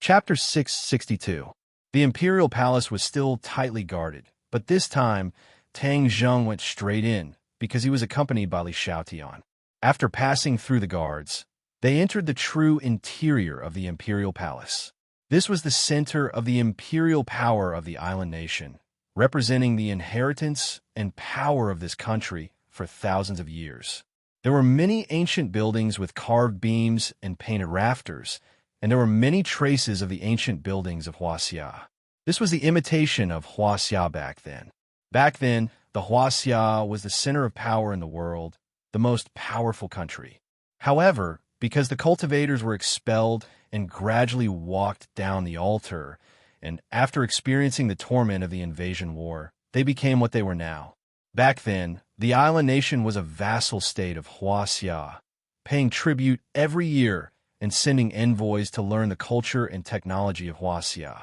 Chapter 662. The imperial palace was still tightly guarded, but this time, Tang Zheng went straight in, because he was accompanied by Li Xiaotian. After passing through the guards, they entered the true interior of the imperial palace. This was the center of the imperial power of the island nation, representing the inheritance and power of this country for thousands of years. There were many ancient buildings with carved beams and painted rafters, and there were many traces of the ancient buildings of Huaxia. This was the imitation of Huaxia back then. Back then, the Huaxia was the center of power in the world, the most powerful country. However, because the cultivators were expelled and gradually walked down the altar, and after experiencing the torment of the invasion war, they became what they were now. Back then, the island nation was a vassal state of Huaxia, paying tribute every year and sending envoys to learn the culture and technology of Huaxia.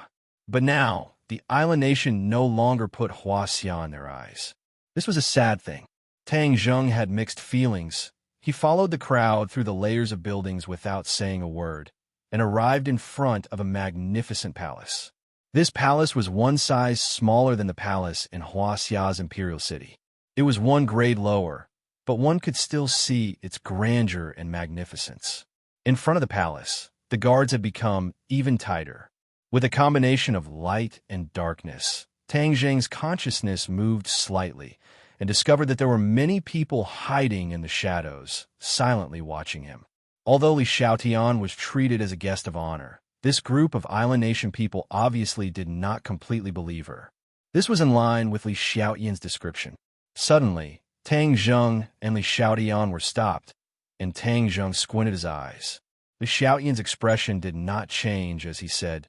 But now, the island nation no longer put Huaxia in their eyes. This was a sad thing. Tang Zheng had mixed feelings. He followed the crowd through the layers of buildings without saying a word, and arrived in front of a magnificent palace. This palace was one size smaller than the palace in Huaxia's imperial city. It was one grade lower, but one could still see its grandeur and magnificence. In front of the palace, the guards had become even tighter. With a combination of light and darkness, Tang Zheng's consciousness moved slightly and discovered that there were many people hiding in the shadows, silently watching him. Although Li Xiaotian was treated as a guest of honor, this group of island nation people obviously did not completely believe her. This was in line with Li Xiaotian's description. Suddenly, Tang Zheng and Li Xiaotian were stopped, and Tang Zheng squinted his eyes. Li Xiaotian's expression did not change as he said,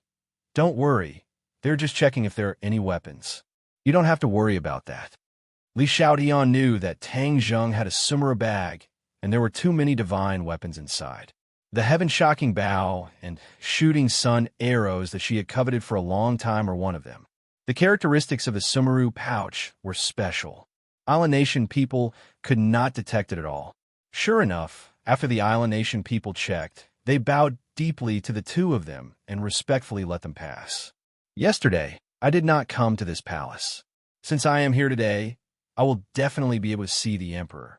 "Don't worry, they're just checking if there are any weapons. You don't have to worry about that." Li Xiaotian knew that Tang Zheng had a sumera bag, and there were too many divine weapons inside. The heaven-shocking bow and shooting sun arrows that she had coveted for a long time were one of them. The characteristics of the Sumeru pouch were special. Island Nation people could not detect it at all. Sure enough, after the Island Nation people checked, they bowed deeply to the two of them and respectfully let them pass. "Yesterday, I did not come to this palace. Since I am here today, I will definitely be able to see the Emperor,"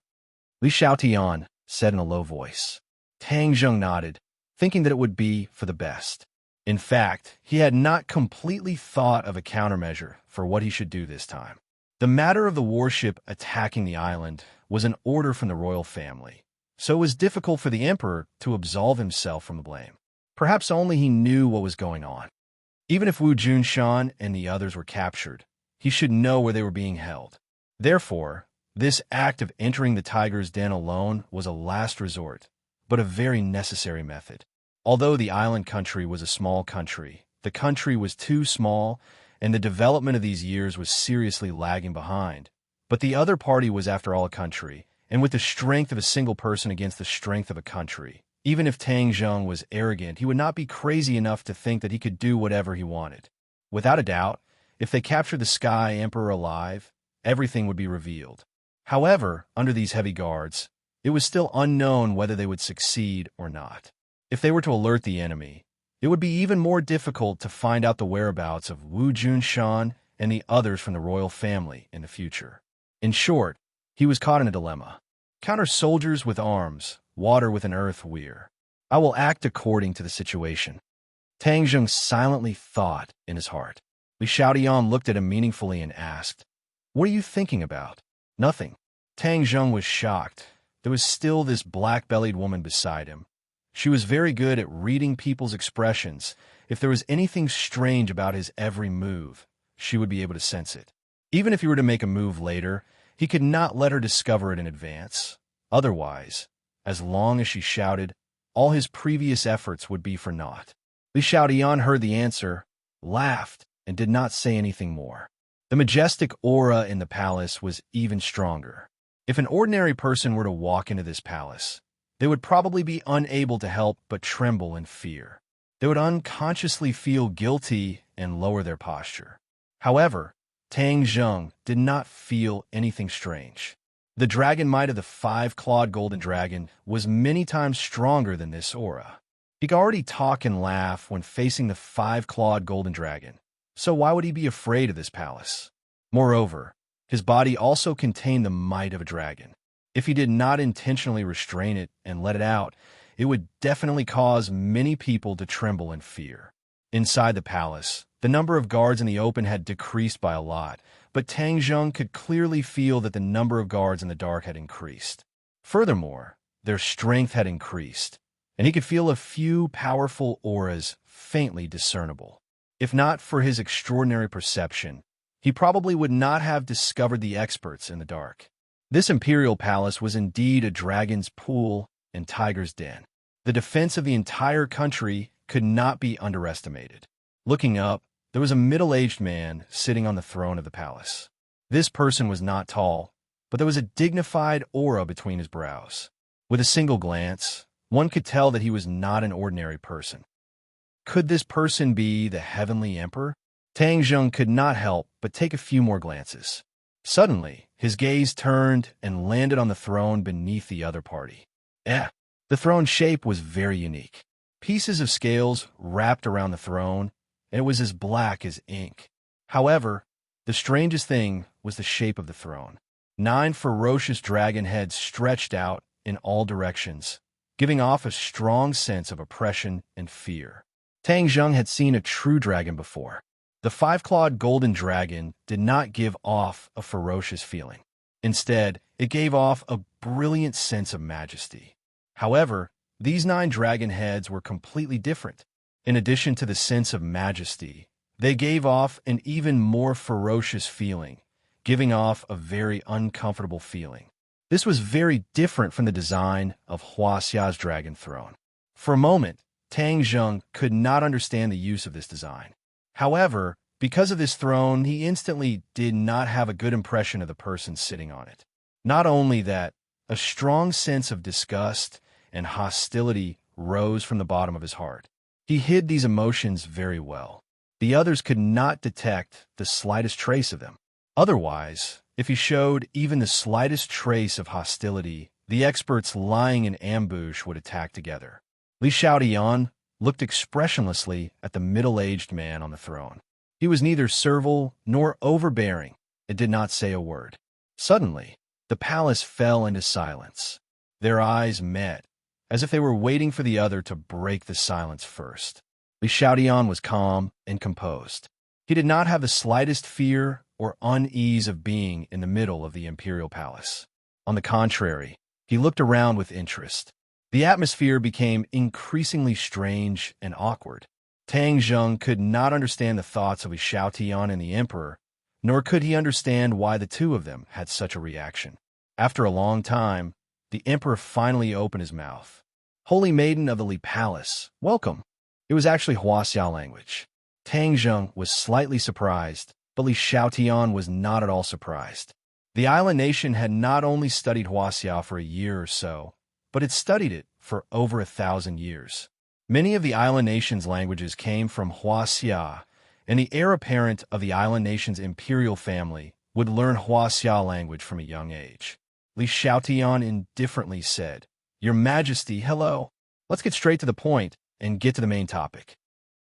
Li Xiaotian said in a low voice. Tang Zheng nodded, thinking that it would be for the best. In fact, he had not completely thought of a countermeasure for what he should do this time. The matter of the warship attacking the island was an order from the royal family, so it was difficult for the Emperor to absolve himself from the blame. Perhaps only he knew what was going on. Even if Wu Junshan and the others were captured, he should know where they were being held. Therefore, this act of entering the tiger's den alone was a last resort, but a very necessary method. Although the island country was a small country, the country was too small, and the development of these years was seriously lagging behind. But the other party was, after all, a country, and with the strength of a single person against the strength of a country, even if Tang Zheng was arrogant, he would not be crazy enough to think that he could do whatever he wanted. Without a doubt, if they captured the Sky Emperor alive, everything would be revealed. However, under these heavy guards, it was still unknown whether they would succeed or not. If they were to alert the enemy, it would be even more difficult to find out the whereabouts of Wu Junshan and the others from the royal family in the future. In short, he was caught in a dilemma. Counter soldiers with arms, water with an earth weir. I will act according to the situation. Tang Zheng silently thought in his heart. Li Xiaotian looked at him meaningfully and asked, "What are you thinking about?" "Nothing." Tang Zheng was shocked. There was still this black-bellied woman beside him. She was very good at reading people's expressions. If there was anything strange about his every move, she would be able to sense it. Even if he were to make a move later, he could not let her discover it in advance. Otherwise, as long as she shouted, all his previous efforts would be for naught. Li Xiaotian heard the answer, laughed, and did not say anything more. The majestic aura in the palace was even stronger. If an ordinary person were to walk into this palace, they would probably be unable to help but tremble in fear. They would unconsciously feel guilty and lower their posture. However, Tang Zheng did not feel anything strange. The dragon might of the five-clawed golden dragon was many times stronger than this aura. He could already talk and laugh when facing the five-clawed golden dragon, so why would he be afraid of this palace? Moreover, his body also contained the might of a dragon. If he did not intentionally restrain it and let it out, it would definitely cause many people to tremble in fear. Inside the palace, the number of guards in the open had decreased by a lot, but Tang Zheng could clearly feel that the number of guards in the dark had increased. Furthermore, their strength had increased, and he could feel a few powerful auras faintly discernible. If not for his extraordinary perception, he probably would not have discovered the experts in the dark. This imperial palace was indeed a dragon's pool and tiger's den. The defense of the entire country could not be underestimated. Looking up, there was a middle-aged man sitting on the throne of the palace. This person was not tall, but there was a dignified aura between his brows. With a single glance, one could tell that he was not an ordinary person. Could this person be the Heavenly Emperor? Tang Zheng could not help but take a few more glances. Suddenly, his gaze turned and landed on the throne beneath the other party. The throne's shape was very unique. Pieces of scales wrapped around the throne, and it was as black as ink. However, the strangest thing was the shape of the throne. 9 ferocious dragon heads stretched out in all directions, giving off a strong sense of oppression and fear. Tang Zheng had seen a true dragon before. The five-clawed golden dragon did not give off a ferocious feeling. Instead, it gave off a brilliant sense of majesty. However, these 9 dragon heads were completely different. In addition to the sense of majesty, they gave off an even more ferocious feeling, giving off a very uncomfortable feeling. This was very different from the design of Huaxia's dragon throne. For a moment, Tang Zheng could not understand the use of this design. However, because of this throne, he instantly did not have a good impression of the person sitting on it. Not only that, a strong sense of disgust and hostility rose from the bottom of his heart. He hid these emotions very well. The others could not detect the slightest trace of them. Otherwise, if he showed even the slightest trace of hostility, the experts lying in ambush would attack together. Li Xiaotian looked expressionlessly at the middle-aged man on the throne. He was neither servile nor overbearing and did not say a word. Suddenly, the palace fell into silence. Their eyes met, as if they were waiting for the other to break the silence first. Li Xiaotian was calm and composed. He did not have the slightest fear or unease of being in the middle of the imperial palace. On the contrary, he looked around with interest. The atmosphere became increasingly strange and awkward. Tang Zheng could not understand the thoughts of Li Xiaotian and the emperor, nor could he understand why the two of them had such a reaction. After a long time, the emperor finally opened his mouth. "Holy Maiden of the Li Palace, welcome." It was actually Huaxia language. Tang Zheng was slightly surprised, but Li Xiaotian was not at all surprised. The island nation had not only studied Huaxia for a year or so, but had studied it for over 1,000 years. Many of the island nation's languages came from Huaxia, and the heir apparent of the island nation's imperial family would learn Huaxia language from a young age. Li Xiaotian indifferently said, "Your Majesty, hello. Let's get straight to the point and get to the main topic."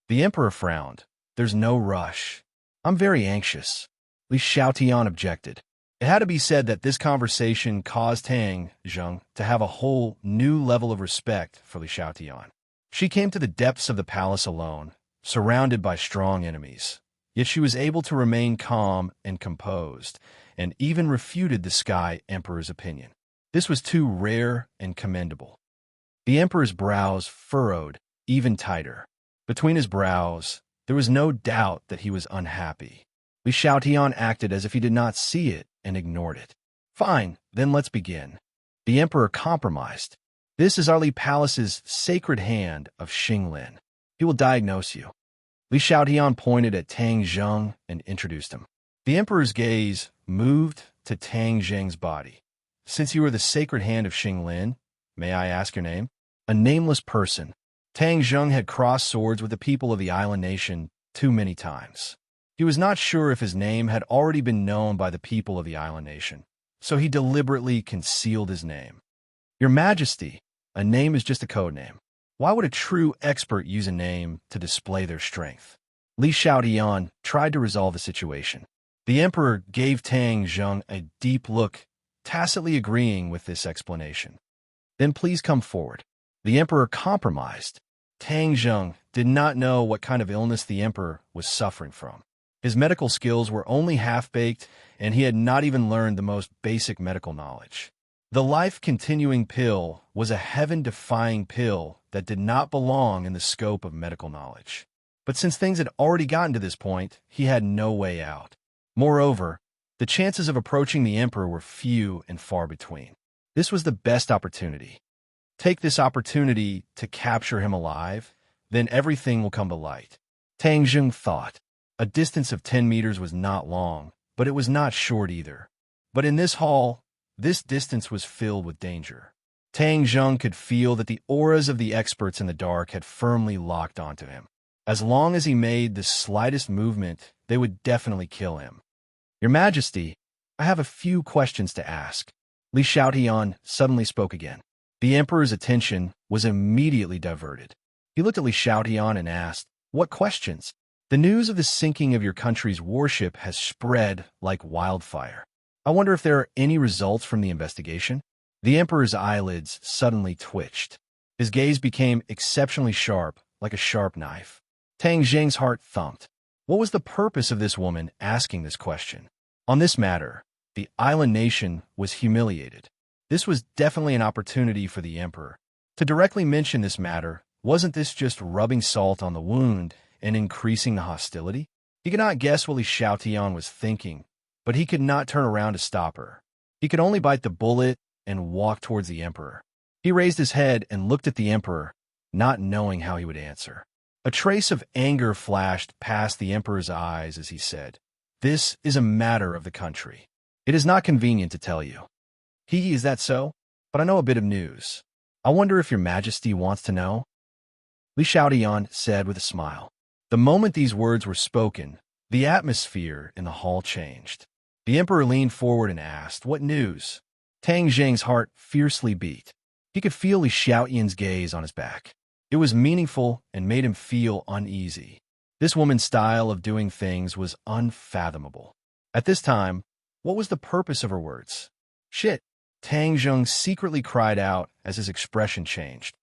The emperor frowned. "There's no rush. I'm very anxious." Li Xiaotian objected. It had to be said that this conversation caused Tang Zheng to have a whole new level of respect for Li Xiaotian. She came to the depths of the palace alone, surrounded by strong enemies. Yet she was able to remain calm and composed, and even refuted the Sky Emperor's opinion. This was too rare and commendable. The emperor's brows furrowed even tighter. Between his brows, there was no doubt that he was unhappy. Li Xiaotian acted as if he did not see it and ignored it. "Fine, then let's begin." The emperor compromised. "This is our Li Palace's sacred hand of Xinglin. He will diagnose you." Li Xiaotian pointed at Tang Zheng and introduced him. The emperor's gaze moved to Tang Zheng's body. "Since you are the sacred hand of Xinglin, may I ask your name?" A nameless person. Tang Zheng had crossed swords with the people of the island nation too many times. He was not sure if his name had already been known by the people of the island nation, so he deliberately concealed his name. "Your Majesty, a name is just a code name." Why would a true expert use a name to display their strength? Li Xiaotian tried to resolve the situation. The emperor gave Tang Zheng a deep look, tacitly agreeing with this explanation. Then please come forward. The emperor compromised. Tang Zheng did not know what kind of illness the emperor was suffering from. His medical skills were only half-baked, and he had not even learned the most basic medical knowledge. The life-continuing pill was a heaven-defying pill that did not belong in the scope of medical knowledge. But since things had already gotten to this point, he had no way out. Moreover, the chances of approaching the emperor were few and far between. This was the best opportunity. Take this opportunity to capture him alive, then everything will come to light. Tang Zheng thought. A distance of 10 meters was not long, but it was not short either. But in this hall, this distance was filled with danger. Tang Zheng could feel that the auras of the experts in the dark had firmly locked onto him. As long as he made the slightest movement, they would definitely kill him. Your Majesty, I have a few questions to ask. Li Xiaotian suddenly spoke again. The emperor's attention was immediately diverted. He looked at Li Xiaotian and asked, "What questions?" "The news of the sinking of your country's warship has spread like wildfire. I wonder if there are any results from the investigation?" The emperor's eyelids suddenly twitched. His gaze became exceptionally sharp, like a sharp knife. Tang Zheng's heart thumped. What was the purpose of this woman asking this question? On this matter, the island nation was humiliated. This was definitely an opportunity for the emperor. To directly mention this matter, wasn't this just rubbing salt on the wound and increasing the hostility? He could not guess what Li Xiaotian was thinking, but he could not turn around to stop her. He could only bite the bullet and walk towards the emperor. He raised his head and looked at the emperor, not knowing how he would answer. A trace of anger flashed past the emperor's eyes as he said, "This is a matter of the country. It is not convenient to tell you." Is that so? But I know a bit of news. I wonder if your Majesty wants to know?" Li Xiaotian said with a smile. The moment these words were spoken, the atmosphere in the hall changed. The emperor leaned forward and asked, "What news?" Tang Zheng's heart fiercely beat. He could feel Li Xiaotian's gaze on his back. It was meaningful and made him feel uneasy. This woman's style of doing things was unfathomable. At this time, what was the purpose of her words? "Shit!" Tang Zheng secretly cried out as his expression changed.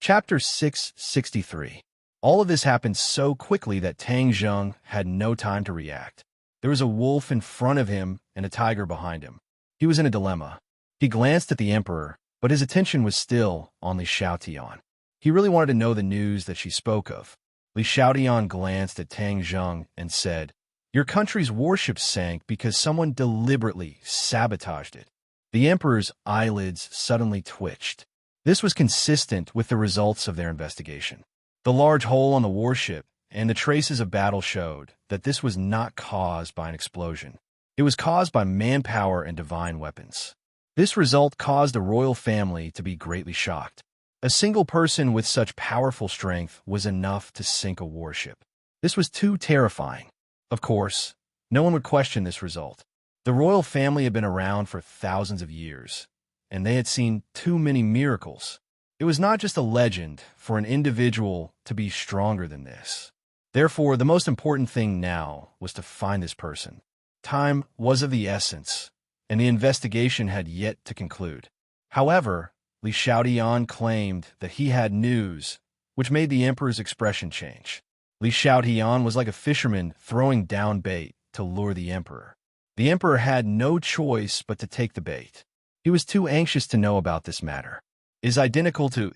Chapter 663. All of this happened so quickly that Tang Zheng had no time to react. There was a wolf in front of him and a tiger behind him. He was in a dilemma. He glanced at the emperor, but his attention was still on Li Xiaotian. He really wanted to know the news that she spoke of. Li Xiaotian glanced at Tang Zheng and said, "Your country's warship sank because someone deliberately sabotaged it." The emperor's eyelids suddenly twitched. This was consistent with the results of their investigation. The large hole on the warship and the traces of battle showed that this was not caused by an explosion. It was caused by manpower and divine weapons. This result caused the royal family to be greatly shocked. A single person with such powerful strength was enough to sink a warship. This was too terrifying. Of course, no one would question this result. The royal family had been around for thousands of years, and they had seen too many miracles. It was not just a legend for an individual to be stronger than this. Therefore, the most important thing now was to find this person. Time was of the essence, and the investigation had yet to conclude. However, Li Xiaotian claimed that he had news, which made the emperor's expression change. Li Xiaotian was like a fisherman throwing down bait to lure the emperor. The emperor had no choice but to take the bait. He was too anxious to know about this matter. Is identical to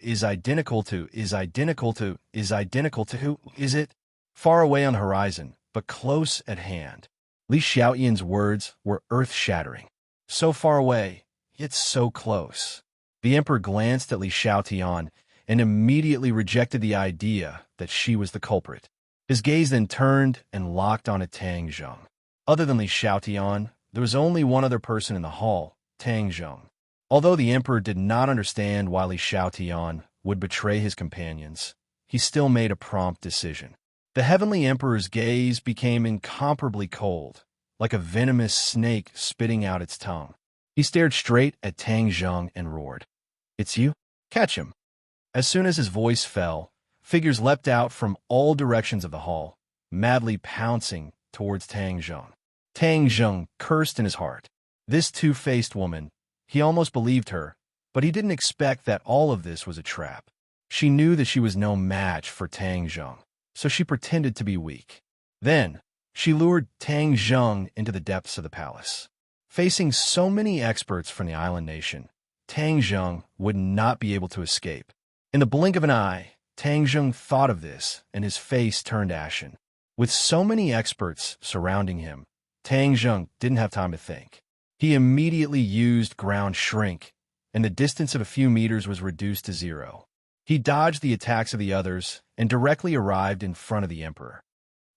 who is it? Far away on the horizon, but close at hand. Li Xiaotian's words were earth-shattering. So far away, yet so close. The emperor glanced at Li Xiaotian and immediately rejected the idea that she was the culprit. His gaze then turned and locked on Tang Zheng. Other than Li Xiaotian, there was only one other person in the hall, Tang Zheng. Although the emperor did not understand why Li Xiaotian would betray his companions, he still made a prompt decision. The heavenly emperor's gaze became incomparably cold, like a venomous snake spitting out its tongue. He stared straight at Tang Zheng and roared, "It's you? Catch him!" As soon as his voice fell, figures leapt out from all directions of the hall, madly pouncing towards Tang Zheng. Tang Zheng cursed in his heart. This two-faced woman, he almost believed her, but he didn't expect that all of this was a trap. She knew that she was no match for Tang Zheng, so she pretended to be weak. Then, she lured Tang Zheng into the depths of the palace. Facing so many experts from the island nation, Tang Zheng would not be able to escape. In the blink of an eye, Tang Zheng thought of this, and his face turned ashen. With so many experts surrounding him, Tang Zheng didn't have time to think. He immediately used ground shrink, and the distance of a few meters was reduced to 0. He dodged the attacks of the others and directly arrived in front of the emperor.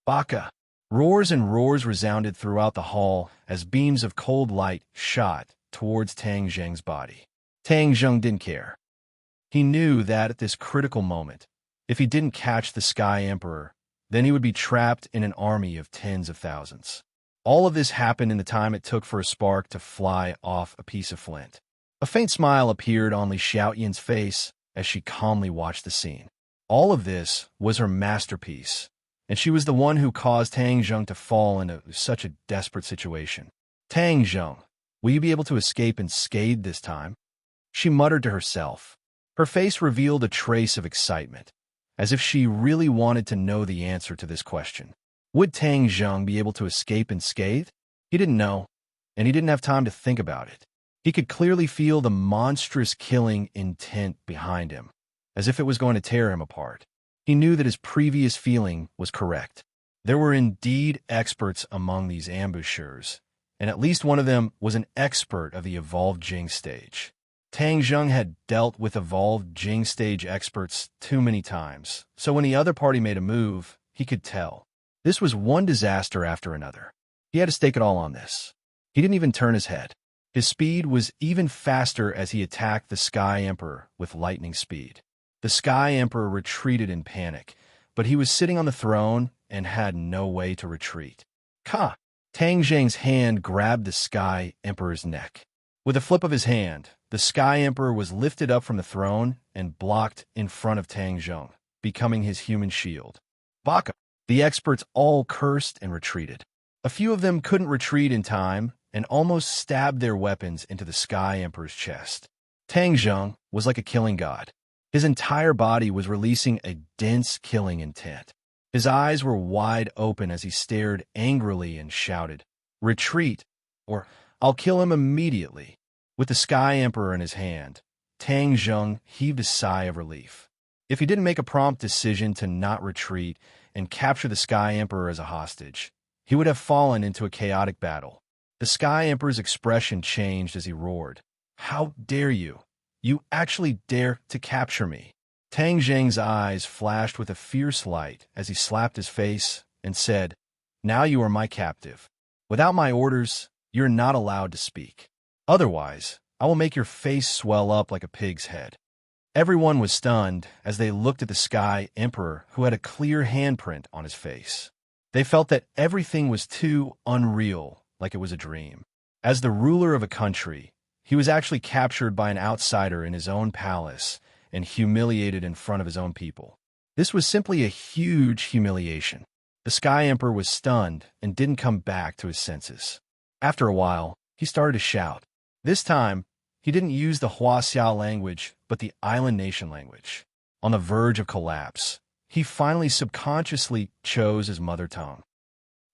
Baka! Roars and roars resounded throughout the hall as beams of cold light shot towards Tang Zheng's body. Tang Zheng didn't care. He knew that at this critical moment, if he didn't catch the Sky Emperor, then he would be trapped in an army of tens of thousands. All of this happened in the time it took for a spark to fly off a piece of flint. A faint smile appeared on Li Xiaoyan's face as she calmly watched the scene. All of this was her masterpiece, and she was the one who caused Tang Zheng to fall into such a desperate situation. Tang Zheng, will you be able to escape unscathed this time? She muttered to herself. Her face revealed a trace of excitement, as if she really wanted to know the answer to this question. Would Tang Zheng be able to escape unscathed? He didn't know, and he didn't have time to think about it. He could clearly feel the monstrous killing intent behind him, as if it was going to tear him apart. He knew that his previous feeling was correct. There were indeed experts among these ambushers, and at least one of them was an expert of the evolved Jing stage. Tang Zheng had dealt with evolved Jing stage experts too many times, so when the other party made a move, he could tell. This was one disaster after another. He had to stake it all on this. He didn't even turn his head. His speed was even faster as he attacked the Sky Emperor with lightning speed. The Sky Emperor retreated in panic, but he was sitting on the throne and had no way to retreat. Ka! Tang Zheng's hand grabbed the Sky Emperor's neck. With a flip of his hand, the Sky Emperor was lifted up from the throne and blocked in front of Tang Zheng, becoming his human shield. Baka! The experts all cursed and retreated. A few of them couldn't retreat in time and almost stabbed their weapons into the Sky Emperor's chest. Tang Zheng was like a killing god. His entire body was releasing a dense killing intent. His eyes were wide open as he stared angrily and shouted, "Retreat, or I'll kill him immediately." With the Sky Emperor in his hand, Tang Zheng heaved a sigh of relief. If he didn't make a prompt decision to not retreat and capture the Sky Emperor as a hostage, he would have fallen into a chaotic battle. The Sky Emperor's expression changed as he roared, "How dare you? You actually dare to capture me?" Tang Zheng's eyes flashed with a fierce light as he slapped his face and said, "Now you are my captive. Without my orders, you're not allowed to speak. Otherwise, I will make your face swell up like a pig's head." Everyone was stunned as they looked at the Sky Emperor, who had a clear handprint on his face. They felt that everything was too unreal, like it was a dream. As the ruler of a country, he was actually captured by an outsider in his own palace and humiliated in front of his own people. This was simply a huge humiliation. The Sky Emperor was stunned and didn't come back to his senses. After a while, he started to shout. This time, he didn't use the Huaxia language, but the island nation language. On the verge of collapse, he finally subconsciously chose his mother tongue.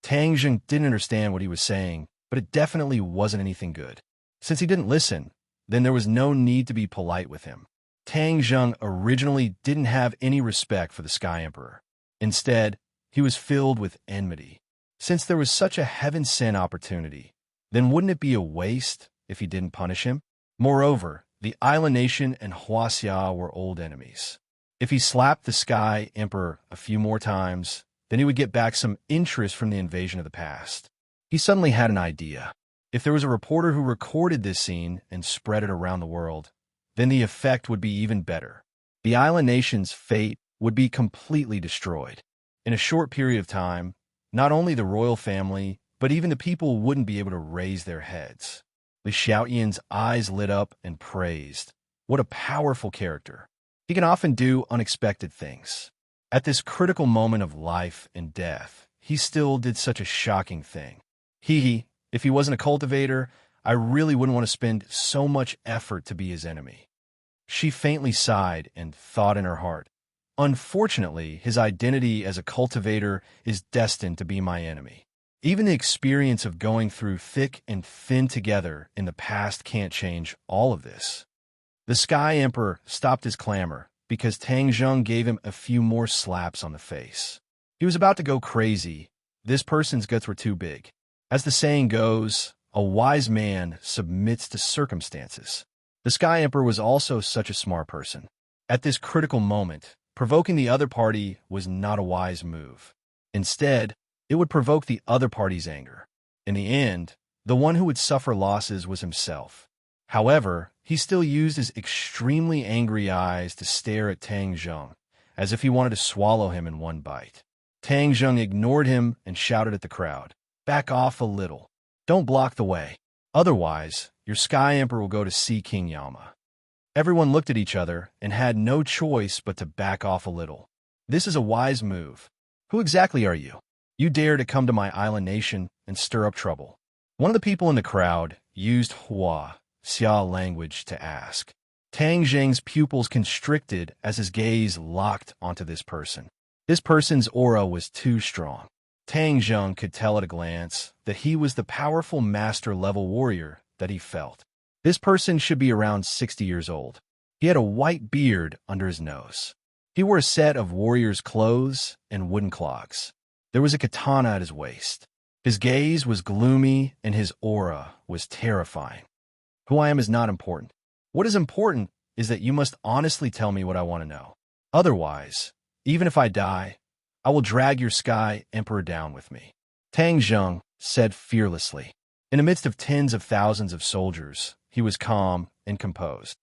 Tang Zheng didn't understand what he was saying, but it definitely wasn't anything good. Since he didn't listen, then there was no need to be polite with him. Tang Zheng originally didn't have any respect for the Sky Emperor. Instead, he was filled with enmity. Since there was such a heaven-sent opportunity, then wouldn't it be a waste if he didn't punish him? Moreover, the island nation and Huaxia were old enemies. If he slapped the Sky Emperor a few more times, then he would get back some interest from the invasion of the past. He suddenly had an idea. If there was a reporter who recorded this scene and spread it around the world, then the effect would be even better. The island nation's fate would be completely destroyed. In a short period of time, not only the royal family, but even the people wouldn't be able to raise their heads. Li Xiaoyan's eyes lit up and praised. What a powerful character. He can often do unexpected things. At this critical moment of life and death, he still did such a shocking thing. If he wasn't a cultivator, I really wouldn't want to spend so much effort to be his enemy. She faintly sighed and thought in her heart, unfortunately, his identity as a cultivator is destined to be my enemy. Even the experience of going through thick and thin together in the past can't change all of this. The Sky Emperor stopped his clamor because Tang Zheng gave him a few more slaps on the face. He was about to go crazy. This person's guts were too big. As the saying goes, a wise man submits to circumstances. The Sky Emperor was also such a smart person. At this critical moment, provoking the other party was not a wise move. Instead, it would provoke the other party's anger. In the end, the one who would suffer losses was himself. However, he still used his extremely angry eyes to stare at Tang Zheng, as if he wanted to swallow him in one bite. Tang Zheng ignored him and shouted at the crowd, "Back off a little. Don't block the way. Otherwise, your Sky Emperor will go to see King Yama." Everyone looked at each other and had no choice but to back off a little. This is a wise move. Who exactly are you? You dare to come to my island nation and stir up trouble. One of the people in the crowd used Xia language to ask. Tang Zheng's pupils constricted as his gaze locked onto this person. This person's aura was too strong. Tang Zheng could tell at a glance that he was the powerful master-level warrior that he felt. This person should be around 60 years old. He had a white beard under his nose. He wore a set of warrior's clothes and wooden clogs. There was a katana at his waist. His gaze was gloomy and his aura was terrifying. Who I am is not important. What is important is that you must honestly tell me what I want to know. Otherwise, even if I die, I will drag your Sky Emperor down with me. Tang Zheng said fearlessly. In the midst of tens of thousands of soldiers, he was calm and composed.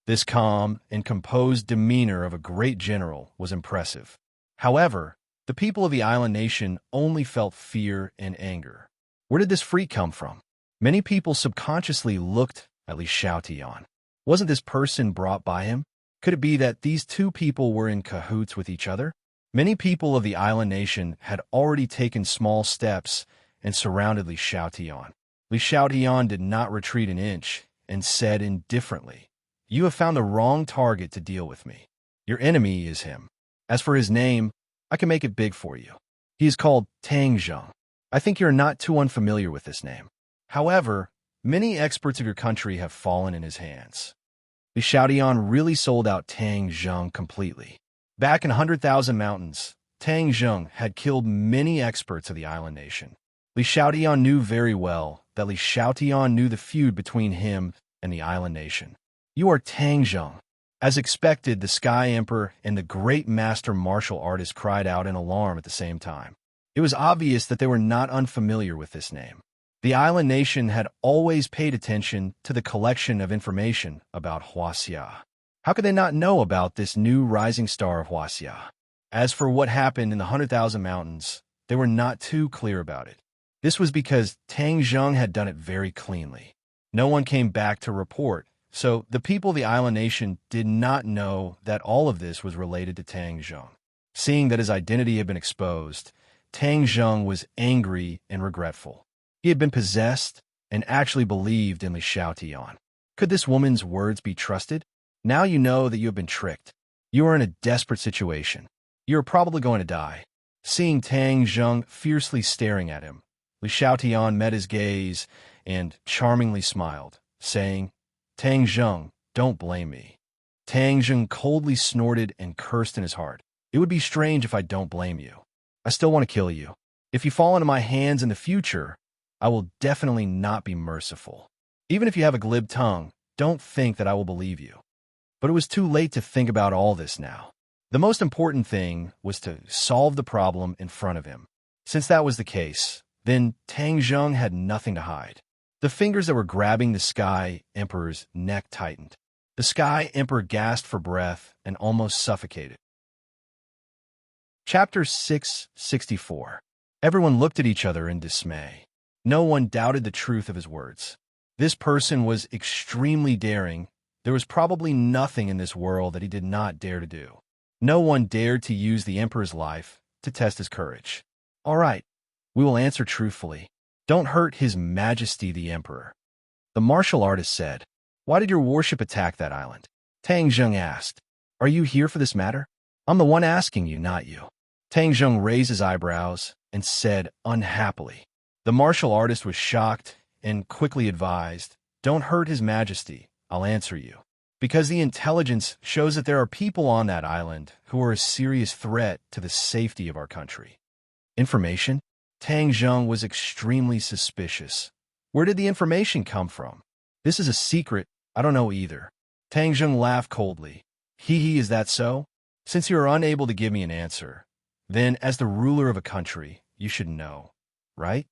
This calm and composed demeanor of a great general was impressive. However, the people of the island nation only felt fear and anger. Where did this freak come from? Many people subconsciously looked at Li Xiaotian. Wasn't this person brought by him? Could it be that these two people were in cahoots with each other? Many people of the island nation had already taken small steps and surrounded Li Xiaotian. Li Xiaotian did not retreat an inch and said indifferently, "You have found the wrong target to deal with me. Your enemy is him. As for his name, I can make it big for you. He is called Tang Zheng. I think you're not too unfamiliar with this name. However, many experts of your country have fallen in his hands." Li Xiaotian really sold out Tang Zheng completely. Back in 100,000 Mountains, Tang Zheng had killed many experts of the island nation. Li Xiaotian knew very well that Li Xiaotian knew the feud between him and the island nation. "You are Tang Zheng." As expected, the Sky Emperor and the great master martial artist cried out in alarm at the same time. It was obvious that they were not unfamiliar with this name. The island nation had always paid attention to the collection of information about Huaxia. How could they not know about this new rising star of Huaxia? As for what happened in the 100,000 Mountains, they were not too clear about it. This was because Tang Zheng had done it very cleanly. No one came back to report, so the people of the island nation did not know that all of this was related to Tang Zheng. Seeing that his identity had been exposed, Tang Zheng was angry and regretful. He had been possessed and actually believed in Li Xiaotian. Could this woman's words be trusted? Now you know that you have been tricked. You are in a desperate situation. You are probably going to die. Seeing Tang Zheng fiercely staring at him, Li Xiaotian met his gaze and charmingly smiled, saying, "Tang Zheng, don't blame me." Tang Zheng coldly snorted and cursed in his heart. "It would be strange if I don't blame you. I still want to kill you. If you fall into my hands in the future, I will definitely not be merciful. Even if you have a glib tongue, don't think that I will believe you." But it was too late to think about all this now. The most important thing was to solve the problem in front of him. Since that was the case, then Tang Zheng had nothing to hide. The fingers that were grabbing the Sky Emperor's neck tightened. The Sky Emperor gasped for breath and almost suffocated. Chapter 664. Everyone looked at each other in dismay. No one doubted the truth of his words. This person was extremely daring There was probably nothing in this world that he did not dare to do. No one dared to use the emperor's life to test his courage. All right, we will answer truthfully. Don't hurt His Majesty the Emperor. The martial artist said. Why did your warship attack that island? Tang Zheng asked. Are you here for this matter? I'm the one asking you, not you. Tang Zheng raised his eyebrows and said unhappily. The martial artist was shocked and quickly advised, don't hurt His Majesty, I'll answer you. Because the intelligence shows that there are people on that island who are a serious threat to the safety of our country. Information? Tang Zheng was extremely suspicious. Where did the information come from? This is a secret, I don't know either. Tang Zheng laughed coldly. Hee, is that so? Since you are unable to give me an answer, then as the ruler of a country, you should know, right?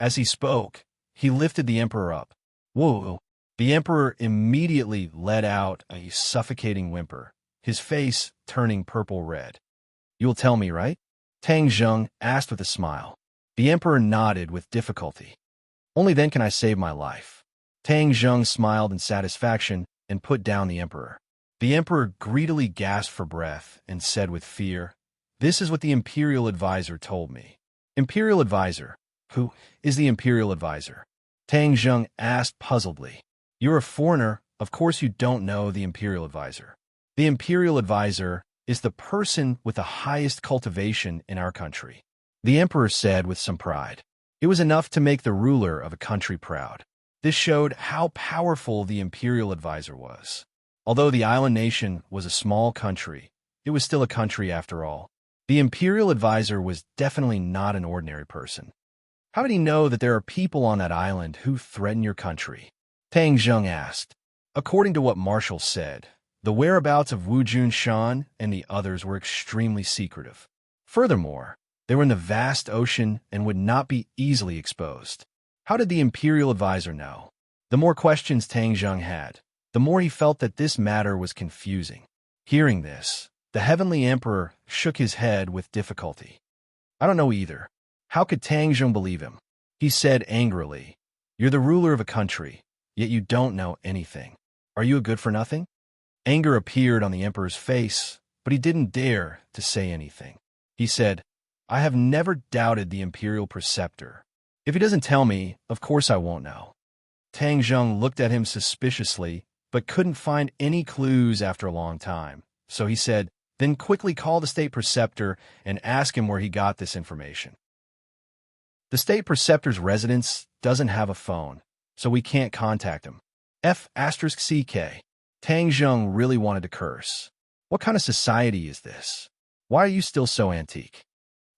As he spoke, he lifted the emperor up. Whoa! The emperor immediately let out a suffocating whimper, his face turning purple-red. You'll tell me, right? Tang Zheng asked with a smile. The emperor nodded with difficulty. Only then can I save my life. Tang Zheng smiled in satisfaction and put down the emperor. The emperor greedily gasped for breath and said with fear, This is what the imperial advisor told me. Imperial advisor? Who is the imperial advisor? Tang Zheng asked puzzledly. You're a foreigner, of course you don't know the imperial advisor. The imperial advisor is the person with the highest cultivation in our country. The emperor said with some pride. It was enough to make the ruler of a country proud. This showed how powerful the imperial advisor was. Although the island nation was a small country, it was still a country after all. The imperial advisor was definitely not an ordinary person. How did he know that there are people on that island who threaten your country? Tang Zheng asked. According to what Marshall said, the whereabouts of Wu Junshan and the others were extremely secretive. Furthermore, they were in the vast ocean and would not be easily exposed. How did the imperial advisor know? The more questions Tang Zheng had, the more he felt that this matter was confusing. Hearing this, the heavenly emperor shook his head with difficulty. I don't know either. How could Tang Zheng believe him? He said angrily, You're the ruler of a country, yet you don't know anything. Are you a good-for-nothing? Anger appeared on the emperor's face, but he didn't dare to say anything. He said, I have never doubted the imperial preceptor. If he doesn't tell me, of course I won't know. Tang Zheng looked at him suspiciously, but couldn't find any clues after a long time. So he said, Then quickly call the state preceptor and ask him where he got this information. The state preceptor's residence doesn't have a phone, so we can't contact him. F***CK. Tang Zheng really wanted to curse. What kind of society is this? Why are you still so antique?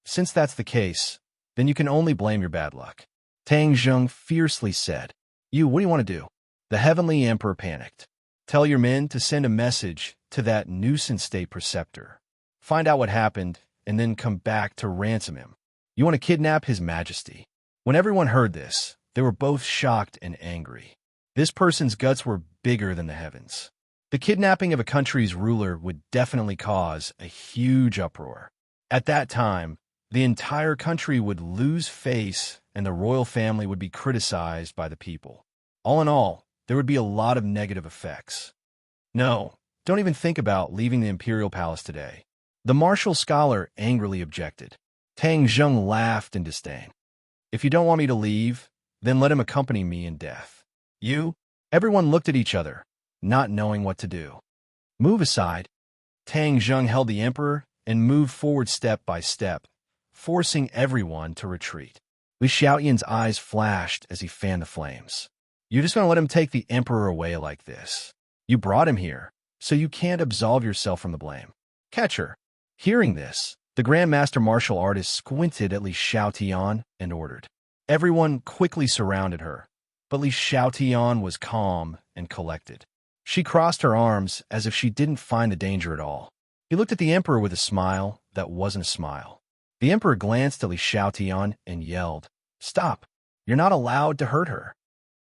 Since that's the case, then you can only blame your bad luck. Tang Zheng fiercely said. What do you want to do? The heavenly emperor panicked. Tell your men to send a message to that nuisance state preceptor. Find out what happened, and then come back to ransom him. You want to kidnap His Majesty. When everyone heard this, they were both shocked and angry. This person's guts were bigger than the heavens. The kidnapping of a country's ruler would definitely cause a huge uproar. At that time, the entire country would lose face and the royal family would be criticized by the people. All in all, there would be a lot of negative effects. No, don't even think about leaving the imperial palace today. The martial scholar angrily objected. Tang Zheng laughed in disdain. If you don't want me to leave, then let him accompany me in death. Everyone looked at each other, not knowing what to do. Move aside. Tang Zheng held the emperor and moved forward step by step, forcing everyone to retreat. Li Xiaoyan's eyes flashed as he fanned the flames. You're just going to let him take the emperor away like this. You brought him here, so you can't absolve yourself from the blame. Catch her. Hearing this, the Grand Master martial artist squinted at Li Xiaotian and ordered. Everyone quickly surrounded her, but Li Xiaotian was calm and collected. She crossed her arms as if she didn't find the danger at all. He looked at the emperor with a smile that wasn't a smile. The emperor glanced at Li Xiaotian and yelled, Stop! You're not allowed to hurt her.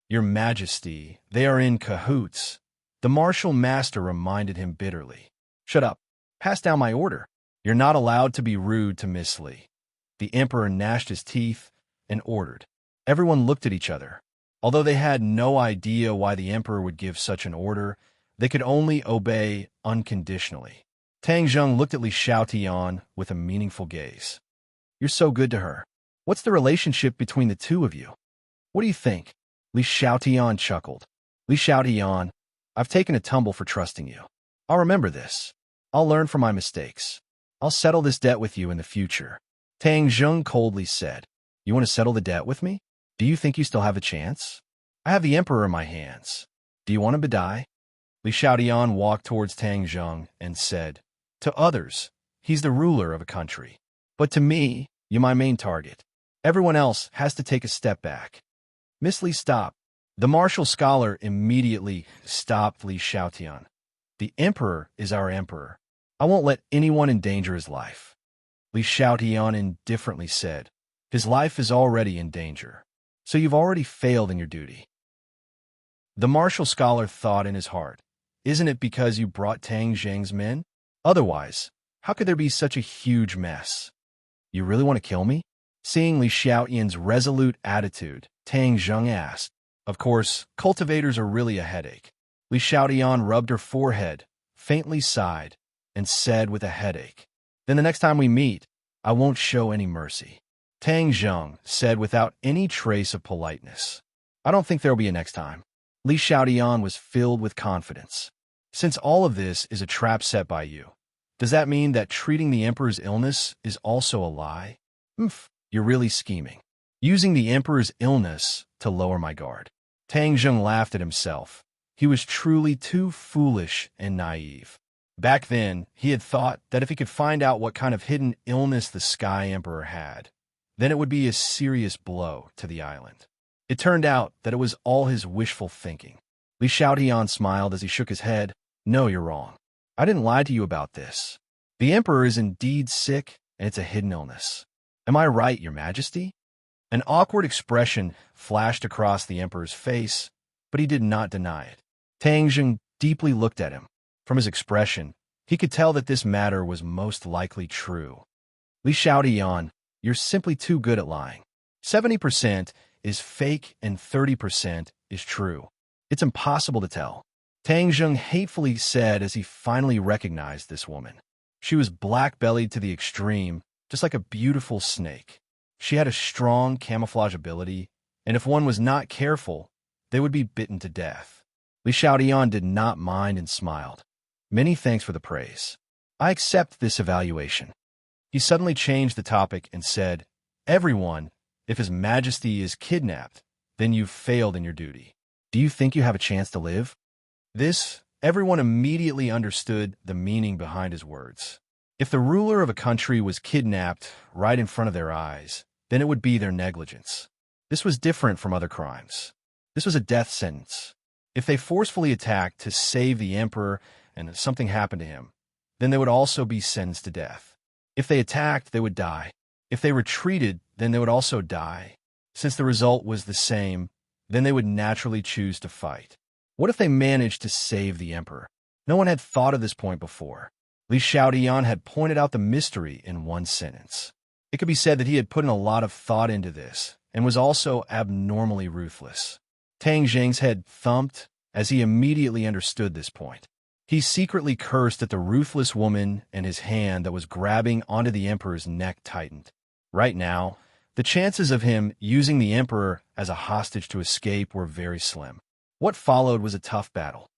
Your Majesty, they are in cahoots. The martial master reminded him bitterly. Shut up. Pass down my order. You're not allowed to be rude to Miss Li. The emperor gnashed his teeth and ordered. Everyone looked at each other. Although they had no idea why the emperor would give such an order, They could only obey unconditionally. Tang Zheng looked at Li Xiaotian with a meaningful gaze. You're so good to her. What's the relationship between the two of you? What do you think? Li Xiaotian chuckled. Li Xiaotian, I've taken a tumble for trusting you. I'll remember this. I'll learn from my mistakes. I'll settle this debt with you in the future. Tang Zheng coldly said, You want to settle the debt with me? Do you think you still have a chance? I have the emperor in my hands. Do you want him to die? Li Xiaotian walked towards Tang Zheng and said, To others, he's the ruler of a country. But to me, you're my main target. Everyone else has to take a step back. Miss Li, stop. The martial scholar immediately stopped Li Xiaotian. The emperor is our emperor. I won't let anyone endanger his life. Li Xiaotian indifferently said, His life is already in danger. So you've already failed in your duty. The martial scholar thought in his heart, Isn't it because you brought Tang Zheng's men? Otherwise, how could there be such a huge mess? You really want to kill me? Seeing Li Xiaotian's resolute attitude, Tang Zheng asked. Of course, cultivators are really a headache. Li Xiaotian rubbed her forehead, faintly sighed, and said with a headache, Then the next time we meet, I won't show any mercy. Tang Zheng said without any trace of politeness. I don't think there'll be a next time. Li Xiaotian was filled with confidence. Since all of this is a trap set by you, does that mean that treating the emperor's illness is also a lie? You're really scheming. Using the emperor's illness to lower my guard. Tang Zheng laughed at himself. He was truly too foolish and naive. Back then, he had thought that if he could find out what kind of hidden illness the Sky Emperor had, then it would be a serious blow to the island. It turned out that it was all his wishful thinking. Li Xiaotian smiled as he shook his head. No, you're wrong. I didn't lie to you about this. The emperor is indeed sick, and it's a hidden illness. Am I right, your majesty? An awkward expression flashed across the emperor's face, but he did not deny it. Tang Zheng deeply looked at him. From his expression, he could tell that this matter was most likely true. Li Xiaotian, you're simply too good at lying. 70% is fake and 30% is true. It's impossible to tell. Tang Zheng hatefully said as he finally recognized this woman. She was black-bellied to the extreme, just like a beautiful snake. She had a strong camouflage ability, and if one was not careful, they would be bitten to death. Li Xiaotian did not mind and smiled. Many thanks for the praise. I accept this evaluation. He suddenly changed the topic and said, Everyone, if His Majesty is kidnapped, then you've failed in your duty. Do you think you have a chance to live? Everyone immediately understood the meaning behind his words. If the ruler of a country was kidnapped right in front of their eyes, then it would be their negligence. This was different from other crimes. This was a death sentence. If they forcefully attacked to save the emperor and something happened to him, then they would also be sentenced to death. If they attacked, they would die. If they retreated, then they would also die. Since the result was the same, then they would naturally choose to fight. What if they managed to save the emperor? No one had thought of this point before. Li Xiaotian had pointed out the mystery in one sentence. It could be said that he had put in a lot of thought into this and was also abnormally ruthless. Tang Zheng's head thumped as he immediately understood this point. He secretly cursed at the ruthless woman, and his hand that was grabbing onto the emperor's neck tightened. Right now, the chances of him using the emperor as a hostage to escape were very slim. What followed was a tough battle.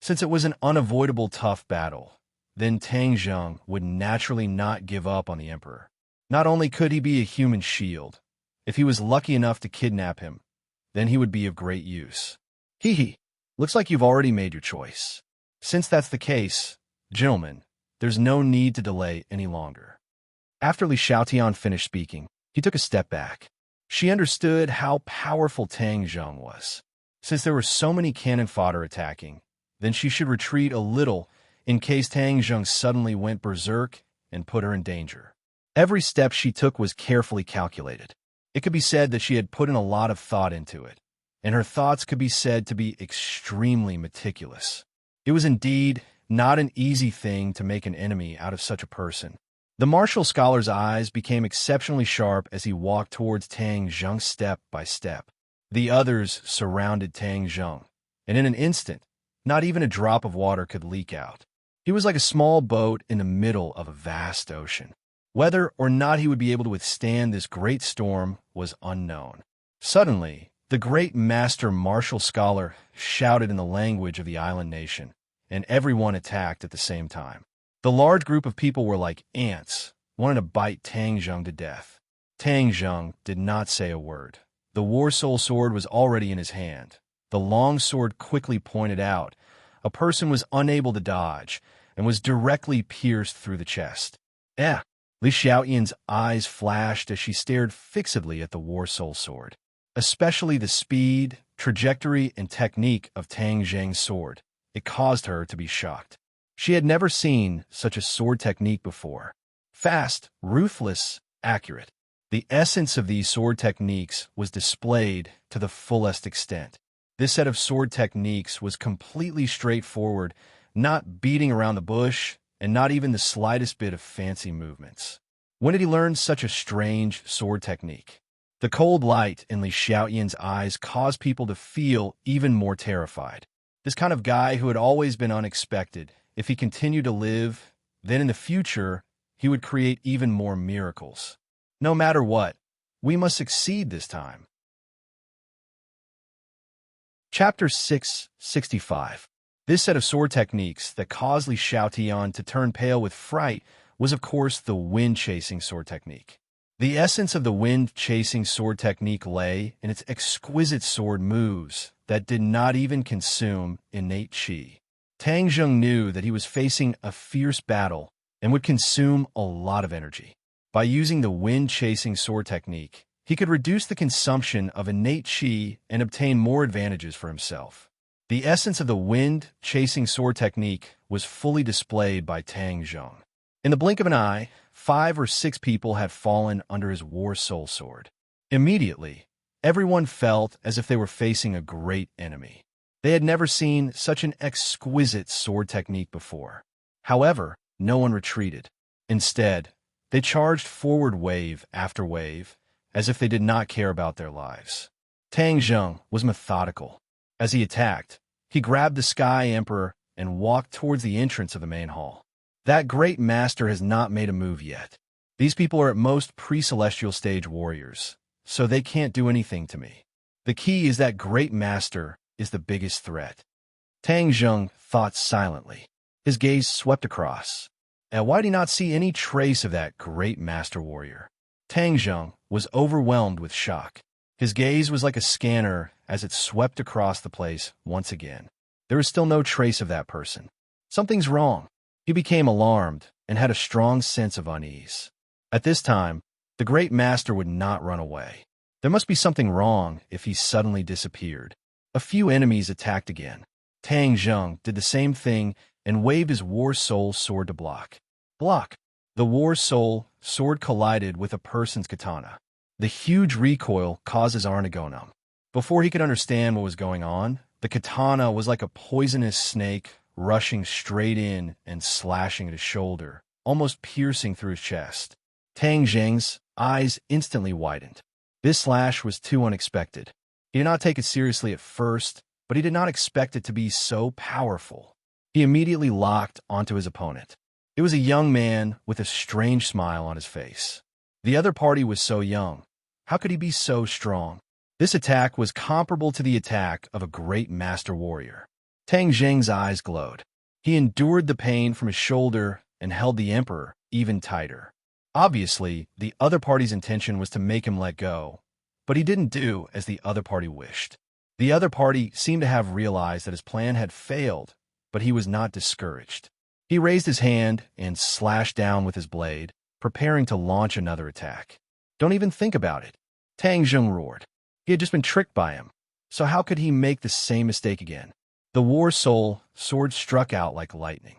Since it was an unavoidable tough battle, then Tang Zheng would naturally not give up on the emperor. Not only could he be a human shield, if he was lucky enough to kidnap him, then he would be of great use. Looks like you've already made your choice. Since that's the case, gentlemen, there's no need to delay any longer. After Li Xiaotian finished speaking, he took a step back. She understood how powerful Tang Zheng was. Since there were so many cannon fodder attacking, then she should retreat a little in case Tang Zheng suddenly went berserk and put her in danger. Every step she took was carefully calculated. It could be said that she had put in a lot of thought into it, and her thoughts could be said to be extremely meticulous. It was indeed not an easy thing to make an enemy out of such a person. The martial scholar's eyes became exceptionally sharp as he walked towards Tang Zheng step by step. The others surrounded Tang Zheng, and in an instant, Not even a drop of water could leak out. He was like a small boat in the middle of a vast ocean. Whether or not he would be able to withstand this great storm was unknown. Suddenly, the great master martial scholar shouted in the language of the island nation, and everyone attacked at the same time. The large group of people were like ants, wanting to bite Tang Zheng to death. Tang Zheng did not say a word. The war soul sword was already in his hand. The long sword quickly pointed out. A person was unable to dodge and was directly pierced through the chest. Li Xiaoyan's eyes flashed as she stared fixedly at the war soul sword. Especially the speed, trajectory, and technique of Tang Zheng's sword. It caused her to be shocked. She had never seen such a sword technique before. Fast, ruthless, accurate. The essence of these sword techniques was displayed to the fullest extent. This set of sword techniques was completely straightforward, not beating around the bush, and not even the slightest bit of fancy movements. When did he learn such a strange sword technique? The cold light in Li Xiaoyan's eyes caused people to feel even more terrified. This kind of guy who had always been unexpected. If he continued to live, then in the future, he would create even more miracles. No matter what, we must succeed this time. Chapter 665. This set of sword techniques that caused Li Xiaotian to turn pale with fright was of course the wind-chasing sword technique. The essence of the wind-chasing sword technique lay in its exquisite sword moves that did not even consume innate qi. Tang Zheng knew that he was facing a fierce battle and would consume a lot of energy. By using the wind-chasing sword technique, he could reduce the consumption of innate qi and obtain more advantages for himself. The essence of the wind-chasing sword technique was fully displayed by Tang Zheng. In the blink of an eye, 5 or 6 people had fallen under his war soul sword. Immediately, everyone felt as if they were facing a great enemy. They had never seen such an exquisite sword technique before. However, no one retreated. Instead, they charged forward wave after wave, as if they did not care about their lives. Tang Zheng was methodical. As he attacked, he grabbed the Sky Emperor and walked towards the entrance of the main hall. That great master has not made a move yet. These people are at most pre-celestial stage warriors, so they can't do anything to me. The key is that great master is the biggest threat. Tang Zheng thought silently. His gaze swept across. And why did he not see any trace of that great master warrior? Tang Zheng was overwhelmed with shock. His gaze was like a scanner as it swept across the place once again. There was still no trace of that person. Something's wrong. He became alarmed and had a strong sense of unease. At this time, the great master would not run away. There must be something wrong if he suddenly disappeared. A few enemies attacked again. Tang Zheng did the same thing and waved his war soul sword to block. Block! The war soul sword collided with a person's katana. The huge recoil caused his arm to go numb. Before he could understand what was going on, the katana was like a poisonous snake rushing straight in and slashing at his shoulder, almost piercing through his chest. Tang Zheng's eyes instantly widened. This slash was too unexpected. He did not take it seriously at first, but he did not expect it to be so powerful. He immediately locked onto his opponent. It was a young man with a strange smile on his face. The other party was so young. How could he be so strong? This attack was comparable to the attack of a great master warrior. Tang Zheng's eyes glowed. He endured the pain from his shoulder and held the emperor even tighter. Obviously, the other party's intention was to make him let go, but he didn't do as the other party wished. The other party seemed to have realized that his plan had failed, but he was not discouraged. He raised his hand and slashed down with his blade, preparing to launch another attack. Don't even think about it. Tang Zheng roared. He had just been tricked by him, so how could he make the same mistake again? The war soul sword struck out like lightning.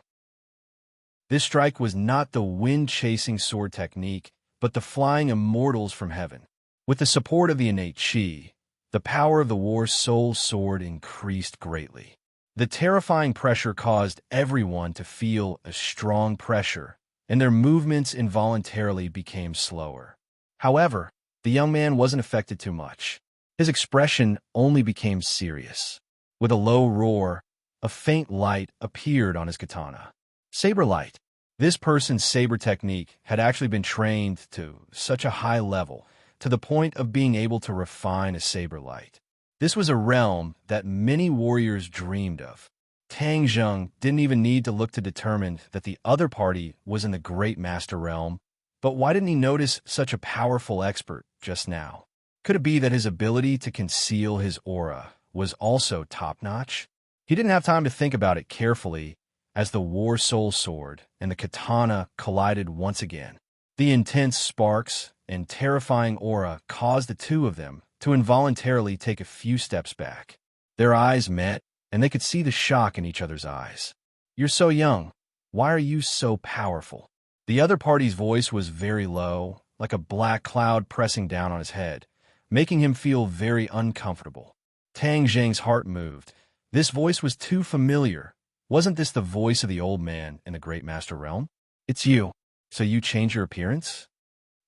This strike was not the wind-chasing sword technique, but the flying immortals from heaven. With the support of the innate qi, the power of the war soul sword increased greatly. The terrifying pressure caused everyone to feel a strong pressure, and their movements involuntarily became slower. However, the young man wasn't affected too much. His expression only became serious. With a low roar, a faint light appeared on his katana. Saber light. This person's saber technique had actually been trained to such a high level, to the point of being able to refine a saber light. This was a realm that many warriors dreamed of. Tang Zheng didn't even need to look to determine that the other party was in the Great Master realm, but why didn't he notice such a powerful expert just now? Could it be that his ability to conceal his aura was also top-notch? He didn't have time to think about it carefully as the War Soul Sword and the katana collided once again. The intense sparks and terrifying aura caused the two of them to involuntarily take a few steps back. Their eyes met, and they could see the shock in each other's eyes. "You're so young. Why are you so powerful?" The other party's voice was very low, like a black cloud pressing down on his head, making him feel very uncomfortable. Tang Zheng's heart moved. This voice was too familiar. Wasn't this the voice of the old man in the Great Master realm? "It's you. So you changed your appearance?"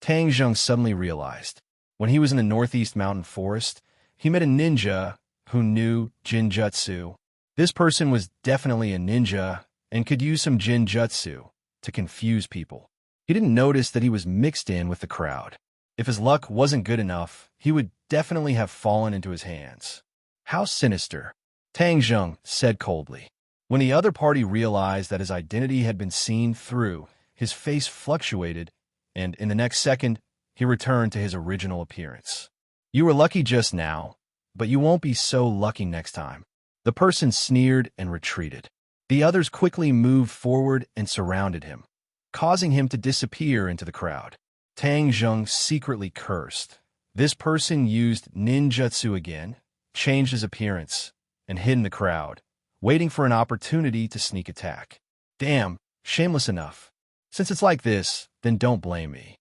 Tang Zheng suddenly realized. When he was in the northeast mountain forest, he met a ninja who knew Jinjutsu. This person was definitely a ninja and could use some Jinjutsu to confuse people. He didn't notice that he was mixed in with the crowd. If his luck wasn't good enough, he would definitely have fallen into his hands. "How sinister," Tang Zheng said coldly. When the other party realized that his identity had been seen through, his face fluctuated, and in the next second, he returned to his original appearance. "You were lucky just now, but you won't be so lucky next time." The person sneered and retreated. The others quickly moved forward and surrounded him, causing him to disappear into the crowd. Tang Zheng secretly cursed. This person used ninjutsu again, changed his appearance, and hid in the crowd, waiting for an opportunity to sneak attack. Damn, shameless enough. Since it's like this, then don't blame me.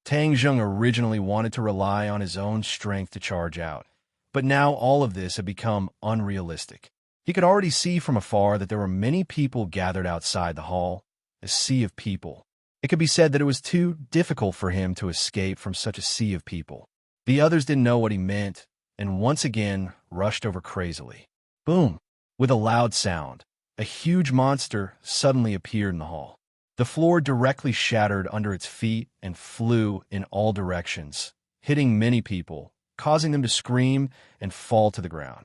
Tang Zheng originally wanted to rely on his own strength to charge out, but now all of this had become unrealistic. He could already see from afar that there were many people gathered outside the hall, a sea of people. It could be said that it was too difficult for him to escape from such a sea of people. The others didn't know what he meant, and once again rushed over crazily. Boom! With a loud sound, a huge monster suddenly appeared in the hall. The floor directly shattered under its feet and flew in all directions, hitting many people, causing them to scream and fall to the ground.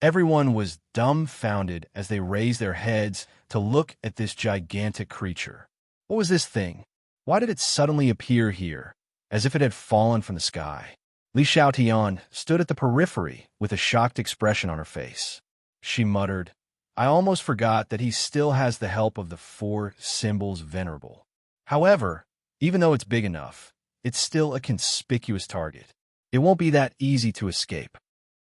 Everyone was dumbfounded as they raised their heads to look at this gigantic creature. What was this thing? Why did it suddenly appear here, as if it had fallen from the sky? Li Xiaotian stood at the periphery with a shocked expression on her face. She muttered, "I almost forgot that he still has the help of the four symbols venerable. However, even though it's big enough, it's still a conspicuous target. It won't be that easy to escape."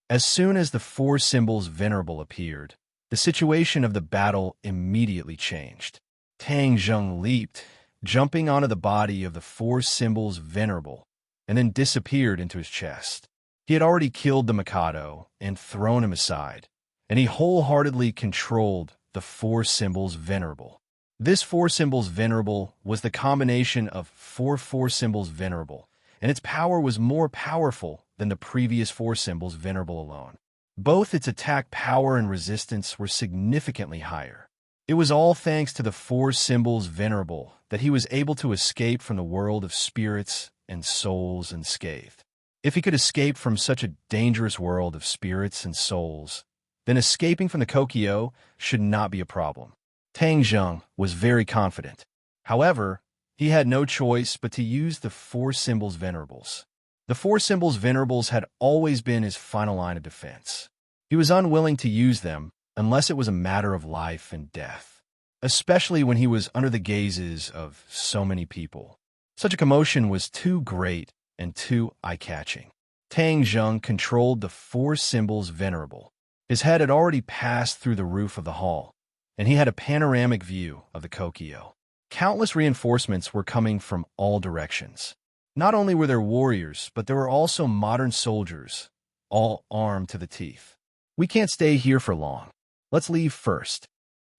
As soon as the four symbols venerable appeared, the situation of the battle immediately changed. Tang Zheng leaped, jumping onto the body of the four symbols venerable, and then disappeared into his chest. He had already killed the Mikado and thrown him aside, and he wholeheartedly controlled the four symbols venerable. This four symbols venerable was the combination of four symbols venerable, and its power was more powerful than the previous four symbols venerable alone. Both its attack power and resistance were significantly higher. It was all thanks to the four symbols venerable that he was able to escape from the world of spirits and souls unscathed. If he could escape from such a dangerous world of spirits and souls, then escaping from the Kokyo should not be a problem. Tang Zheng was very confident. However, he had no choice but to use the four symbols venerables. The four symbols venerables had always been his final line of defense. He was unwilling to use them unless it was a matter of life and death, especially when he was under the gazes of so many people. Such a commotion was too great and too eye-catching. Tang Zheng controlled the four symbols venerable. His head had already passed through the roof of the hall, and he had a panoramic view of the Kokyo. Countless reinforcements were coming from all directions. Not only were there warriors, but there were also modern soldiers, all armed to the teeth. "We can't stay here for long. Let's leave first."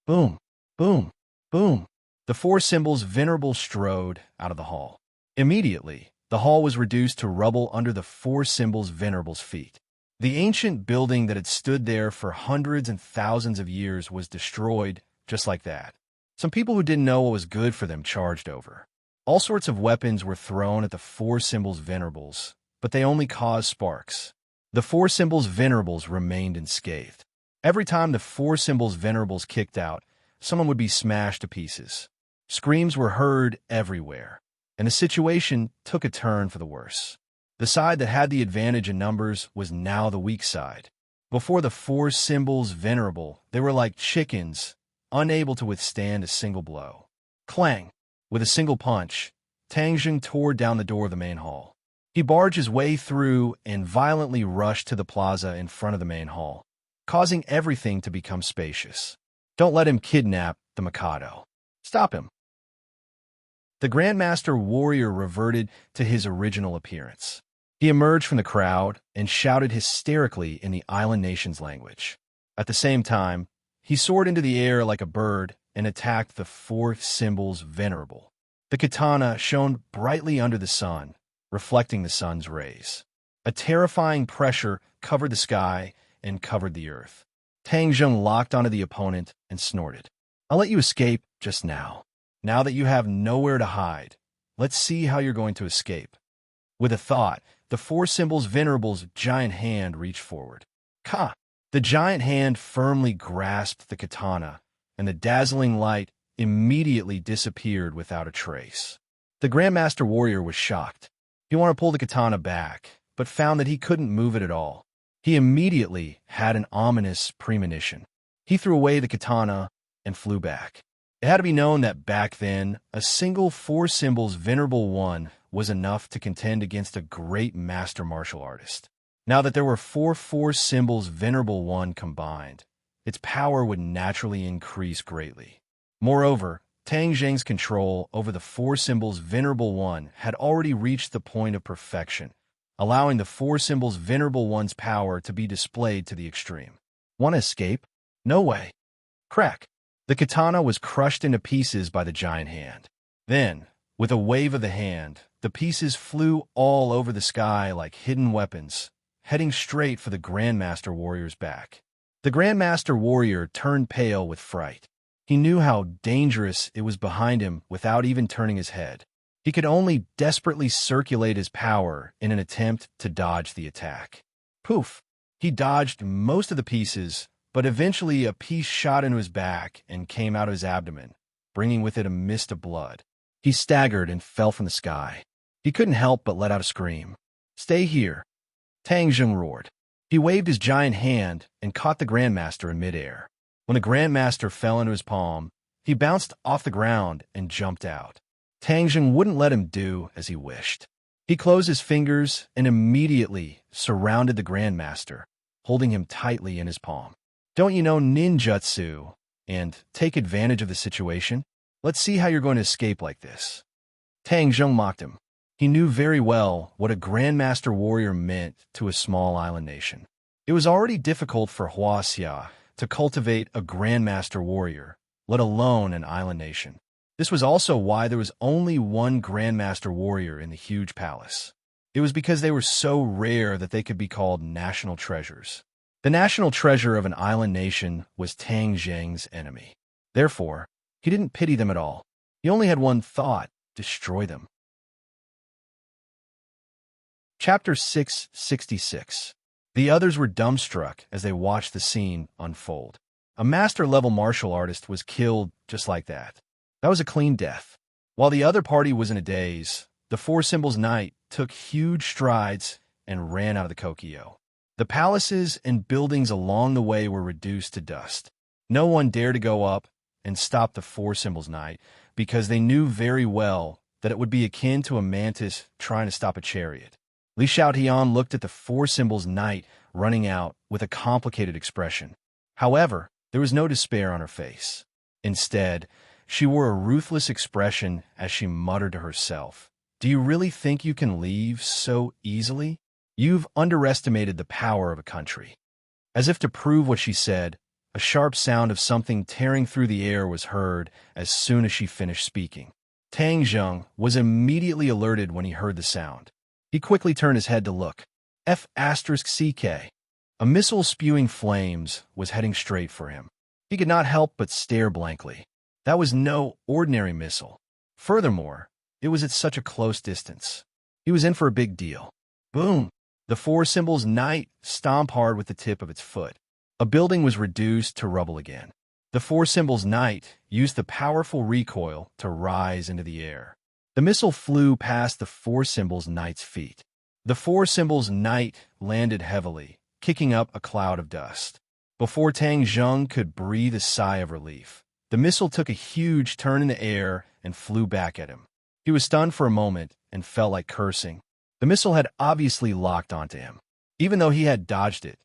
Boom, boom, boom. The four symbols venerable strode out of the hall. Immediately, the hall was reduced to rubble under the four symbols venerable's feet. The ancient building that had stood there for hundreds and thousands of years was destroyed just like that. Some people who didn't know what was good for them charged over. All sorts of weapons were thrown at the four symbols venerables, but they only caused sparks. The four symbols venerables remained unscathed. Every time the four symbols venerables kicked out, someone would be smashed to pieces. Screams were heard everywhere, and the situation took a turn for the worse. The side that had the advantage in numbers was now the weak side. Before the four symbols venerable, they were like chickens, unable to withstand a single blow. Clang! With a single punch, Tang Jing tore down the door of the main hall. He barged his way through and violently rushed to the plaza in front of the main hall, causing everything to become spacious. Don't let him kidnap the Mikado. Stop him. The Grandmaster Warrior reverted to his original appearance. He emerged from the crowd and shouted hysterically in the island nation's language. At the same time, he soared into the air like a bird and attacked the four symbols venerable. The katana shone brightly under the sun, reflecting the sun's rays. A terrifying pressure covered the sky and covered the earth. Tang Jing locked onto the opponent and snorted. I'll let you escape just now. Now that you have nowhere to hide, let's see how you're going to escape. With a thought, the four symbols venerable's giant hand reached forward. Ka! The giant hand firmly grasped the katana, and the dazzling light immediately disappeared without a trace. The Grandmaster Warrior was shocked. He wanted to pull the katana back, but found that he couldn't move it at all. He immediately had an ominous premonition. He threw away the katana and flew back. It had to be known that back then, a single four symbols venerable one was enough to contend against a great master martial artist. Now that there were four symbols venerable one combined, its power would naturally increase greatly. Moreover, Tang Jing's control over the four symbols venerable one had already reached the point of perfection, allowing the four symbols venerable one's power to be displayed to the extreme. Want to escape? No way. Crack! The katana was crushed into pieces by the giant hand. Then, with a wave of the hand, the pieces flew all over the sky like hidden weapons, heading straight for the Grandmaster Warrior's back. The Grandmaster Warrior turned pale with fright. He knew how dangerous it was behind him without even turning his head. He could only desperately circulate his power in an attempt to dodge the attack. Poof! He dodged most of the pieces, but eventually a piece shot into his back and came out of his abdomen, bringing with it a mist of blood. He staggered and fell from the sky. He couldn't help but let out a scream. Stay here, Tang Jing roared. He waved his giant hand and caught the Grandmaster in midair. When the Grandmaster fell into his palm, he bounced off the ground and jumped out. Tang Jing wouldn't let him do as he wished. He closed his fingers and immediately surrounded the Grandmaster, holding him tightly in his palm. Don't you know ninjutsu and take advantage of the situation? Let's see how you're going to escape like this. Tang Jing mocked him. He knew very well what a Grandmaster Warrior meant to a small island nation. It was already difficult for Huaxia to cultivate a Grandmaster Warrior, let alone an island nation. This was also why there was only one Grandmaster Warrior in the huge palace. It was because they were so rare that they could be called national treasures. The national treasure of an island nation was Tang Jing's enemy. Therefore, he didn't pity them at all. He only had one thought: destroy them. Chapter 666. The others were dumbstruck as they watched the scene unfold. A master-level martial artist was killed just like that. That was a clean death. While the other party was in a daze, the Four Symbols Knight took huge strides and ran out of the Kokyo. The palaces and buildings along the way were reduced to dust. No one dared to go up and stop the Four Symbols Knight because they knew very well that it would be akin to a mantis trying to stop a chariot. Li Xiaotian looked at the Four Symbols Knight running out with a complicated expression. However, there was no despair on her face. Instead, she wore a ruthless expression as she muttered to herself, "Do you really think you can leave so easily? You've underestimated the power of a country." As if to prove what she said, a sharp sound of something tearing through the air was heard as soon as she finished speaking. Tang Jing was immediately alerted when he heard the sound. He quickly turned his head to look. F***CK. A missile spewing flames was heading straight for him. He could not help but stare blankly. That was no ordinary missile. Furthermore, it was at such a close distance. He was in for a big deal. Boom! The four symbols knight stomped hard with the tip of its foot. A building was reduced to rubble again. The four symbols knight used the powerful recoil to rise into the air. The missile flew past the four symbols knight's feet. The four symbols knight landed heavily, kicking up a cloud of dust. Before Tang Zheng could breathe a sigh of relief, the missile took a huge turn in the air and flew back at him. He was stunned for a moment and felt like cursing. The missile had obviously locked onto him. Even though he had dodged it,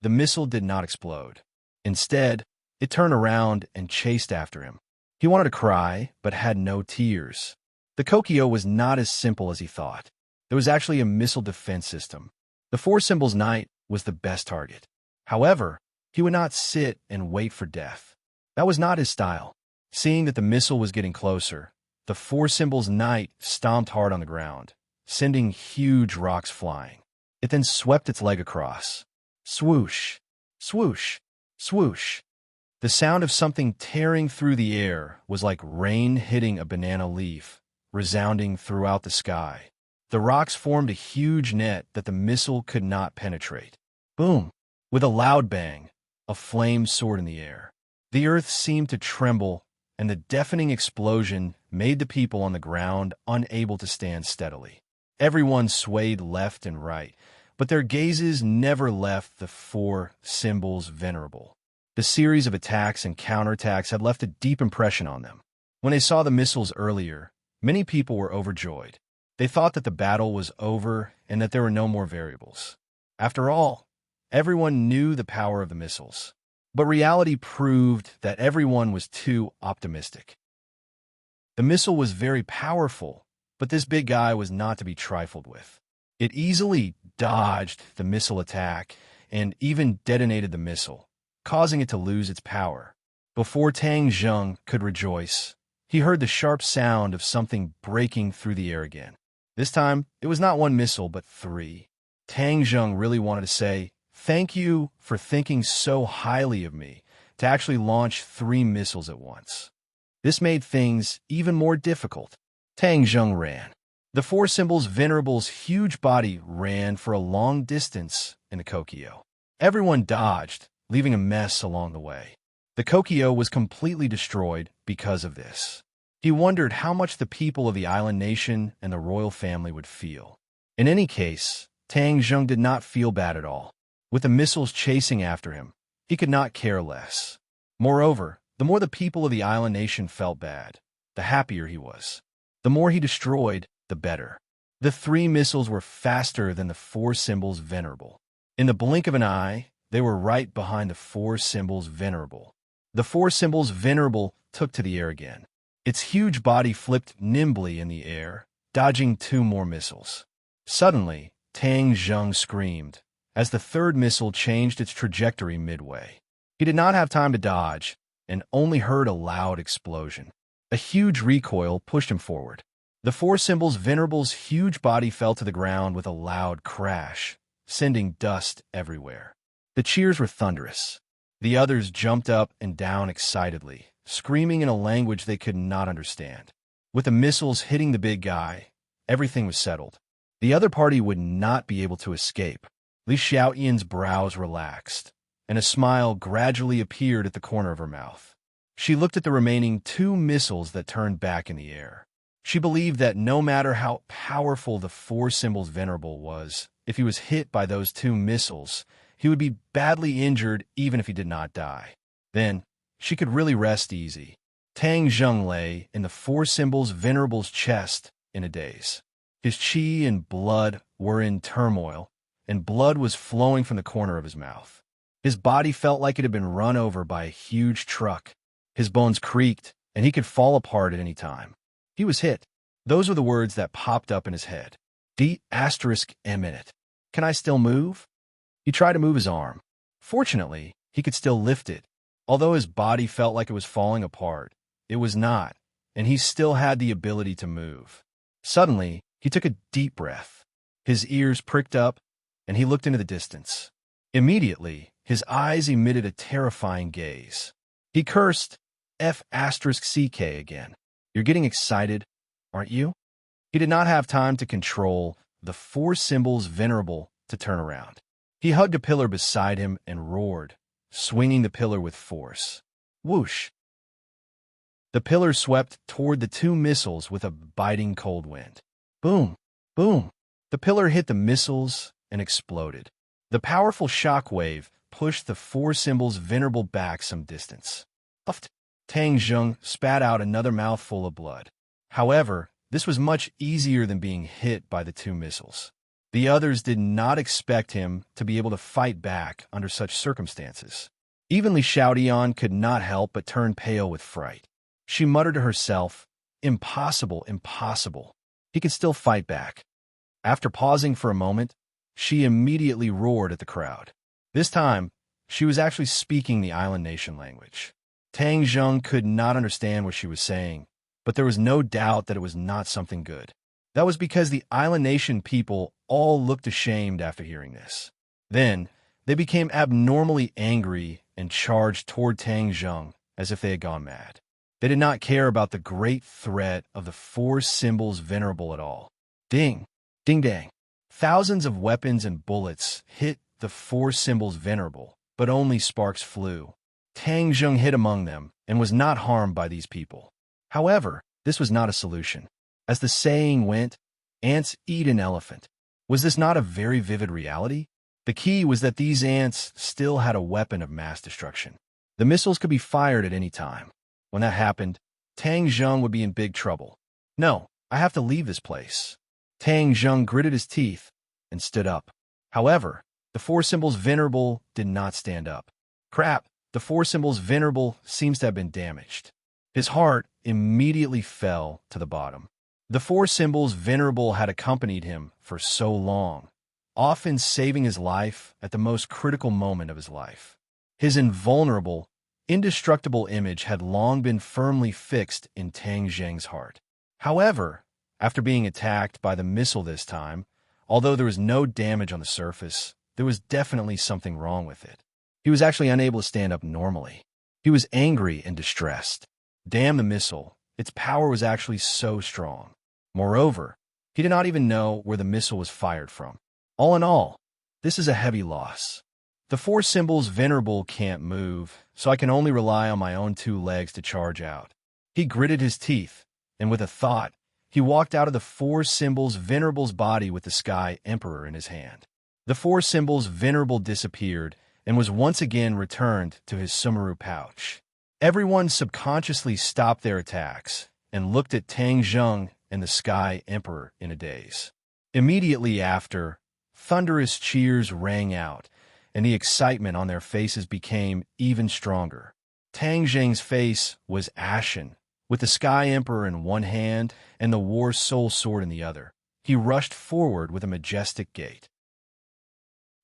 the missile did not explode. Instead, it turned around and chased after him. He wanted to cry, but had no tears. The Kokio was not as simple as he thought. There was actually a missile defense system. The four symbols knight was the best target. However, he would not sit and wait for death. That was not his style. Seeing that the missile was getting closer, the four symbols knight stomped hard on the ground, sending huge rocks flying. It then swept its leg across. Swoosh, swoosh, swoosh. The sound of something tearing through the air was like rain hitting a banana leaf, resounding throughout the sky. The rocks formed a huge net that the missile could not penetrate. Boom! With a loud bang, a flame soared in the air. The earth seemed to tremble, and the deafening explosion made the people on the ground unable to stand steadily. Everyone swayed left and right, but their gazes never left the four symbols venerable. The series of attacks and counterattacks had left a deep impression on them. When they saw the missiles earlier, many people were overjoyed. They thought that the battle was over and that there were no more variables. After all, everyone knew the power of the missiles. But reality proved that everyone was too optimistic. The missile was very powerful, but this big guy was not to be trifled with. It easily dodged the missile attack and even detonated the missile, causing it to lose its power. Before Tang Zheng could rejoice, he heard the sharp sound of something breaking through the air again. This time, it was not one missile, but three. Tang Zheng really wanted to say, "Thank you for thinking so highly of me to actually launch 3 missiles at once." This made things even more difficult. Tang Zheng ran. The 4 symbols Venerable's huge body ran for a long distance in the Kokio. Everyone dodged, leaving a mess along the way. The Kokio was completely destroyed because of this. He wondered how much the people of the island nation and the royal family would feel. In any case, Tang Zheng did not feel bad at all. With the missiles chasing after him, he could not care less. Moreover, the more the people of the island nation felt bad, the happier he was. The more he destroyed, the better. The 3 missiles were faster than the 4 symbols Venerable. In the blink of an eye, they were right behind the 4 symbols Venerable. The 4 symbols Venerable took to the air again. Its huge body flipped nimbly in the air, dodging 2 more missiles. Suddenly, Tang Zheng screamed, as the 3rd missile changed its trajectory midway. He did not have time to dodge, and only heard a loud explosion. A huge recoil pushed him forward. The 4 symbols Venerable's huge body fell to the ground with a loud crash, sending dust everywhere. The cheers were thunderous. The others jumped up and down excitedly, screaming in a language they could not understand. With the missiles hitting the big guy, everything was settled. The other party would not be able to escape. Li Xiaoyan's brows relaxed, and a smile gradually appeared at the corner of her mouth. She looked at the remaining 2 missiles that turned back in the air. She believed that no matter how powerful the 4 symbols Venerable was, if he was hit by those 2 missiles, he would be badly injured even if he did not die. Then, she could really rest easy. Tang Zheng lay in the 4 symbols Venerable's chest in a daze. His qi and blood were in turmoil, and blood was flowing from the corner of his mouth. His body felt like it had been run over by a huge truck. His bones creaked, and he could fall apart at any time. He was hit. Those were the words that popped up in his head. D***M in it. Can I still move? He tried to move his arm. Fortunately, he could still lift it. Although his body felt like it was falling apart, it was not, and he still had the ability to move. Suddenly, he took a deep breath. His ears pricked up, and he looked into the distance. Immediately, his eyes emitted a terrifying gaze. He cursed F***ck again. You're getting excited, aren't you? He did not have time to control the four symbols venerable to turn around. He hugged a pillar beside him and roared, swinging the pillar with force. Whoosh! The pillar swept toward the two missiles with a biting cold wind. Boom! Boom! The pillar hit the missiles and exploded. The powerful shock wave pushed the four symbols venerable back some distance. Puffed! Tang Zheng spat out another mouthful of blood. However, this was much easier than being hit by the two missiles. The others did not expect him to be able to fight back under such circumstances. Even Li Xiaotian could not help but turn pale with fright. She muttered to herself, "Impossible, impossible. He can still fight back." After pausing for a moment, she immediately roared at the crowd. This time, she was actually speaking the island nation language. Tang Zheng could not understand what she was saying, but there was no doubt that it was not something good. That was because the island nation people all looked ashamed after hearing this. Then, they became abnormally angry and charged toward Tang Zheng as if they had gone mad. They did not care about the great threat of the four symbols venerable at all. Ding! Ding dang! Thousands of weapons and bullets hit the four symbols venerable, but only sparks flew. Tang Zheng hid among them and was not harmed by these people. However, this was not a solution. As the saying went, ants eat an elephant. Was this not a very vivid reality? The key was that these ants still had a weapon of mass destruction. The missiles could be fired at any time. When that happened, Tang Zheng would be in big trouble. No, I have to leave this place. Tang Zheng gritted his teeth and stood up. However, the four symbols venerable did not stand up. Crap, the four symbols venerable seems to have been damaged. His heart immediately fell to the bottom. The four symbols venerable had accompanied him for so long, often saving his life at the most critical moment of his life. His invulnerable, indestructible image had long been firmly fixed in Tang Zheng's heart. However, after being attacked by the missile this time, although there was no damage on the surface, there was definitely something wrong with it. He was actually unable to stand up normally. He was angry and distressed. Damn the missile, its power was actually so strong. Moreover, he did not even know where the missile was fired from. All in all, this is a heavy loss. The four symbols venerable can't move, so I can only rely on my own two legs to charge out. He gritted his teeth, and with a thought, he walked out of the four symbols venerable's body with the Sky Emperor in his hand. The four symbols venerable disappeared and was once again returned to his Sumeru pouch. Everyone subconsciously stopped their attacks and looked at Tang Zheng and the Sky Emperor in a daze. Immediately after, thunderous cheers rang out, and the excitement on their faces became even stronger. Tang Zheng's face was ashen, with the Sky Emperor in one hand and the War Soul Sword in the other. He rushed forward with a majestic gait.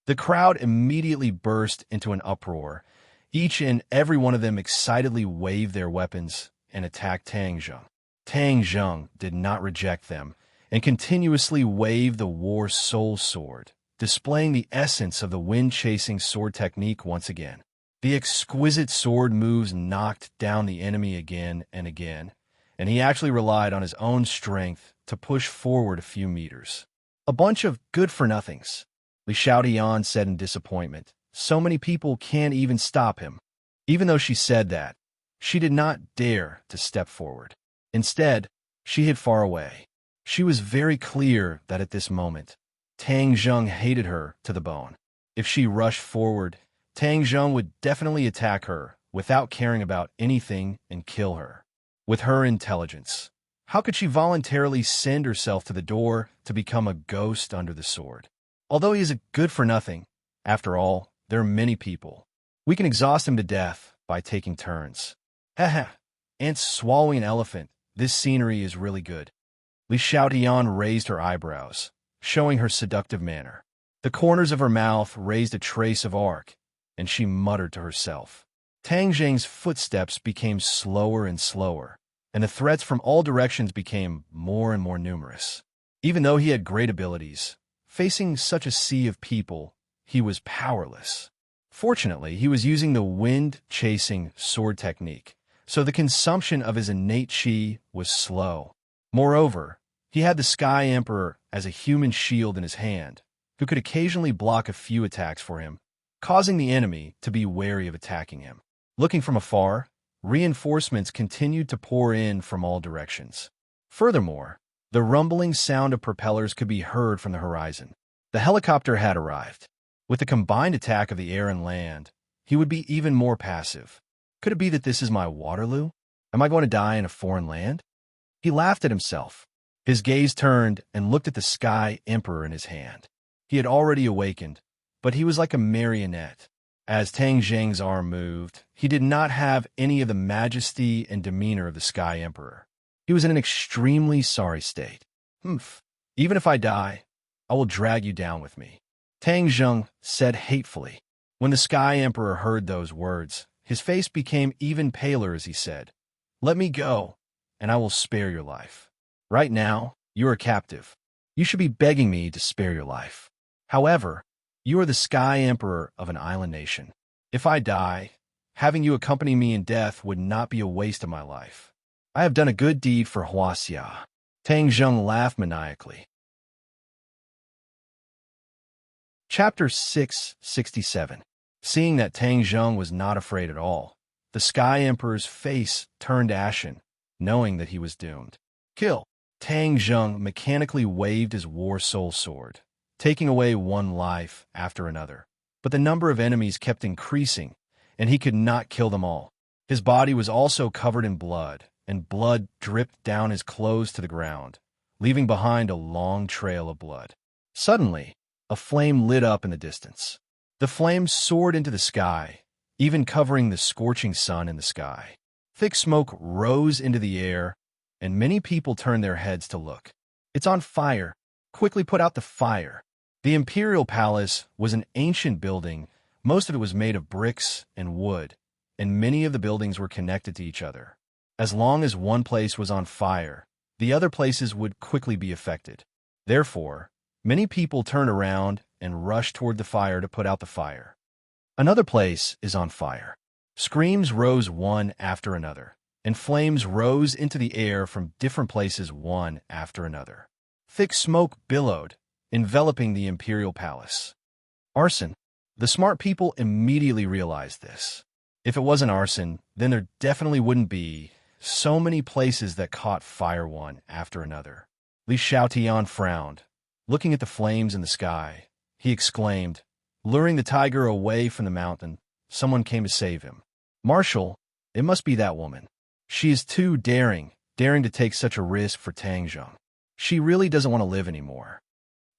The crowd immediately burst into an uproar. Each and every one of them excitedly waved their weapons and attacked Tang Zheng. Tang Zheng did not reject them and continuously waved the War Soul Sword, displaying the essence of the wind-chasing sword technique once again. The exquisite sword moves knocked down the enemy again and again, and he actually relied on his own strength to push forward a few meters. A bunch of good-for-nothings, Li Xiaotian said in disappointment. So many people can't even stop him. Even though she said that, she did not dare to step forward. Instead, she hid far away. She was very clear that at this moment, Tang Zheng hated her to the bone. If she rushed forward, Tang Zheng would definitely attack her without caring about anything and kill her. With her intelligence, how could she voluntarily send herself to the door to become a ghost under the sword? Although he is a good-for-nothing, after all, there are many people. We can exhaust him to death by taking turns. Haha, ants swallowing an elephant. This scenery is really good. Li Xiaotian raised her eyebrows, showing her seductive manner. The corners of her mouth raised a trace of arc, and she muttered to herself. Tang Zheng's footsteps became slower and slower, and the threats from all directions became more and more numerous. Even though he had great abilities, facing such a sea of people, he was powerless. Fortunately, he was using the wind-chasing sword technique, so the consumption of his innate chi was slow. Moreover, he had the Sky Emperor as a human shield in his hand, who could occasionally block a few attacks for him, causing the enemy to be wary of attacking him. Looking from afar, reinforcements continued to pour in from all directions. Furthermore, the rumbling sound of propellers could be heard from the horizon. The helicopter had arrived. With the combined attack of the air and land, he would be even more passive. Could it be that this is my Waterloo? Am I going to die in a foreign land? He laughed at himself. His gaze turned and looked at the Sky Emperor in his hand. He had already awakened, but he was like a marionette. As Tang Zheng's arm moved, he did not have any of the majesty and demeanor of the Sky Emperor. He was in an extremely sorry state. Humph. Even if I die, I will drag you down with me, Tang Zheng said hatefully. When the Sky Emperor heard those words, his face became even paler as he said, "Let me go, and I will spare your life. Right now, you are captive. You should be begging me to spare your life. However, you are the Sky Emperor of an island nation. If I die, having you accompany me in death would not be a waste of my life. I have done a good deed for Huaxia." Tang Zheng laughed maniacally. Chapter 667. Seeing that Tang Zheng was not afraid at all, the Sky Emperor's face turned ashen, knowing that he was doomed. Kill! Tang Zheng mechanically waved his war soul sword, taking away one life after another. But the number of enemies kept increasing, and he could not kill them all. His body was also covered in blood, and blood dripped down his clothes to the ground, leaving behind a long trail of blood. Suddenly, a flame lit up in the distance. The flame soared into the sky, even covering the scorching sun in the sky. Thick smoke rose into the air, and many people turned their heads to look. "It's on fire! Quickly put out the fire!" The Imperial Palace was an ancient building. Most of it was made of bricks and wood, and many of the buildings were connected to each other. As long as one place was on fire, the other places would quickly be affected. Therefore, many people turned around and rushed toward the fire to put out the fire. Another place is on fire. Screams rose one after another, and flames rose into the air from different places one after another. Thick smoke billowed, enveloping the Imperial Palace. Arson. The smart people immediately realized this. If it wasn't arson, then there definitely wouldn't be so many places that caught fire one after another. Li Xiaotian frowned. Looking at the flames in the sky, he exclaimed, luring the tiger away from the mountain. Someone came to save him. "Marshal, it must be that woman. She is too daring to take such a risk for Tang Zheng. She really doesn't want to live anymore."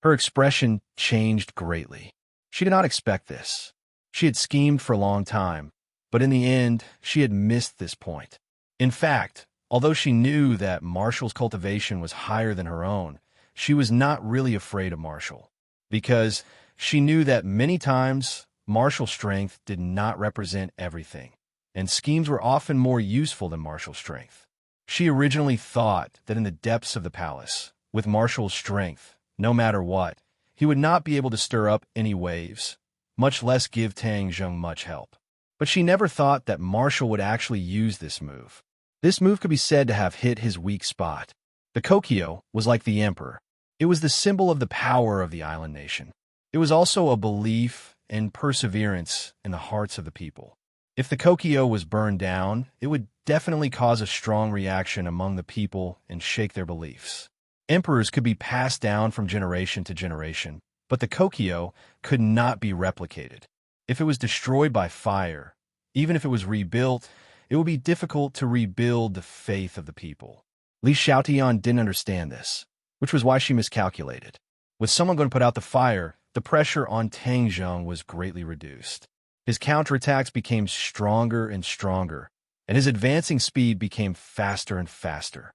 Her expression changed greatly. She did not expect this. She had schemed for a long time, but in the end, she had missed this point. In fact, although she knew that Marshal's cultivation was higher than her own, she was not really afraid of Marshal, because she knew that many times Marshal's strength did not represent everything, and schemes were often more useful than Marshal's strength. She originally thought that in the depths of the palace, with Marshal's strength, no matter what, he would not be able to stir up any waves, much less give Tang Zheng much help. But she never thought that Marshal would actually use this move. This move could be said to have hit his weak spot. The Kokyo was like the emperor. It was the symbol of the power of the island nation. It was also a belief and perseverance in the hearts of the people. If the Kokyo was burned down, it would definitely cause a strong reaction among the people and shake their beliefs. Emperors could be passed down from generation to generation, but the Kokyo could not be replicated. If it was destroyed by fire, even if it was rebuilt, it would be difficult to rebuild the faith of the people. Li Xiaotian didn't understand this, which was why she miscalculated. With someone going to put out the fire, the pressure on Tang Zheng was greatly reduced. His counterattacks became stronger and stronger, and his advancing speed became faster and faster.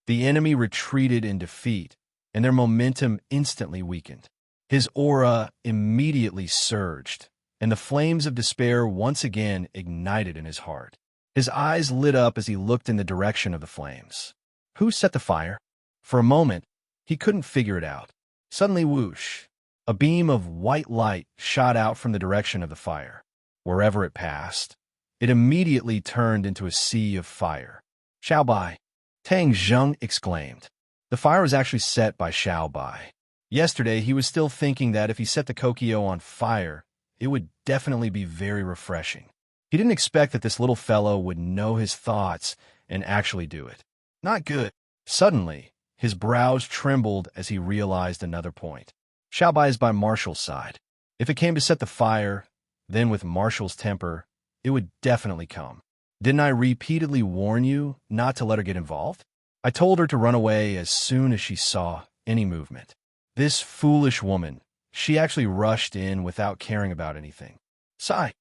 The enemy retreated in defeat, and their momentum instantly weakened. His aura immediately surged, and the flames of despair once again ignited in his heart. His eyes lit up as he looked in the direction of the flames. Who set the fire? For a moment, he couldn't figure it out. Suddenly, whoosh! A beam of white light shot out from the direction of the fire. Wherever it passed, it immediately turned into a sea of fire. Xiao Bai, Tang Zheng exclaimed. The fire was actually set by Xiao Bai. Yesterday, he was still thinking that if he set the Kokyo on fire, it would definitely be very refreshing. He didn't expect that this little fellow would know his thoughts and actually do it. Not good. Suddenly, his brows trembled as he realized another point. Xiao Bai is by Marshall's side. If it came to set the fire, then with Marshall's temper, it would definitely come. Didn't I repeatedly warn you not to let her get involved? I told her to run away as soon as she saw any movement. This foolish woman, she actually rushed in without caring about anything. Sigh.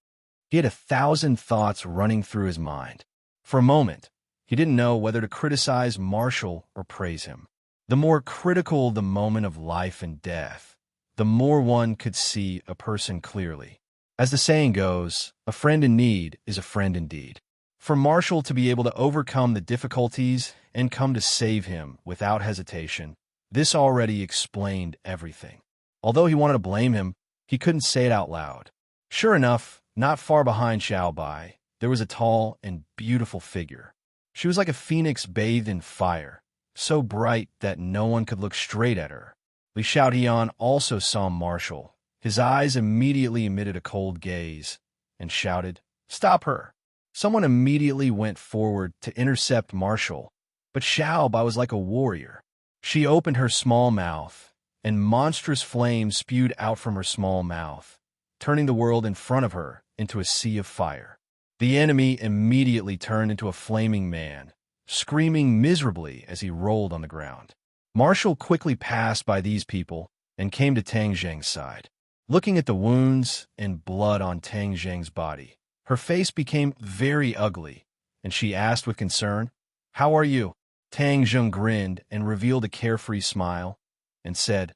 He had 1,000 thoughts running through his mind. For a moment, he didn't know whether to criticize Marshall or praise him. The more critical the moment of life and death, the more one could see a person clearly. As the saying goes, a friend in need is a friend indeed. For Marshall to be able to overcome the difficulties and come to save him without hesitation, this already explained everything. Although he wanted to blame him, he couldn't say it out loud. Sure enough, not far behind Xiao Bai, there was a tall and beautiful figure. She was like a phoenix bathed in fire, so bright that no one could look straight at her. Li Xiaotian also saw Marshall. His eyes immediately emitted a cold gaze and shouted, "Stop her!" Someone immediately went forward to intercept Marshall, but Xiao Bai was like a warrior. She opened her small mouth, and monstrous flames spewed out from her small mouth, turning the world in front of her into a sea of fire. The enemy immediately turned into a flaming man, screaming miserably as he rolled on the ground. Marshall quickly passed by these people and came to Tang Zheng's side. Looking at the wounds and blood on Tang Zheng's body, her face became very ugly, and she asked with concern, "How are you?" Tang Zheng grinned and revealed a carefree smile and said,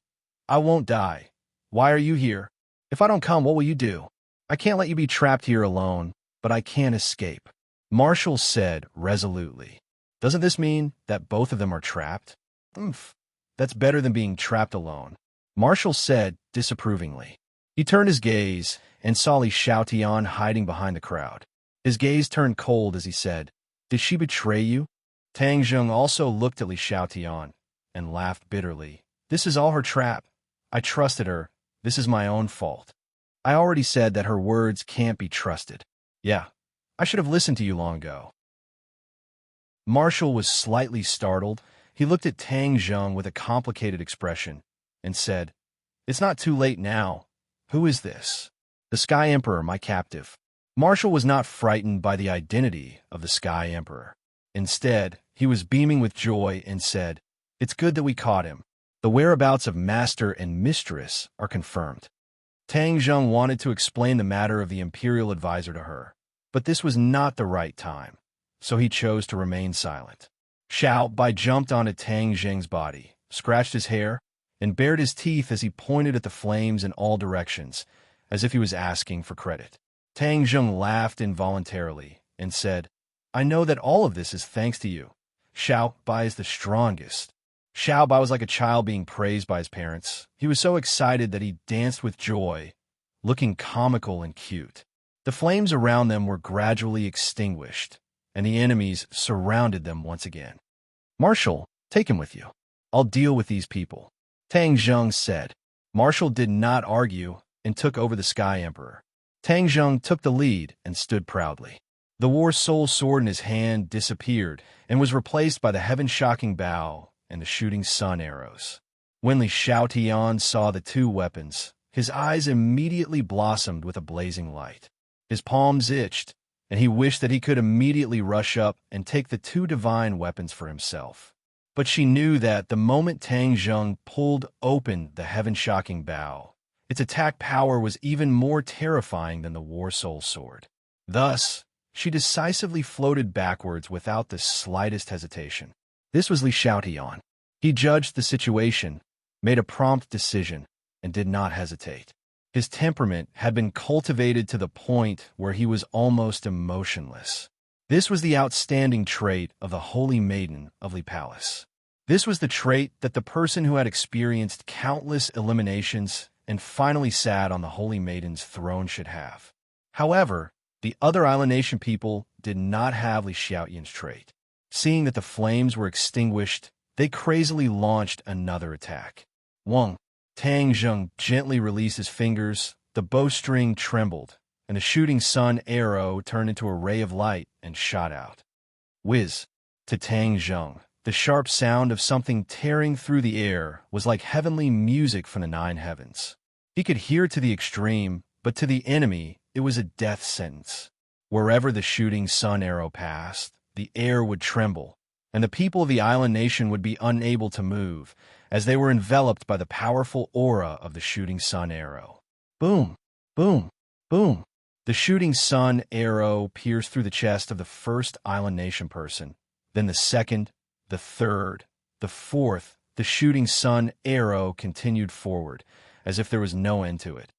"I won't die. Why are you here? If I don't come, what will you do? I can't let you be trapped here alone, but I can't escape." Marshall said resolutely, "Doesn't this mean that both of them are trapped?" "Oomph, that's better than being trapped alone," Marshall said disapprovingly. He turned his gaze and saw Li Xiaotian hiding behind the crowd. His gaze turned cold as he said, "Did she betray you?" Tang Zheng also looked at Li Xiaotian and laughed bitterly. "This is all her trap. I trusted her. This is my own fault. I already said that her words can't be trusted. Yeah, I should have listened to you long ago." Marshall was slightly startled. He looked at Tang Zheng with a complicated expression and said, "It's not too late now. Who is this?" "The Sky Emperor, my captive." Marshall was not frightened by the identity of the Sky Emperor. Instead, he was beaming with joy and said, "It's good that we caught him. The whereabouts of Master and Mistress are confirmed." Tang Zheng wanted to explain the matter of the Imperial Advisor to her, but this was not the right time, so he chose to remain silent. Xiao Bai jumped onto Tang Zheng's body, scratched his hair, and bared his teeth as he pointed at the flames in all directions, as if he was asking for credit. Tang Zheng laughed involuntarily and said, "I know that all of this is thanks to you. Xiao Bai is the strongest." Xiao Bai was like a child being praised by his parents. He was so excited that he danced with joy, looking comical and cute. The flames around them were gradually extinguished, and the enemies surrounded them once again. "Marshall, take him with you. I'll deal with these people," Tang Zheng said. Marshall did not argue and took over the Sky Emperor. Tang Zheng took the lead and stood proudly. The War Soul sword in his hand disappeared and was replaced by the heaven-shocking bow and the shooting sun arrows. When Li Xiaotian saw the two weapons, his eyes immediately blossomed with a blazing light. His palms itched, and he wished that he could immediately rush up and take the two divine weapons for himself. But she knew that the moment Tang Zheng pulled open the heaven-shocking bow, its attack power was even more terrifying than the War Soul sword. Thus, she decisively floated backwards without the slightest hesitation. This was Li Xiaotian. He judged the situation, made a prompt decision, and did not hesitate. His temperament had been cultivated to the point where he was almost emotionless. This was the outstanding trait of the Holy Maiden of Li Palace. This was the trait that the person who had experienced countless eliminations and finally sat on the Holy Maiden's throne should have. However, the other Island Nation people did not have Li Xiaoyan's trait. Seeing that the flames were extinguished, they crazily launched another attack. Wang Tang Zheng gently released his fingers, the bowstring trembled, and the shooting sun arrow turned into a ray of light and shot out. Whiz! To Tang Zheng, the sharp sound of something tearing through the air was like heavenly music from the nine heavens. He could hear it to the extreme, but to the enemy, it was a death sentence. Wherever the shooting sun arrow passed, the air would tremble, and the people of the island nation would be unable to move, as they were enveloped by the powerful aura of the shooting sun arrow. Boom! Boom! Boom! The shooting sun arrow pierced through the chest of the first island nation person, then the second, the third, the fourth. The shooting sun arrow continued forward, as if there was no end to it.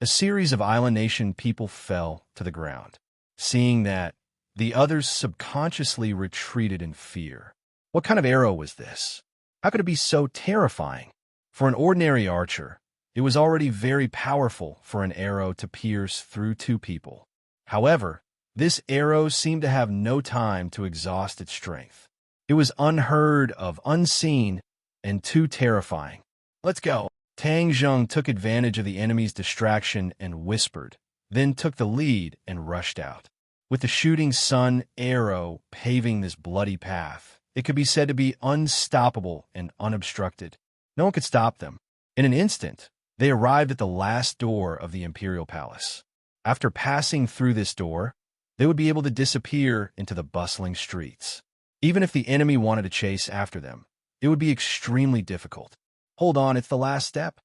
A series of island nation people fell to the ground. Seeing that, the others subconsciously retreated in fear. What kind of arrow was this? How could it be so terrifying? For an ordinary archer, it was already very powerful for an arrow to pierce through two people. However, this arrow seemed to have no time to exhaust its strength. It was unheard of, unseen, and too terrifying. Let's go. Tang Zheng took advantage of the enemy's distraction and whispered, then took the lead and rushed out. With the shooting sun arrow paving this bloody path, it could be said to be unstoppable and unobstructed. No one could stop them. In an instant, they arrived at the last door of the Imperial Palace. After passing through this door, they would be able to disappear into the bustling streets. Even if the enemy wanted to chase after them, it would be extremely difficult. Hold on, it's the last step.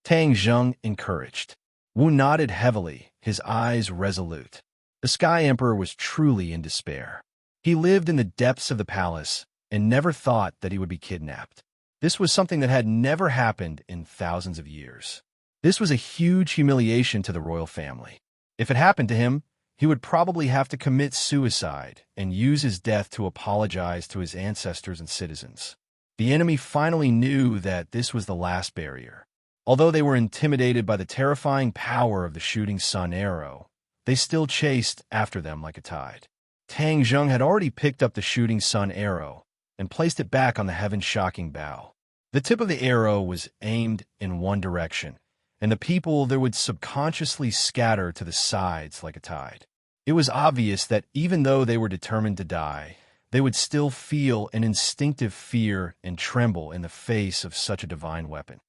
Tang Zheng encouraged. Wu nodded heavily, his eyes resolute. The Sky Emperor was truly in despair. He lived in the depths of the palace and never thought that he would be kidnapped. This was something that had never happened in thousands of years. This was a huge humiliation to the royal family. If it happened to him, he would probably have to commit suicide and use his death to apologize to his ancestors and citizens. The enemy finally knew that this was the last barrier. Although they were intimidated by the terrifying power of the shooting sun arrow, they still chased after them like a tide. Tang Zheng had already picked up the shooting sun arrow and placed it back on the heaven-shocking bow. The tip of the arrow was aimed in one direction, and the people there would subconsciously scatter to the sides like a tide. It was obvious that even though they were determined to die, they would still feel an instinctive fear and tremble in the face of such a divine weapon.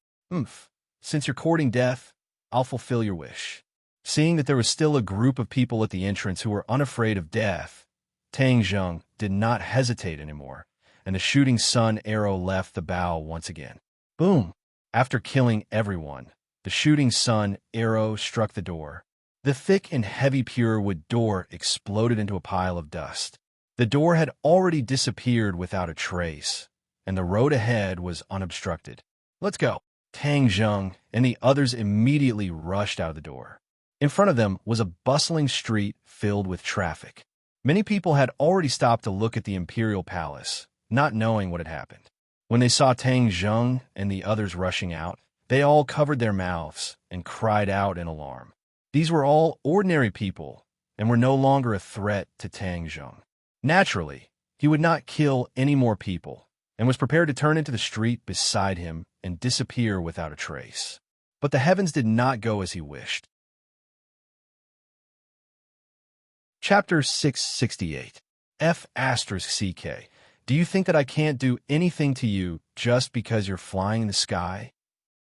Since you're courting death, I'll fulfill your wish. Seeing that there was still a group of people at the entrance who were unafraid of death, Tang Zheng did not hesitate anymore, and the shooting sun arrow left the bow once again. Boom! After killing everyone, the shooting sun arrow struck the door. The thick and heavy pure wood door exploded into a pile of dust. The door had already disappeared without a trace, and the road ahead was unobstructed. Let's go. Tang Zheng and the others immediately rushed out of the door. In front of them was a bustling street filled with traffic. Many people had already stopped to look at the Imperial Palace, not knowing what had happened. When they saw Tang Zheng and the others rushing out, they all covered their mouths and cried out in alarm. These were all ordinary people and were no longer a threat to Tang Zheng. Naturally, he would not kill any more people and was prepared to turn into the street beside him and disappear without a trace. But the heavens did not go as he wished. Chapter 668 F***CK. Do you think that I can't do anything to you just because you're flying in the sky?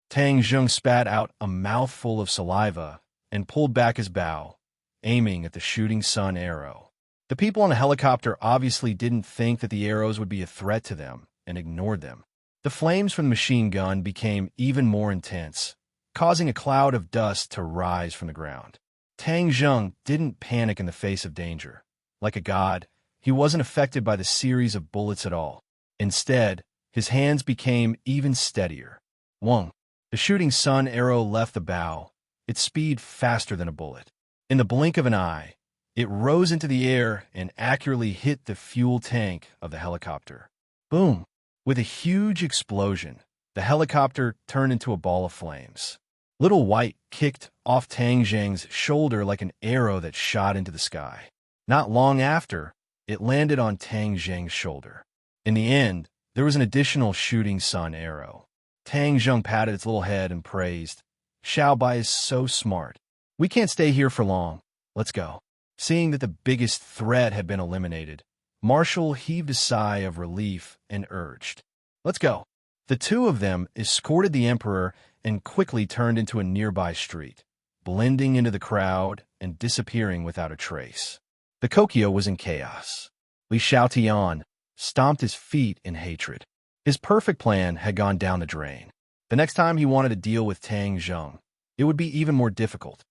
Tang Zheng spat out a mouthful of saliva and pulled back his bow, aiming at the shooting sun arrow. The people on the helicopter obviously didn't think that the arrows would be a threat to them and ignored them. The flames from the machine gun became even more intense, causing a cloud of dust to rise from the ground. Tang Zheng didn't panic in the face of danger. Like a god, he wasn't affected by the series of bullets at all. Instead, his hands became even steadier. Wang. The shooting sun arrow left the bow, its speed faster than a bullet. In the blink of an eye, it rose into the air and accurately hit the fuel tank of the helicopter. Boom! With a huge explosion, The helicopter turned into a ball of flames. Little White kicked off Tang Zheng's shoulder like an arrow that shot into the sky. Not long after, it landed on Tang Zheng's shoulder. In the end, there was an additional shooting sun arrow. Tang Zheng patted its little head and praised, "Xiao Bai is so smart. We can't stay here for long. Let's go." Seeing that the biggest threat had been eliminated, Marshall heaved a sigh of relief and urged, "Let's go." The two of them escorted the emperor and quickly turned into a nearby street, blending into the crowd and disappearing without a trace. The Kokyo was in chaos. Li Xiaotian stomped his feet in hatred. His perfect plan had gone down the drain. The next time he wanted to deal with Tang Zheng, it would be even more difficult.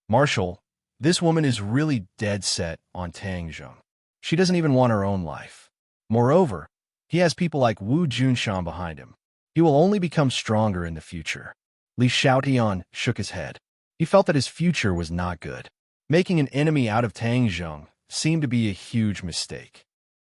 "Marshall, this woman is really dead set on Tang Zheng. She doesn't even want her own life. Moreover, he has people like Wu Junshan behind him. He will only become stronger in the future." Li Xiaotian shook his head. He felt that his future was not good. Making an enemy out of Tang Zheng seemed to be a huge mistake.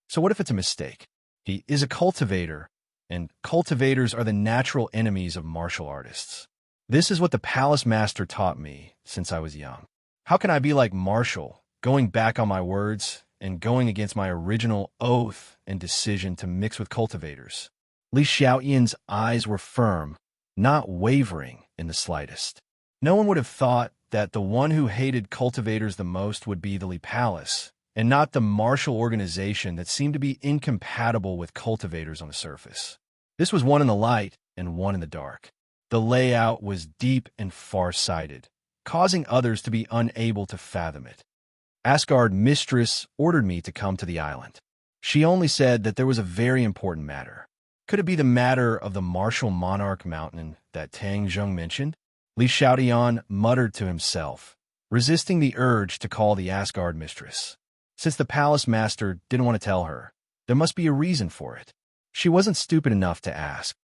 So what if it's a mistake? He is a cultivator, and cultivators are the natural enemies of martial artists. This is what the palace master taught me since I was young. How can I be like Marshall, going back on my words and going against my original oath and decision to mix with cultivators? Li Xiaoyan's eyes were firm, not wavering in the slightest. No one would have thought that the one who hated cultivators the most would be the Li Palace, and not the martial organization that seemed to be incompatible with cultivators on the surface. This was one in the light and one in the dark. The layout was deep and far-sighted, causing others to be unable to fathom it. Asgard Mistress ordered me to come to the island. She only said that there was a very important matter. Could it be the matter of the martial monarch mountain that Tang Zheng mentioned? Li Xiaotian muttered to himself, resisting the urge to call the Asgard Mistress. Since the palace master didn't want to tell her, there must be a reason for it. She wasn't stupid enough to ask.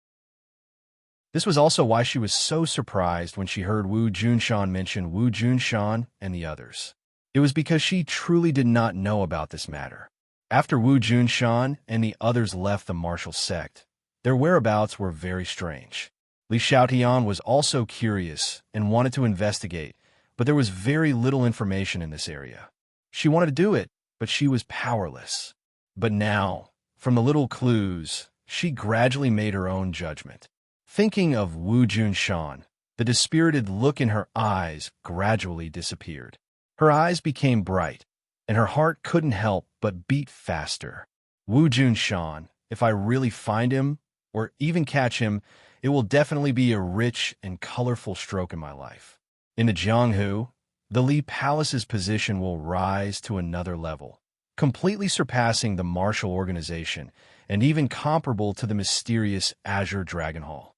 This was also why she was so surprised when she heard Wu Junshan mention Wu Junshan and the others. It was because she truly did not know about this matter. After Wu Junshan and the others left the martial sect, their whereabouts were very strange. Li Xiaotian was also curious and wanted to investigate, but there was very little information in this area. She wanted to do it, but she was powerless. But now, from the little clues, she gradually made her own judgment. Thinking of Wu Junshan, the dispirited look in her eyes gradually disappeared. Her eyes became bright, and her heart couldn't help but beat faster. Wu Junshan, if I really find him, or even catch him, it will definitely be a rich and colorful stroke in my life. In the Jianghu, the Li Palace's position will rise to another level, completely surpassing the martial organization and even comparable to the mysterious Azure Dragon Hall.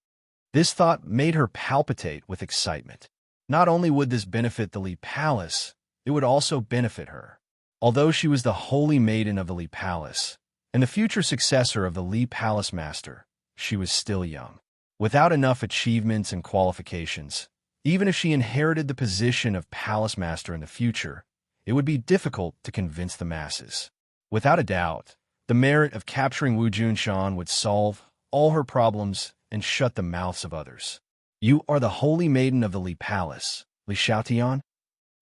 This thought made her palpitate with excitement. Not only would this benefit the Li Palace, it would also benefit her. Although she was the holy maiden of the Li Palace and the future successor of the Li Palace Master, she was still young. Without enough achievements and qualifications, even if she inherited the position of Palace Master in the future, it would be difficult to convince the masses. Without a doubt, the merit of capturing Wu Junshan would solve all her problems and shut the mouths of others. "You are the holy maiden of the Li Palace, Li Xiaotian?"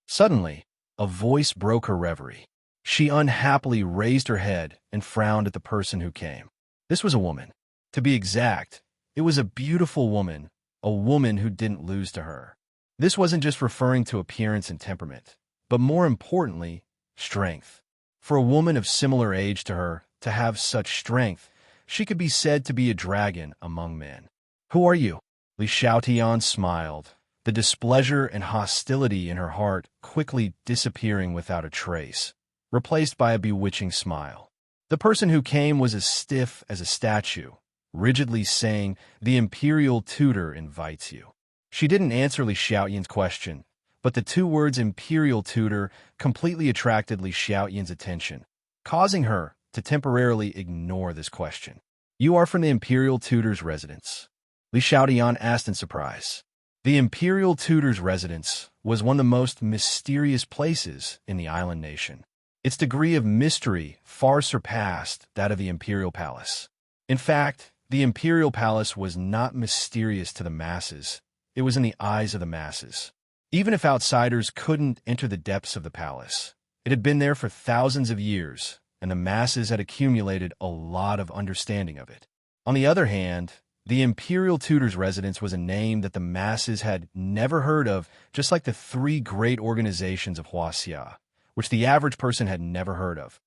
Suddenly, a voice broke her reverie. She unhappily raised her head and frowned at the person who came. This was a woman. To be exact, it was a beautiful woman, a woman who didn't lose to her. This wasn't just referring to appearance and temperament, but more importantly, strength. For a woman of similar age to her to have such strength, she could be said to be a dragon among men. "Who are you?" Li Xiaotian smiled, the displeasure and hostility in her heart quickly disappearing without a trace, replaced by a bewitching smile. The person who came was as stiff as a statue, rigidly saying, "The imperial tutor invites you." She didn't answer Li Xiaoyan's question, but the two words imperial tutor completely attracted Li Xiaoyan's attention, causing her to temporarily ignore this question. "You are from the imperial tutor's residence?" Li Xiaotian asked in surprise. The imperial tutor's residence was one of the most mysterious places in the island nation. Its degree of mystery far surpassed that of the imperial palace. In fact, the imperial palace was not mysterious to the masses. It was in the eyes of the masses. Even if outsiders couldn't enter the depths of the palace, it had been there for thousands of years, and the masses had accumulated a lot of understanding of it. On the other hand, the imperial tutor's residence was a name that the masses had never heard of, just like the three great organizations of Huaxia, which the average person had never heard of.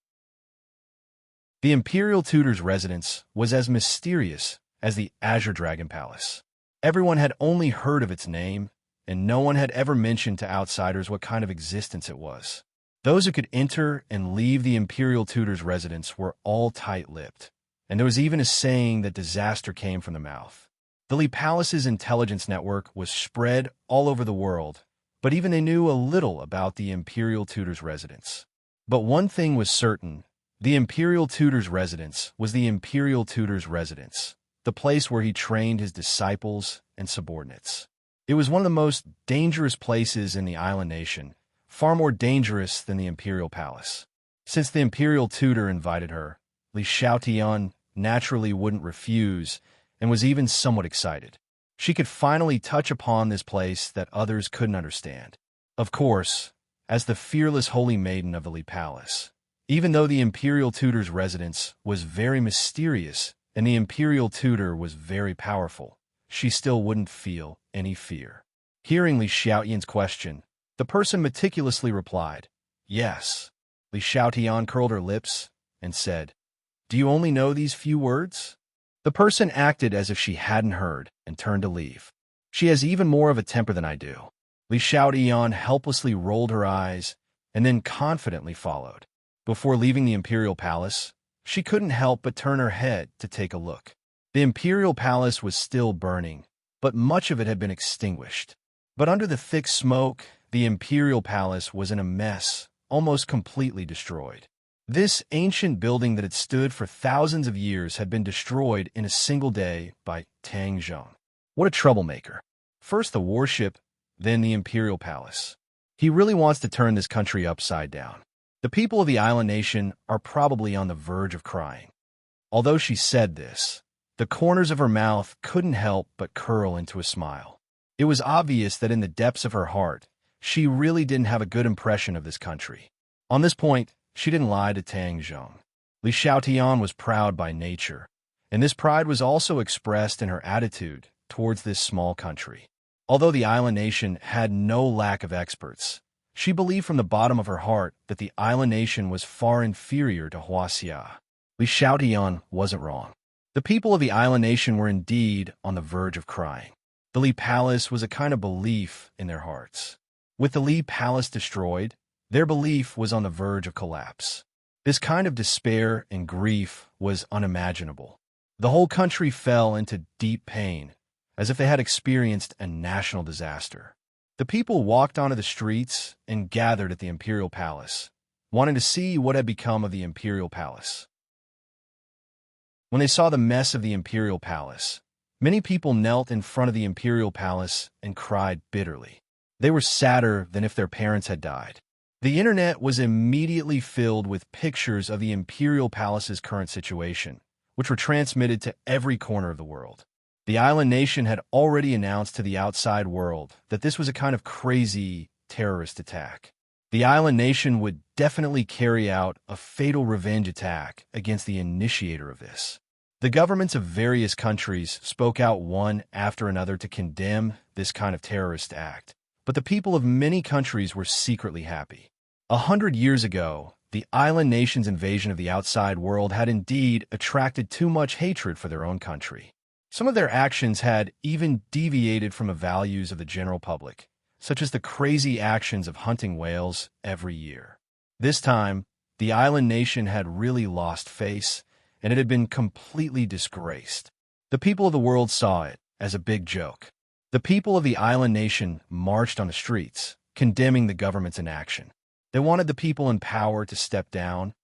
The imperial tutor's residence was as mysterious as the Azure Dragon Palace. Everyone had only heard of its name, and no one had ever mentioned to outsiders what kind of existence it was. Those who could enter and leave the imperial tutor's residence were all tight-lipped, and there was even a saying that disaster came from the mouth. The Li Palace's intelligence network was spread all over the world, but even they knew a little about the imperial tutor's residence. But one thing was certain: the imperial tutor's residence was the imperial tutor's residence, the place where he trained his disciples and subordinates. It was one of the most dangerous places in the island nation, far more dangerous than the imperial palace. Since the imperial tutor invited her, Li Xiaotian naturally wouldn't refuse and was even somewhat excited. She could finally touch upon this place that others couldn't understand. Of course, as the fearless holy maiden of the Li Palace, even though the imperial tutor's residence was very mysterious and the imperial tutor was very powerful, she still wouldn't feel any fear. Hearing Li Xiaotian's question, the person meticulously replied, "Yes." Li Xiaotian curled her lips and said, "Do you only know these few words?" The person acted as if she hadn't heard and turned to leave. "She has even more of a temper than I do." Li Xiaotian helplessly rolled her eyes and then confidently followed. Before leaving the imperial palace, she couldn't help but turn her head to take a look. The imperial palace was still burning, but much of it had been extinguished. But under the thick smoke, the imperial palace was in a mess, almost completely destroyed. This ancient building that had stood for thousands of years had been destroyed in a single day by Tang Zheng. What a troublemaker. First the warship, then the imperial palace. He really wants to turn this country upside down. The people of the island nation are probably on the verge of crying. Although she said this, the corners of her mouth couldn't help but curl into a smile. It was obvious that in the depths of her heart, she really didn't have a good impression of this country. On this point, she didn't lie to Tang Zheng. Li Xiaotian was proud by nature, and this pride was also expressed in her attitude towards this small country. Although the island nation had no lack of experts, she believed from the bottom of her heart that the island nation was far inferior to Huaxia. Li Xiaotian wasn't wrong. The people of the island nation were indeed on the verge of crying. The Li Palace was a kind of belief in their hearts. With the Li Palace destroyed, their belief was on the verge of collapse. This kind of despair and grief was unimaginable. The whole country fell into deep pain, as if they had experienced a national disaster. The people walked onto the streets and gathered at the imperial palace, wanting to see what had become of the imperial palace. When they saw the mess of the imperial palace, many people knelt in front of the imperial palace and cried bitterly. They were sadder than if their parents had died. The internet was immediately filled with pictures of the imperial palace's current situation, which were transmitted to every corner of the world. The island nation had already announced to the outside world that this was a kind of crazy terrorist attack. The island nation would definitely carry out a fatal revenge attack against the initiator of this. The governments of various countries spoke out one after another to condemn this kind of terrorist act, but the people of many countries were secretly happy. 100 years ago, the island nation's invasion of the outside world had indeed attracted too much hatred for their own country. Some of their actions had even deviated from the values of the general public, such as the crazy actions of hunting whales every year. This time, the island nation had really lost face, and it had been completely disgraced. The people of the world saw it as a big joke. The people of the island nation marched on the streets, condemning the government's inaction. They wanted the people in power to step down,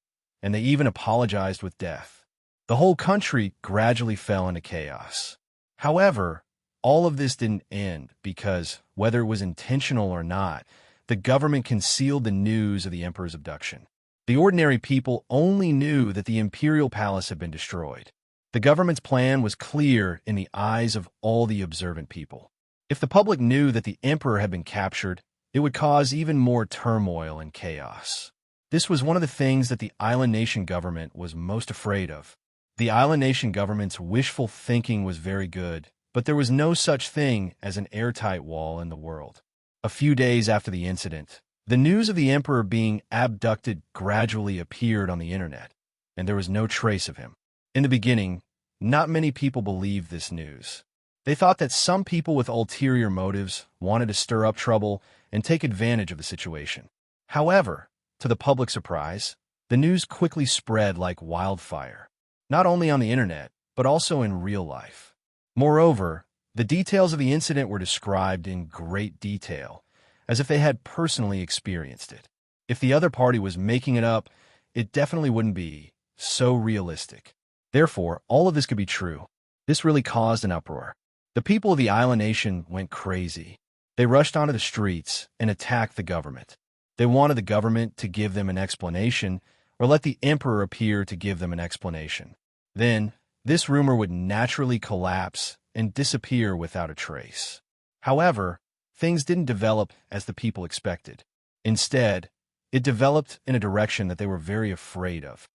and they even apologized with death. The whole country gradually fell into chaos. However, all of this didn't end because, whether it was intentional or not, the government concealed the news of the emperor's abduction. The ordinary people only knew that the imperial palace had been destroyed. The government's plan was clear in the eyes of all the observant people. If the public knew that the emperor had been captured, it would cause even more turmoil and chaos. This was one of the things that the island nation government was most afraid of. The island nation government's wishful thinking was very good, but there was no such thing as an airtight wall in the world. A few days after the incident, the news of the emperor being abducted gradually appeared on the internet, and there was no trace of him. In the beginning, not many people believed this news. They thought that some people with ulterior motives wanted to stir up trouble and take advantage of the situation. However, to the public's surprise, the news quickly spread like wildfire, not only on the internet, but also in real life. Moreover, the details of the incident were described in great detail, as if they had personally experienced it. If the other party was making it up, it definitely wouldn't be so realistic. Therefore, all of this could be true. This really caused an uproar. The people of the island nation went crazy. They rushed onto the streets and attacked the government. They wanted the government to give them an explanation or let the emperor appear to give them an explanation. Then, this rumor would naturally collapse and disappear without a trace. However, things didn't develop as the people expected. Instead, it developed in a direction that they were very afraid of.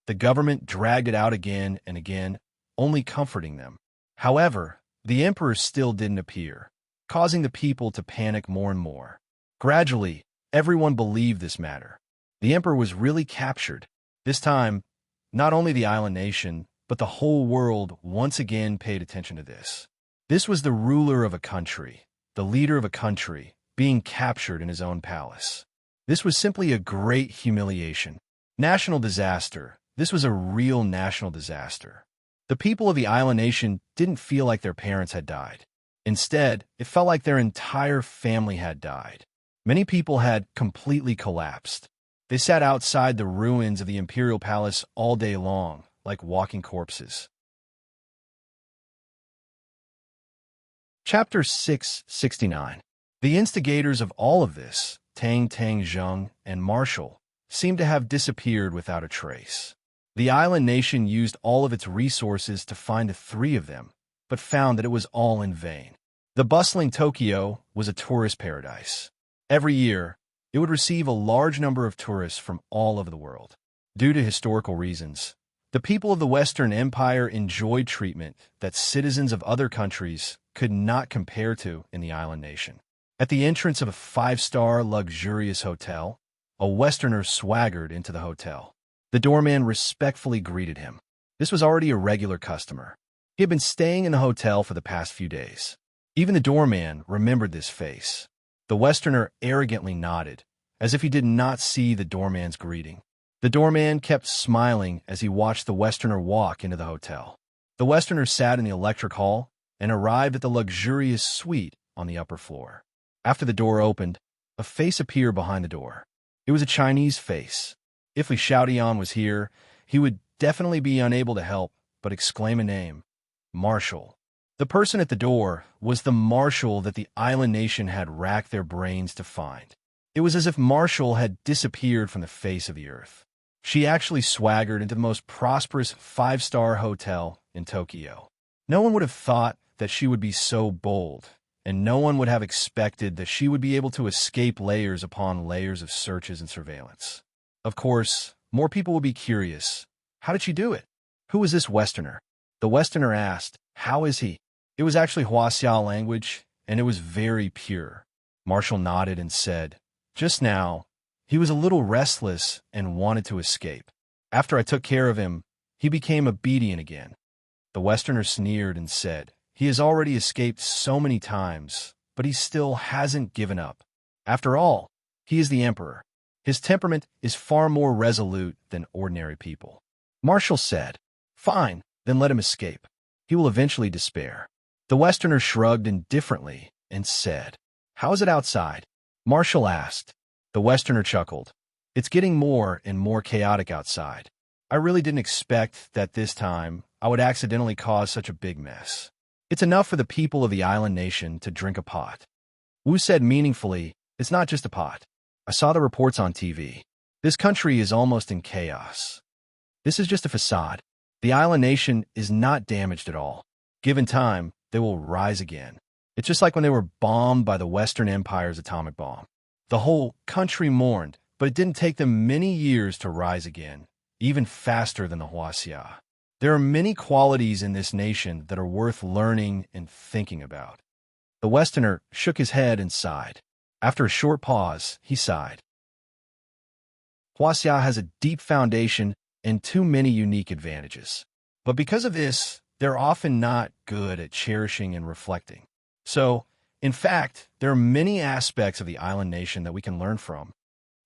The government dragged it out again and again, only comforting them. However, the emperor still didn't appear, causing the people to panic more and more. Gradually, everyone believed this matter. The emperor was really captured. This time, not only the island nation, but the whole world once again paid attention to this. This was the ruler of a country, the leader of a country, being captured in his own palace. This was simply a great humiliation. National disaster. This was a real national disaster. The people of the island nation didn't feel like their parents had died. Instead, it felt like their entire family had died. Many people had completely collapsed. They sat outside the ruins of the imperial palace all day long, like walking corpses. Chapter 669. The instigators of all of this, Tang Zheng and Marshall, seemed to have disappeared without a trace. The island nation used all of its resources to find the three of them, but found that it was all in vain. The bustling Tokyo was a tourist paradise. Every year, it would receive a large number of tourists from all over the world. Due to historical reasons, the people of the Western Empire enjoyed treatment that citizens of other countries could not compare to in the island nation. At the entrance of a 5-star luxurious hotel, a Westerner swaggered into the hotel. The doorman respectfully greeted him. This was already a regular customer. He had been staying in the hotel for the past few days. Even the doorman remembered this face. The Westerner arrogantly nodded, as if he did not see the doorman's greeting. The doorman kept smiling as he watched the Westerner walk into the hotel. The Westerner sat in the electric hall and arrived at the luxurious suite on the upper floor. After the door opened, a face appeared behind the door. It was a Chinese face. If Li Xiaotian was here, he would definitely be unable to help but exclaim a name: Marshall. The person at the door was the Marshall that the island nation had racked their brains to find. It was as if Marshall had disappeared from the face of the earth. She actually swaggered into the most prosperous 5-star hotel in Tokyo. No one would have thought that she would be so bold, and no one would have expected that she would be able to escape layers upon layers of searches and surveillance. Of course, more people would be curious. How did she do it? Who is this Westerner? The Westerner asked, "How is he?" It was actually Huaxia language, and it was very pure. Marshall nodded and said, "Just now, he was a little restless and wanted to escape. After I took care of him, he became obedient again." The Westerner sneered and said, "He has already escaped so many times, but he still hasn't given up. After all, he is the emperor. His temperament is far more resolute than ordinary people." Marshall said, "Fine, then let him escape. He will eventually despair." The Westerner shrugged indifferently and said, "How is it outside?" Marshall asked. The Westerner chuckled. "It's getting more and more chaotic outside. I really didn't expect that this time I would accidentally cause such a big mess. It's enough for the people of the island nation to drink a pot." Wu said meaningfully, "It's not just a pot. I saw the reports on TV. This country is almost in chaos. This is just a facade. The island nation is not damaged at all. Given time, they will rise again. It's just like when they were bombed by the Western Empire's atomic bomb. The whole country mourned, but it didn't take them many years to rise again, even faster than the Huaxia. There are many qualities in this nation that are worth learning and thinking about. The Westerner shook his head and sighed. After a short pause, he sighed. Huaxia has a deep foundation and too many unique advantages. But because of this, they're often not good at cherishing and reflecting. So, in fact, there are many aspects of the island nation that we can learn from.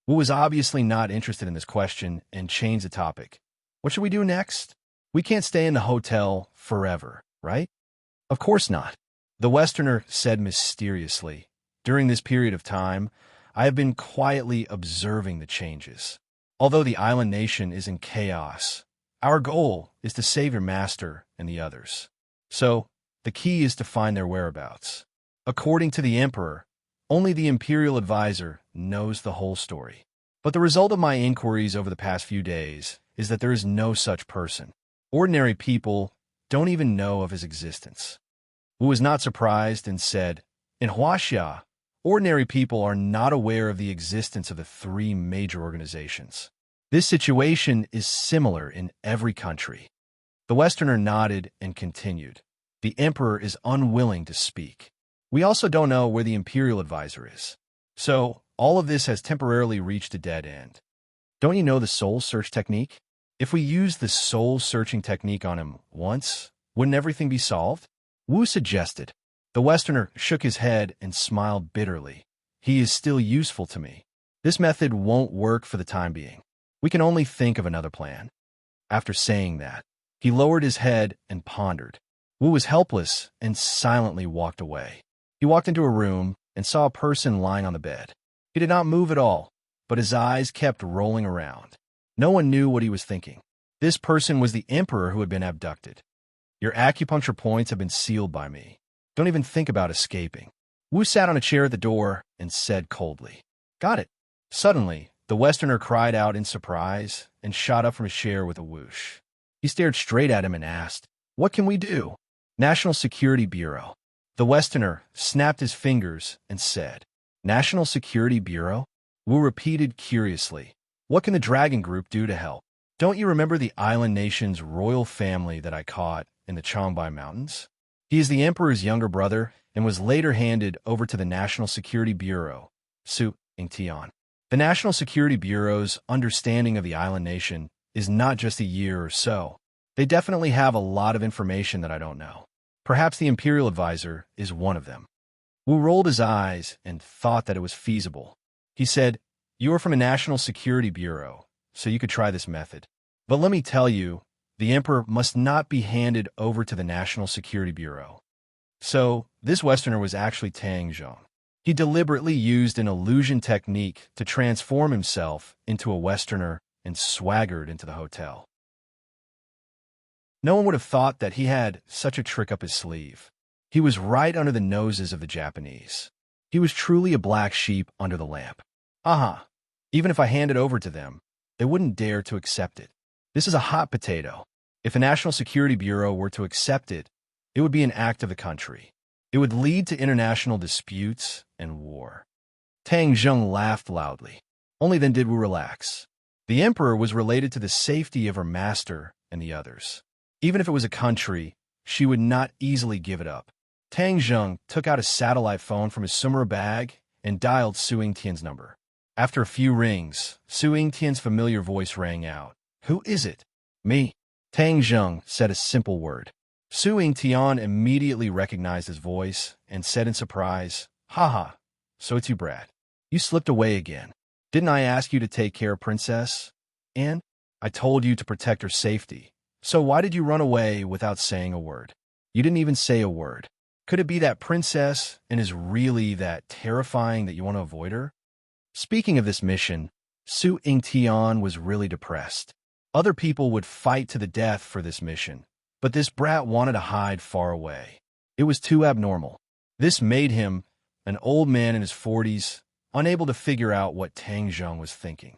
Wu was obviously not interested in this question and changed the topic. What should we do next? We can't stay in the hotel forever, right? Of course not. The Westerner said mysteriously. During this period of time, I have been quietly observing the changes. Although the island nation is in chaos, our goal is to save your master and the others. So, the key is to find their whereabouts. According to the emperor, only the imperial advisor knows the whole story. But the result of my inquiries over the past few days is that there is no such person. Ordinary people don't even know of his existence. Wu was not surprised and said, in Huaxia, ordinary people are not aware of the existence of the three major organizations. This situation is similar in every country. The Westerner nodded and continued. The emperor is unwilling to speak. We also don't know where the imperial advisor is. So, all of this has temporarily reached a dead end. Don't you know the soul search technique? If we use the soul-searching technique on him once, wouldn't everything be solved? Wu suggested. The Westerner shook his head and smiled bitterly. He is still useful to me. This method won't work for the time being. We can only think of another plan. After saying that, he lowered his head and pondered. Wu was helpless and silently walked away. He walked into a room and saw a person lying on the bed. He did not move at all, but his eyes kept rolling around. No one knew what he was thinking. This person was the emperor who had been abducted. Your acupuncture points have been sealed by me. Don't even think about escaping. Wu sat on a chair at the door and said coldly, Got it. Suddenly, the Westerner cried out in surprise and shot up from his chair with a whoosh. He stared straight at him and asked, What can we do? National Security Bureau. The Westerner snapped his fingers and said, National Security Bureau? Wu repeated curiously, What can the Dragon Group do to help? Don't you remember the island nation's royal family that I caught in the Changbai Mountains? He is the emperor's younger brother and was later handed over to the National Security Bureau, Su Ingtian. The National Security Bureau's understanding of the island nation is not just a year or so. They definitely have a lot of information that I don't know. Perhaps the imperial advisor is one of them. Wu rolled his eyes and thought that it was feasible. He said, You are from a National Security Bureau, so you could try this method. But let me tell you, the emperor must not be handed over to the National Security Bureau. So, this Westerner was actually Tang Zhong. He deliberately used an illusion technique to transform himself into a Westerner and swaggered into the hotel. No one would have thought that he had such a trick up his sleeve. He was right under the noses of the Japanese. He was truly a black sheep under the lamp. Aha! Even if I handed over to them, they wouldn't dare to accept it. This is a hot potato. If the National Security Bureau were to accept it, it would be an act of the country. It would lead to international disputes and war. Tang Zheng laughed loudly. Only then did Wu relax. The emperor was related to the safety of her master and the others. Even if it was a country, she would not easily give it up. Tang Zheng took out a satellite phone from his summer bag and dialed Su Ingtian's number. After a few rings, Su Ingtian's familiar voice rang out. Who is it? Me. Tang Zheng said a simple word. Su Ingtian immediately recognized his voice and said in surprise, Haha, so it's you, Brad. You slipped away again. Didn't I ask you to take care of Princess? And I told you to protect her safety. So why did you run away without saying a word? You didn't even say a word. Could it be that Princess and is really that terrifying that you want to avoid her? Speaking of this mission, Su Ingtian was really depressed. Other people would fight to the death for this mission, but this brat wanted to hide far away. It was too abnormal. This made him, an old man in his 40s, unable to figure out what Tang Zheng was thinking.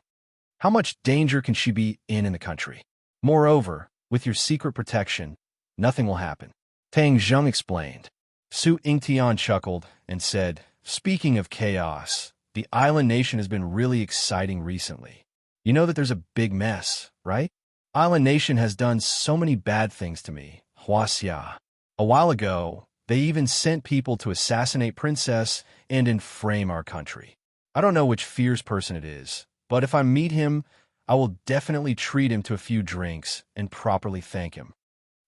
How much danger can she be in the country? Moreover, With your secret protection, nothing will happen. Tang Zheng explained. Su Yingtian chuckled and said, speaking of chaos, the island nation has been really exciting recently. You know that there's a big mess, right? Island nation has done so many bad things to me, Huaxia. A while ago, they even sent people to assassinate Princess and infame our country. I don't know which fierce person it is, but if I meet him, I will definitely treat him to a few drinks and properly thank him.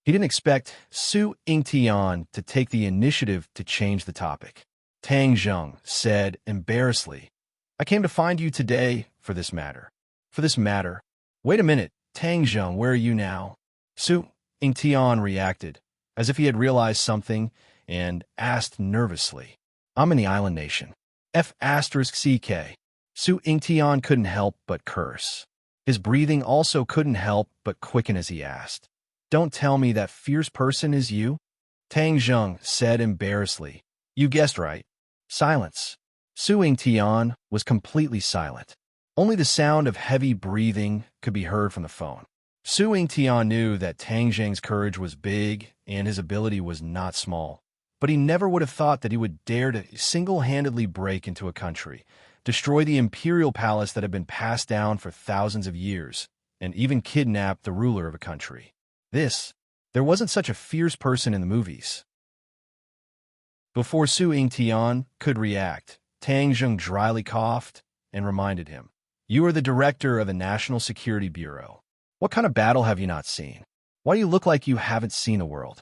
He didn't expect Su Yingtian to take the initiative to change the topic. Tang Zheng said embarrassedly, I came to find you today for this matter. For this matter? Wait a minute, Tang Zheng, where are you now? Su Yingtian reacted, as if he had realized something, and asked nervously. I'm in the island nation. F***CK. Su Yingtian couldn't help but curse. His breathing also couldn't help but quicken as he asked. Don't tell me that fierce person is you? Tang Zheng said embarrassedly. You guessed right. Silence. Su Yingtian was completely silent. Only the sound of heavy breathing could be heard from the phone. Su Yingtian knew that Tang Zheng's courage was big and his ability was not small, but he never would have thought that he would dare to single-handedly break into a country, destroy the imperial palace that had been passed down for thousands of years, and even kidnap the ruler of a country. There wasn't such a fierce person in the movies. Before Su Yingtian could react, Tang Zheng dryly coughed and reminded him, You are the director of the National Security Bureau. What kind of battle have you not seen? Why do you look like you haven't seen the world?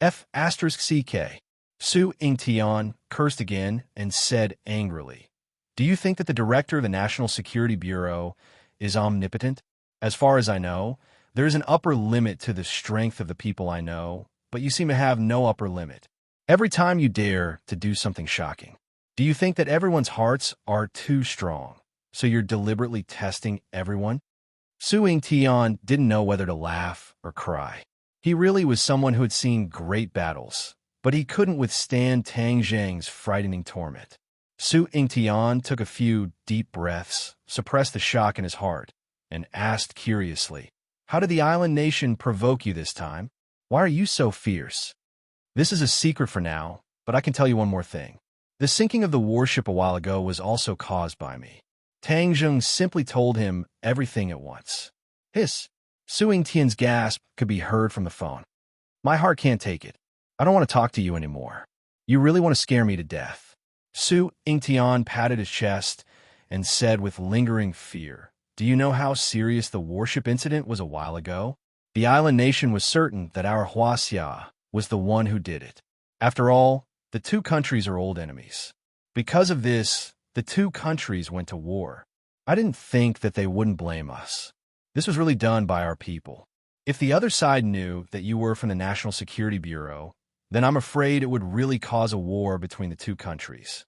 F***CK. Su Yingtian cursed again and said angrily, Do you think that the director of the National Security Bureau is omnipotent? As far as I know, there is an upper limit to the strength of the people I know, but you seem to have no upper limit. Every time you dare to do something shocking. Do you think that everyone's hearts are too strong, so you're deliberately testing everyone? Su Yingtian didn't know whether to laugh or cry. He really was someone who had seen great battles, but he couldn't withstand Tang Zheng's frightening torment. Su Yingtian took a few deep breaths, suppressed the shock in his heart, and asked curiously, How did the island nation provoke you this time? Why are you so fierce? This is a secret for now, but I can tell you one more thing. The sinking of the warship a while ago was also caused by me. Tang Zheng simply told him everything at once. Hiss. Su Yingtian's gasp could be heard from the phone. My heart can't take it. I don't want to talk to you anymore. You really want to scare me to death. Su Yingtian patted his chest and said with lingering fear, Do you know how serious the warship incident was a while ago? The island nation was certain that our Huaxia was the one who did it. After all, the two countries are old enemies. Because of this, the two countries went to war. I didn't think that they wouldn't blame us. This was really done by our people. If the other side knew that you were from the National Security Bureau, then I'm afraid it would really cause a war between the two countries.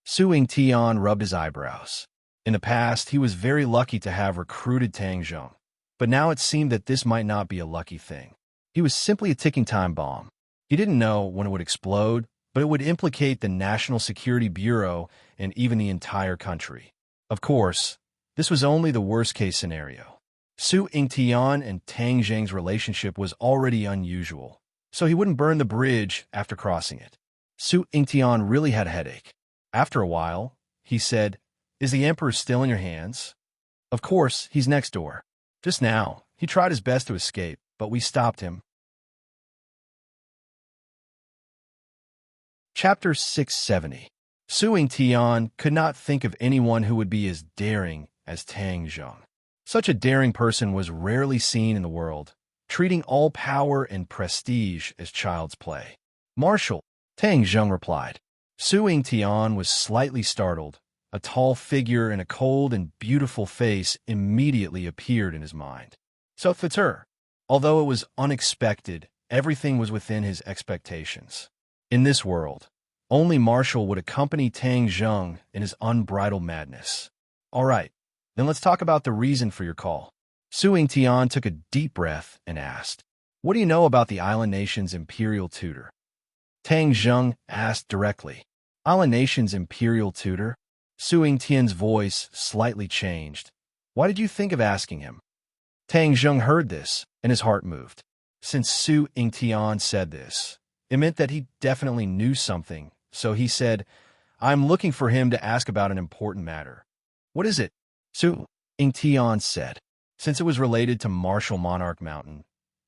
Su Yingtian rubbed his eyebrows. In the past, he was very lucky to have recruited Tang Zheng, but now it seemed that this might not be a lucky thing. He was simply a ticking time bomb. He didn't know when it would explode, but it would implicate the National Security Bureau and even the entire country. Of course, this was only the worst-case scenario. Su Yingtian and Tang Zheng's relationship was already unusual, so he wouldn't burn the bridge after crossing it. Su Yingtian really had a headache. After a while, he said, Is the Emperor still in your hands? Of course, he's next door. Just now, he tried his best to escape, but we stopped him. Chapter 670. Su Yingtian could not think of anyone who would be as daring as Tang Zheng. Such a daring person was rarely seen in the world, treating all power and prestige as child's play. Marshal, Tang Zheng replied. Su Yingtian was slightly startled. A tall figure and a cold and beautiful face immediately appeared in his mind. So Thater. Although it was unexpected, everything was within his expectations. In this world, only Marshal would accompany Tang Zheng in his unbridled madness. All right, then let's talk about the reason for your call. Su Yingtian took a deep breath and asked, What do you know about the island nation's imperial tutor? Tang Zheng asked directly. Island nation's imperial tutor? Su Yingtian's voice slightly changed. Why did you think of asking him? Tang Zheng heard this, and his heart moved. Since Su Yingtian said this, it meant that he definitely knew something, so he said, I'm looking for him to ask about an important matter. What is it? Su Yingtian said. Since it was related to Martial Monarch Mountain,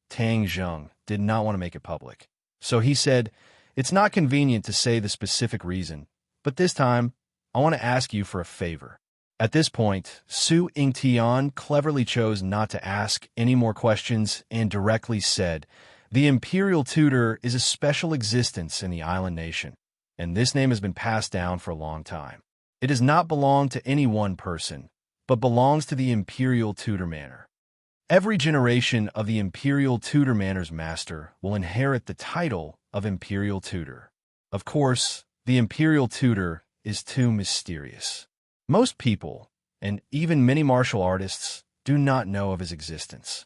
Tang Zheng did not want to make it public. So he said, it's not convenient to say the specific reason, but this time, I want to ask you for a favor. At this point, Su Yingtian cleverly chose not to ask any more questions and directly said, the Imperial Tutor is a special existence in the island nation, and this name has been passed down for a long time. It does not belong to any one person, but belongs to the Imperial Tutor Manor. Every generation of the Imperial Tutor Manor's master will inherit the title of Imperial Tutor. Of course, the Imperial Tutor is too mysterious. Most people, and even many martial artists, do not know of his existence.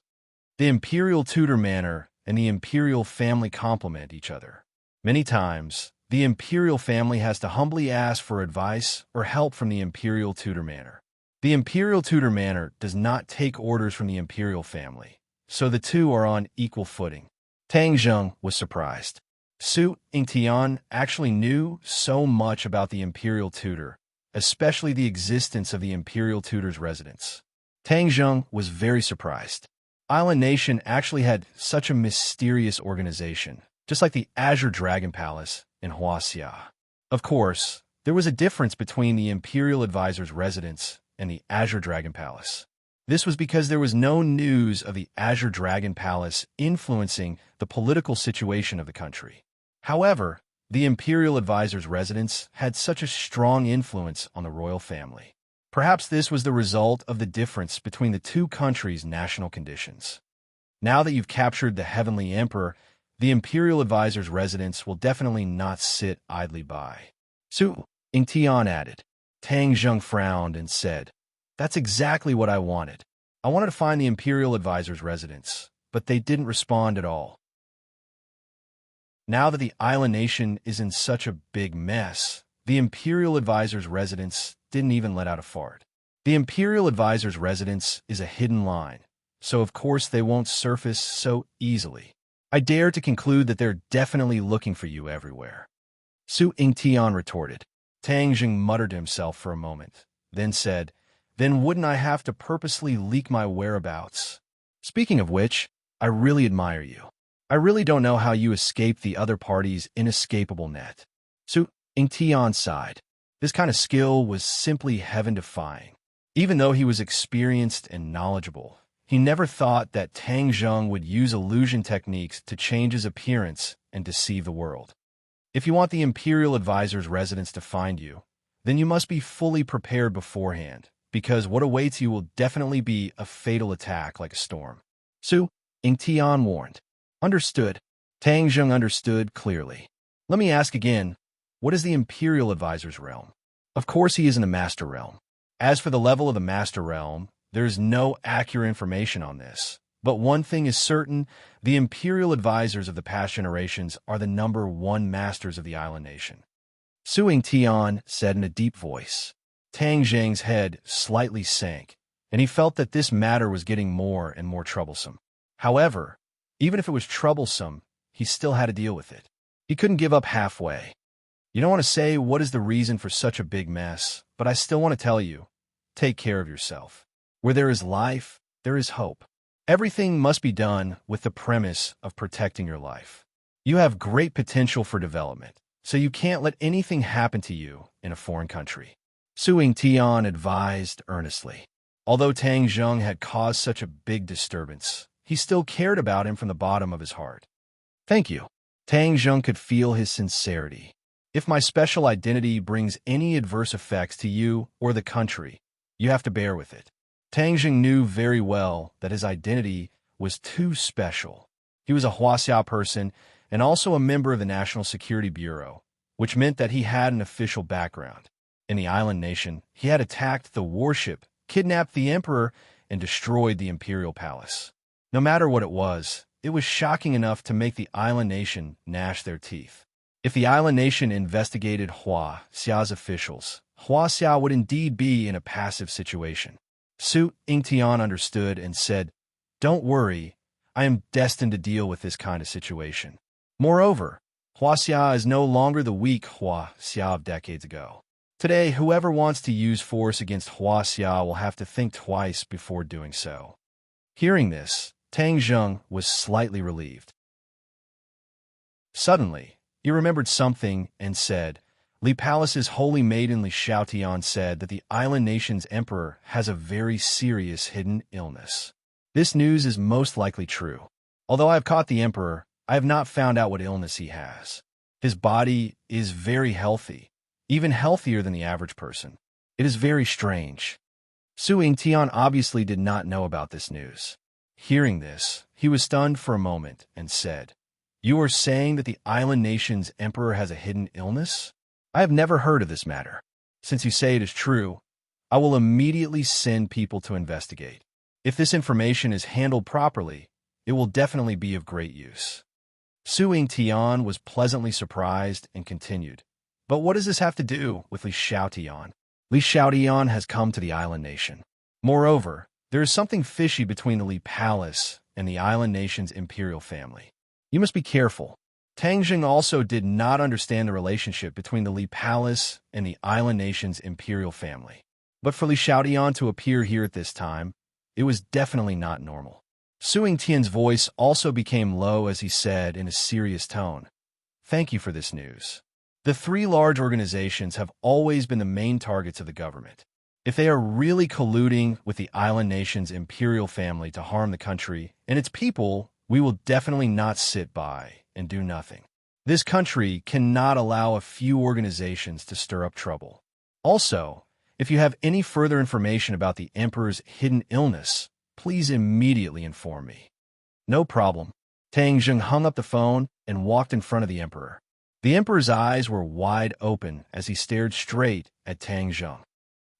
The Imperial Tutor Manor and the Imperial family complement each other. Many times, the Imperial family has to humbly ask for advice or help from the Imperial Tutor Manor. The Imperial Tutor Manor does not take orders from the Imperial family, so the two are on equal footing. Tang Zheng was surprised. Su Yingtian actually knew so much about the Imperial Tutor, especially the existence of the Imperial Tutor's residence. Tang Zheng was very surprised. Island Nation actually had such a mysterious organization, just like the Azure Dragon Palace in Huaxia. Of course, there was a difference between the Imperial Advisor's residence and the Azure Dragon Palace. This was because there was no news of the Azure Dragon Palace influencing the political situation of the country. However, the Imperial Advisor's residence had such a strong influence on the royal family. Perhaps this was the result of the difference between the two countries' national conditions. Now that you've captured the Heavenly Emperor, the Imperial Advisor's residence will definitely not sit idly by. Su Yingtian added. Tang Zheng frowned and said, that's exactly what I wanted. I wanted to find the Imperial Advisor's residence, but they didn't respond at all. Now that the island nation is in such a big mess, the Imperial Advisor's residence didn't even let out a fart. The Imperial Advisor's residence is a hidden line, so of course they won't surface so easily. I dare to conclude that they're definitely looking for you everywhere. Su Yingtian retorted. Tang Zheng muttered to himself for a moment, then said, then wouldn't I have to purposely leak my whereabouts? Speaking of which, I really admire you. I really don't know how you escaped the other party's inescapable net. Su Yingtian sighed. This kind of skill was simply heaven-defying. Even though he was experienced and knowledgeable, he never thought that Tang Zheng would use illusion techniques to change his appearance and deceive the world. If you want the Imperial Advisor's residence to find you, then you must be fully prepared beforehand, because what awaits you will definitely be a fatal attack like a storm. Su Yingtian warned. Understood. Tang Zheng understood clearly. Let me ask again, what is the Imperial Advisor's realm? Of course he is in the Master Realm. As for the level of the Master Realm, there is no accurate information on this. But one thing is certain, the Imperial Advisors of the past generations are the #1 masters of the island nation. Su Yingtian said in a deep voice. Tang Zheng's head slightly sank, and he felt that this matter was getting more and more troublesome. However, even if it was troublesome, he still had to deal with it. He couldn't give up halfway. You don't want to say what is the reason for such a big mess, but I still want to tell you, take care of yourself. Where there is life, there is hope. Everything must be done with the premise of protecting your life. You have great potential for development, so you can't let anything happen to you in a foreign country. Su Yingtian advised earnestly. Although Tang Zheng had caused such a big disturbance, he still cared about him from the bottom of his heart. Thank you. Tang Zheng could feel his sincerity. If my special identity brings any adverse effects to you or the country, you have to bear with it. Tang Zheng knew very well that his identity was too special. He was a Huaxia person and also a member of the National Security Bureau, which meant that he had an official background. In the island nation, he had attacked the warship, kidnapped the emperor, and destroyed the imperial palace. No matter what it was shocking enough to make the island nation gnash their teeth. If the island nation investigated Huaxia's officials, Huaxia would indeed be in a passive situation. Su Yingtian understood and said, Don't worry, I am destined to deal with this kind of situation. Moreover, Huaxia is no longer the weak Huaxia of decades ago. Today, whoever wants to use force against Huaxia will have to think twice before doing so. Hearing this, Tang Zheng was slightly relieved. Suddenly, he remembered something and said, Li Palace's holy maiden Li Xiaotian said that the island nation's emperor has a very serious hidden illness. This news is most likely true. Although I have caught the emperor, I have not found out what illness he has. His body is very healthy, even healthier than the average person. It is very strange. Su Yingtian obviously did not know about this news. Hearing this, he was stunned for a moment and said, You are saying that the island nation's emperor has a hidden illness? I have never heard of this matter. Since you say it is true, I will immediately send people to investigate. If this information is handled properly, it will definitely be of great use. Su Yingtian was pleasantly surprised and continued, But what does this have to do with Li Xiaotian? Li Xiaotian has come to the island nation. Moreover, there is something fishy between the Li Palace and the island nation's imperial family. You must be careful. Tang Zheng also did not understand the relationship between the Li Palace and the island nation's imperial family. But for Li Xiaotian to appear here at this time, it was definitely not normal. Su Yingtian's voice also became low as he said in a serious tone, Thank you for this news. The three large organizations have always been the main targets of the government. If they are really colluding with the island nation's imperial family to harm the country and its people, we will definitely not sit by and do nothing. This country cannot allow a few organizations to stir up trouble. Also, if you have any further information about the emperor's hidden illness, please immediately inform me. No problem. Tang Zheng hung up the phone and walked in front of the emperor. The emperor's eyes were wide open as he stared straight at Tang Zheng.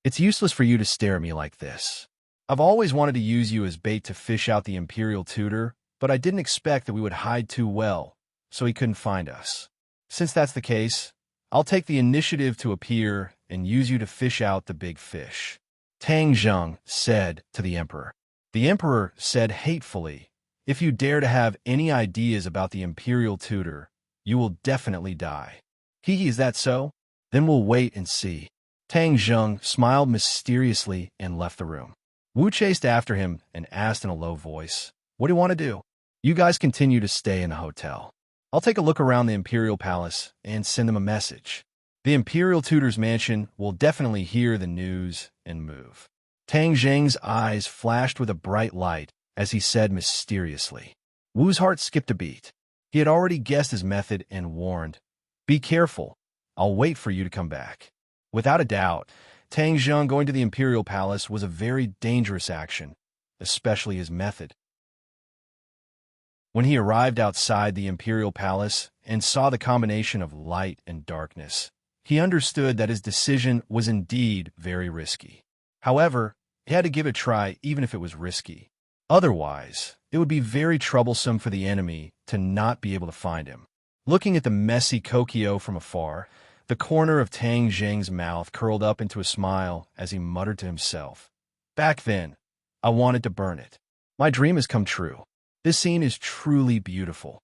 It's useless for you to stare at me like this. I've always wanted to use you as bait to fish out the imperial tutor, but I didn't expect that we would hide too well, so he couldn't find us. Since that's the case, I'll take the initiative to appear and use you to fish out the big fish. Tang Zheng said to the emperor. The emperor said hatefully, If you dare to have any ideas about the imperial tutor, you will definitely die. Is that so? Then we'll wait and see. Tang Zheng smiled mysteriously and left the room. Wu chased after him and asked in a low voice, What do you want to do? You guys continue to stay in the hotel. I'll take a look around the imperial palace and send them a message. The imperial tutor's mansion will definitely hear the news and move. Tang Zheng's eyes flashed with a bright light as he said mysteriously. Wu's heart skipped a beat. He had already guessed his method and warned, Be careful. I'll wait for you to come back. Without a doubt, Tang Zheng going to the imperial palace was a very dangerous action, especially his method. When he arrived outside the imperial palace and saw the combination of light and darkness, he understood that his decision was indeed very risky. However, he had to give it a try even if it was risky. Otherwise, it would be very troublesome for the enemy to not be able to find him. Looking at the messy Kokyo from afar, the corner of Tang Zheng's mouth curled up into a smile as he muttered to himself. Back then, I wanted to burn it. My dream has come true. This scene is truly beautiful.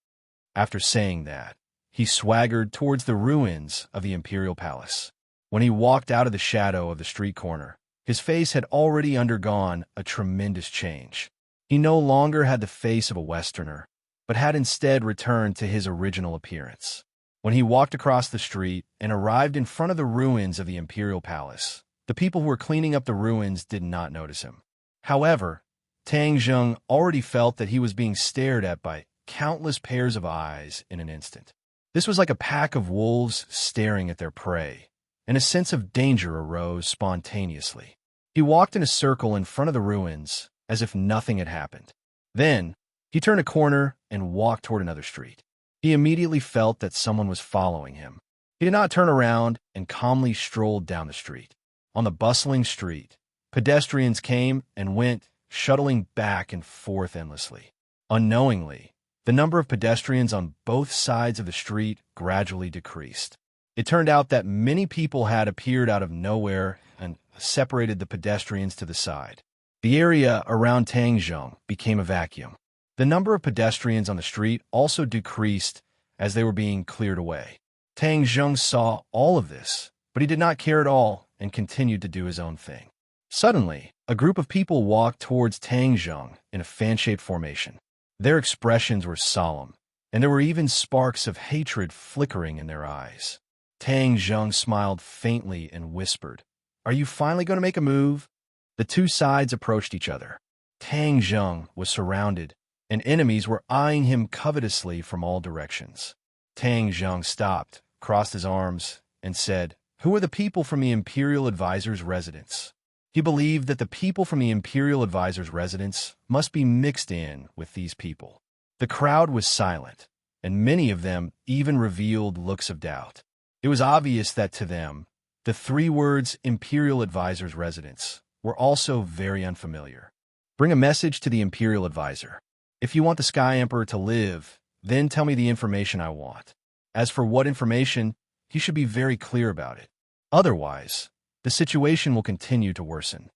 After saying that, he swaggered towards the ruins of the imperial palace. When he walked out of the shadow of the street corner, his face had already undergone a tremendous change. He no longer had the face of a Westerner, but had instead returned to his original appearance. When he walked across the street and arrived in front of the ruins of the imperial palace, the people who were cleaning up the ruins did not notice him. However, Tang Zheng already felt that he was being stared at by countless pairs of eyes in an instant. This was like a pack of wolves staring at their prey, and a sense of danger arose spontaneously. He walked in a circle in front of the ruins as if nothing had happened. Then, he turned a corner and walked toward another street. He immediately felt that someone was following him. He did not turn around and calmly strolled down the street. On the bustling street, pedestrians came and went, shuttling back and forth endlessly. Unknowingly, the number of pedestrians on both sides of the street gradually decreased. It turned out that many people had appeared out of nowhere and separated the pedestrians to the side. The area around Tang Zheng became a vacuum. The number of pedestrians on the street also decreased as they were being cleared away. Tang Zheng saw all of this, but he did not care at all and continued to do his own thing. Suddenly, a group of people walked towards Tang Zheng in a fan-shaped formation. Their expressions were solemn, and there were even sparks of hatred flickering in their eyes. Tang Zheng smiled faintly and whispered, "Are you finally going to make a move?" The two sides approached each other. Tang Zheng was surrounded, and enemies were eyeing him covetously from all directions. Tang Zheng stopped, crossed his arms, and said, "Who are the people from the Imperial Advisor's residence?" He believed that the people from the Imperial Advisor's residence must be mixed in with these people. The crowd was silent, and many of them even revealed looks of doubt. It was obvious that to them, the three words Imperial Advisor's residence were also very unfamiliar. Bring a message to the Imperial Advisor. If you want the Sky Emperor to live, then tell me the information I want. As for what information, he should be very clear about it. Otherwise, the situation will continue to worsen.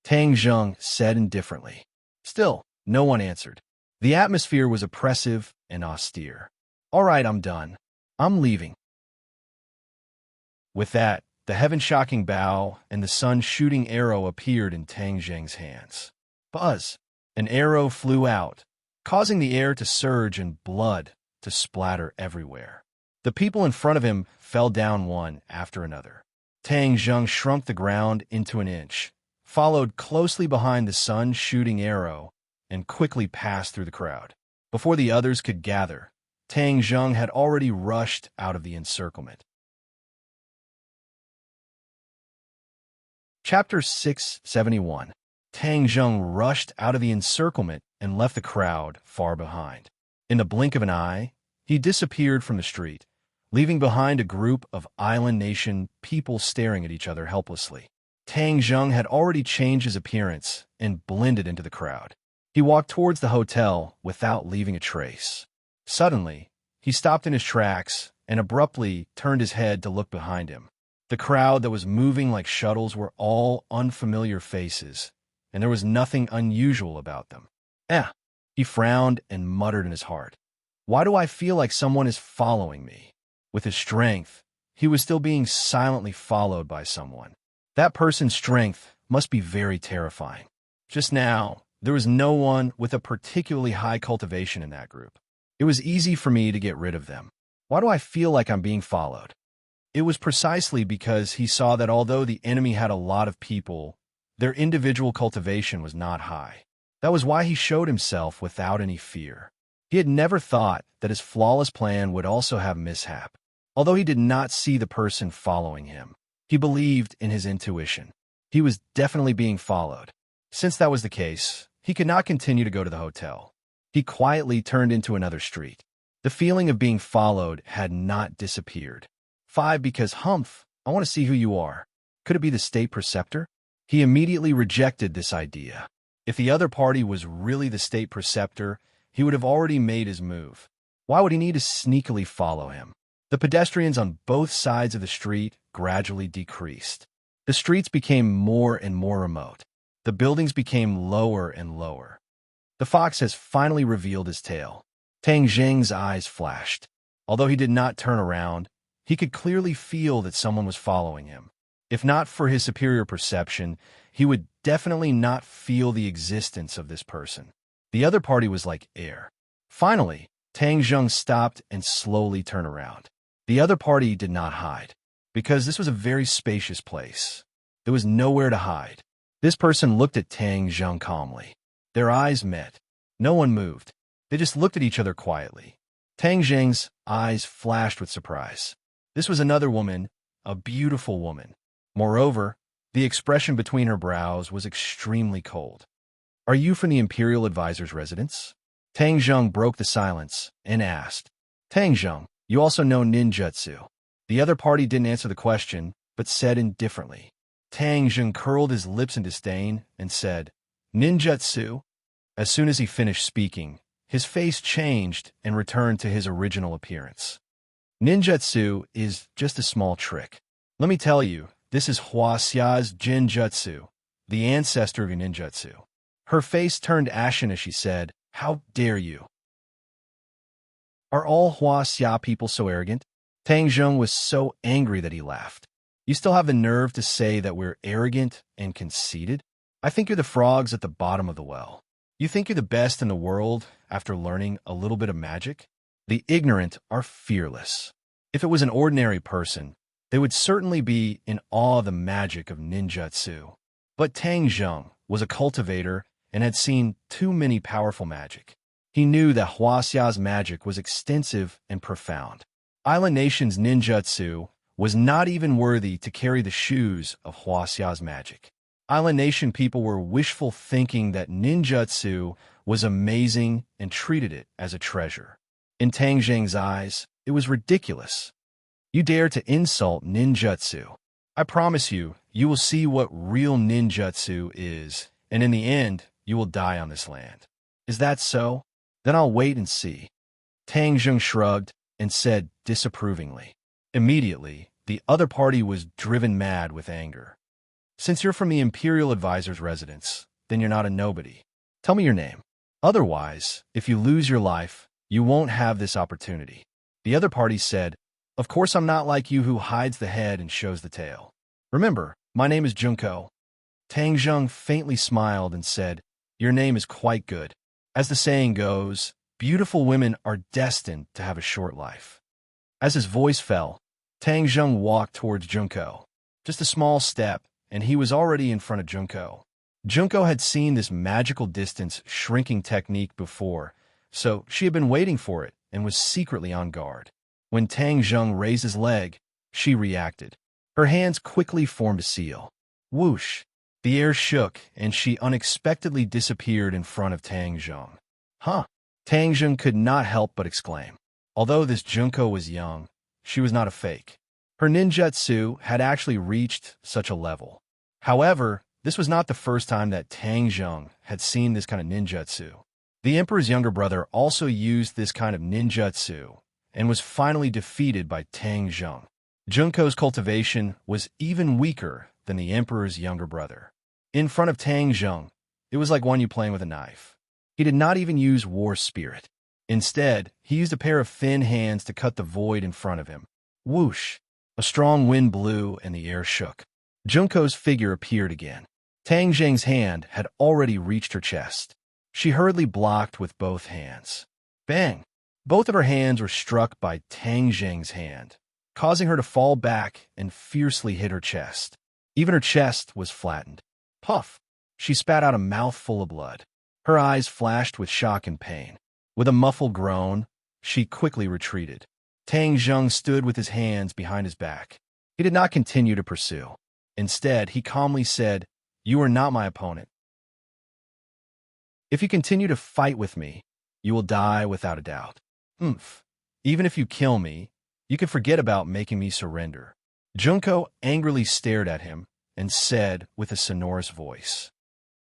Tang Zheng said indifferently. Still, no one answered. The atmosphere was oppressive and austere. "All right, I'm done. I'm leaving." With that, the heaven-shocking bow and the sun-shooting arrow appeared in Tang Zheng's hands. Buzz! An arrow flew out, causing the air to surge and blood to splatter everywhere. The people in front of him fell down one after another. Tang Zheng shrunk the ground into an inch, followed closely behind the sun-shooting arrow, and quickly passed through the crowd. Before the others could gather, Tang Zheng had already rushed out of the encirclement. Chapter 671. Tang Zheng rushed out of the encirclement and left the crowd far behind. In the blink of an eye, he disappeared from the street, leaving behind a group of island nation people staring at each other helplessly. Tang Zheng had already changed his appearance and blended into the crowd. He walked towards the hotel without leaving a trace. Suddenly, he stopped in his tracks and abruptly turned his head to look behind him. The crowd that was moving like shuttles were all unfamiliar faces, and there was nothing unusual about them. He frowned and muttered in his heart. Why do I feel like someone is following me? With his strength, he was still being silently followed by someone. That person's strength must be very terrifying. Just now, there was no one with a particularly high cultivation in that group. It was easy for me to get rid of them. Why do I feel like I'm being followed? It was precisely because he saw that although the enemy had a lot of people, their individual cultivation was not high. That was why he showed himself without any fear. He had never thought that his flawless plan would also have mishap. Although he did not see the person following him, he believed in his intuition. He was definitely being followed. Since that was the case, he could not continue to go to the hotel. He quietly turned into another street. The feeling of being followed had not disappeared. 5 because humph, I want to see who you are. Could it be the state preceptor? He immediately rejected this idea. If the other party was really the state preceptor, he would have already made his move. Why would he need to sneakily follow him? The pedestrians on both sides of the street gradually decreased. The streets became more and more remote. The buildings became lower and lower. The fox has finally revealed his tail. Tang Zheng's eyes flashed. Although he did not turn around, he could clearly feel that someone was following him. If not for his superior perception, he would definitely not feel the existence of this person. The other party was like air. Finally, Tang Zheng stopped and slowly turned around. The other party did not hide, because this was a very spacious place. There was nowhere to hide. This person looked at Tang Zheng calmly. Their eyes met. No one moved. They just looked at each other quietly. Tang Zheng's eyes flashed with surprise. This was another woman, a beautiful woman. Moreover, the expression between her brows was extremely cold. Are you from the Imperial Advisor's residence? Tang Zheng broke the silence and asked. Tang Zheng, you also know ninjutsu. The other party didn't answer the question, but said indifferently. Tang Zheng curled his lips in disdain and said, Ninjutsu? As soon as he finished speaking, his face changed and returned to his original appearance. Ninjutsu is just a small trick. Let me tell you, this is Huaxia's Jinjutsu, the ancestor of your ninjutsu. Her face turned ashen as she said, "How dare you? Are all Huaxia people so arrogant?" Tang Zheng was so angry that he laughed. "You still have the nerve to say that we're arrogant and conceited? I think you're the frogs at the bottom of the well. You think you're the best in the world after learning a little bit of magic? The ignorant are fearless. If it was an ordinary person, they would certainly be in awe of the magic of ninjutsu. But Tang Zheng was a cultivator and had seen too many powerful magic. He knew that Huaxia's magic was extensive and profound. Island Nation's ninjutsu was not even worthy to carry the shoes of Huaxia's magic. Island Nation people were wishful thinking that ninjutsu was amazing and treated it as a treasure. In Tang Zheng's eyes, it was ridiculous. You dare to insult ninjutsu. I promise you, you will see what real ninjutsu is, and in the end, you will die on this land. Is that so? Then I'll wait and see." Tang Zheng shrugged and said disapprovingly. Immediately, the other party was driven mad with anger. "Since you're from the Imperial Advisor's residence, then you're not a nobody. Tell me your name. Otherwise, if you lose your life, you won't have this opportunity." The other party said, "Of course I'm not like you who hides the head and shows the tail. Remember, my name is Junko." Tang Zheng faintly smiled and said, "Your name is quite good. As the saying goes, beautiful women are destined to have a short life." As his voice fell, Tang Zheng walked towards Junko. Just a small step, and he was already in front of Junko. Junko had seen this magical distance shrinking technique before, so she had been waiting for it and was secretly on guard. When Tang Zheng raised his leg, she reacted. Her hands quickly formed a seal. Whoosh! The air shook, and she unexpectedly disappeared in front of Tang Zheng. "Huh!" Tang Zheng could not help but exclaim. Although this Junko was young, she was not a fake. Her ninjutsu had actually reached such a level. However, this was not the first time that Tang Zheng had seen this kind of ninjutsu. The Emperor's younger brother also used this kind of ninjutsu and was finally defeated by Tang Zheng. Junko's cultivation was even weaker than the Emperor's younger brother. In front of Tang Zheng, it was like one you playing with a knife. He did not even use war spirit. Instead, he used a pair of thin hands to cut the void in front of him. Whoosh! A strong wind blew and the air shook. Junko's figure appeared again. Tang Zheng's hand had already reached her chest. She hurriedly blocked with both hands. Bang! Both of her hands were struck by Tang Zheng's hand, causing her to fall back and fiercely hit her chest. Even her chest was flattened. Puff! She spat out a mouthful of blood. Her eyes flashed with shock and pain. With a muffled groan, she quickly retreated. Tang Zheng stood with his hands behind his back. He did not continue to pursue. Instead, he calmly said, "You are not my opponent. If you continue to fight with me, you will die without a doubt. Even if you kill me, you can forget about making me surrender." Junko angrily stared at him and said with a sonorous voice,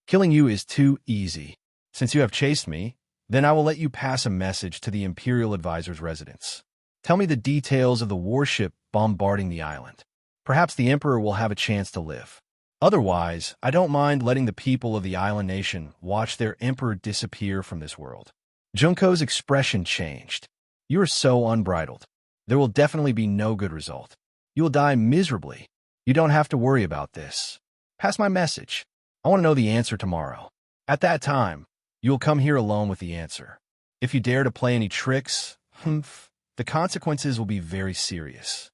"Killing you is too easy. Since you have chased me, then I will let you pass a message to the Imperial Advisor's residence. Tell me the details of the warship bombarding the island. Perhaps the Emperor will have a chance to live. Otherwise, I don't mind letting the people of the island nation watch their Emperor disappear from this world." Junko's expression changed. "You are so unbridled. There will definitely be no good result. You will die miserably. You don't have to worry about this. Pass my message. I want to know the answer tomorrow. At that time, you will come here alone with the answer. If you dare to play any tricks, the consequences will be very serious."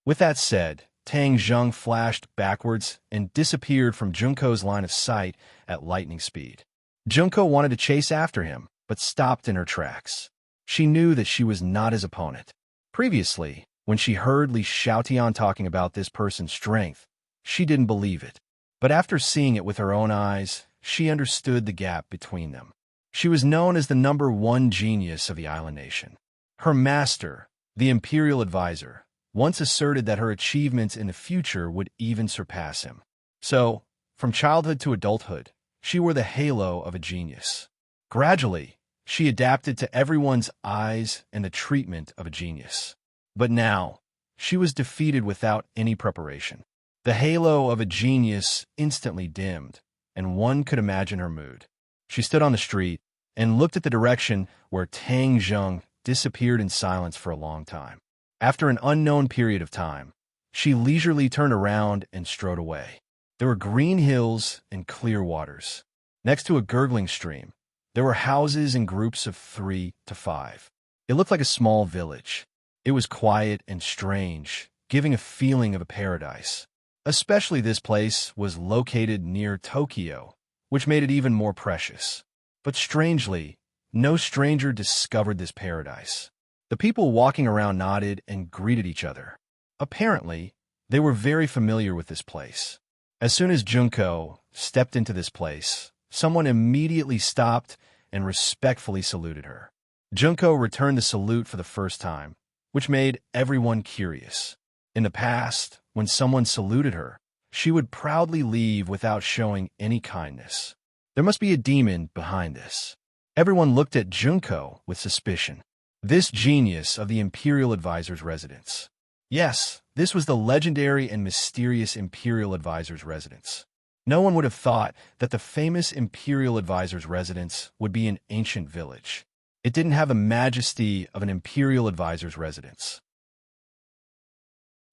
With that said, Tang Zheng flashed backwards and disappeared from Junko's line of sight at lightning speed. Junko wanted to chase after him, but stopped in her tracks. She knew that she was not his opponent. Previously, when she heard Li Xiaotian talking about this person's strength, she didn't believe it. But after seeing it with her own eyes, she understood the gap between them. She was known as the #1 genius of the island nation. Her master, the Imperial Advisor, once asserted that her achievements in the future would even surpass him. So, from childhood to adulthood, she wore the halo of a genius. Gradually, she adapted to everyone's eyes and the treatment of a genius. But now, she was defeated without any preparation. The halo of a genius instantly dimmed, and one could imagine her mood. She stood on the street and looked at the direction where Tang Zheng disappeared in silence for a long time. After an unknown period of time, she leisurely turned around and strode away. There were green hills and clear waters. Next to a gurgling stream, there were houses in groups of 3 to 5. It looked like a small village. It was quiet and strange, giving a feeling of a paradise. Especially this place was located near Tokyo, which made it even more precious. But strangely, no stranger discovered this paradise. The people walking around nodded and greeted each other. Apparently, they were very familiar with this place. As soon as Junko stepped into this place, someone immediately stopped and respectfully saluted her. Junko returned the salute for the first time, which made everyone curious. In the past, when someone saluted her, she would proudly leave without showing any kindness. There must be a demon behind this. Everyone looked at Junko with suspicion. This genius of the Imperial Advisor's residence. Yes, this was the legendary and mysterious Imperial Advisor's residence. No one would have thought that the famous Imperial Advisor's residence would be an ancient village. It didn't have the majesty of an Imperial Advisor's residence.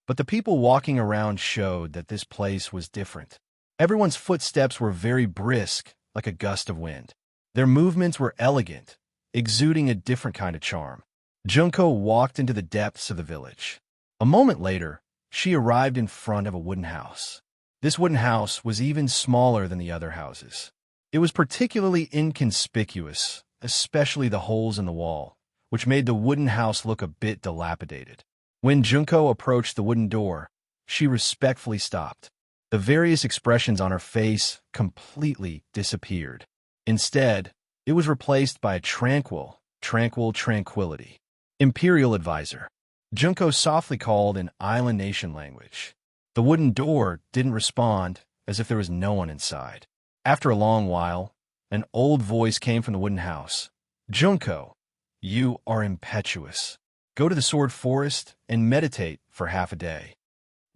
But the people walking around showed that this place was different. Everyone's footsteps were very brisk, like a gust of wind. Their movements were elegant, exuding a different kind of charm. Junko walked into the depths of the village. A moment later, she arrived in front of a wooden house. This wooden house was even smaller than the other houses. It was particularly inconspicuous, especially the holes in the wall, which made the wooden house look a bit dilapidated. When Junko approached the wooden door, she respectfully stopped. The various expressions on her face completely disappeared. Instead, it was replaced by a tranquil tranquility. Imperial Advisor. Junko softly called in Island Nation language. The wooden door didn't respond, as if there was no one inside. After a long while, an old voice came from the wooden house. Junko, you are impetuous. Go to the Sword Forest and meditate for half a day.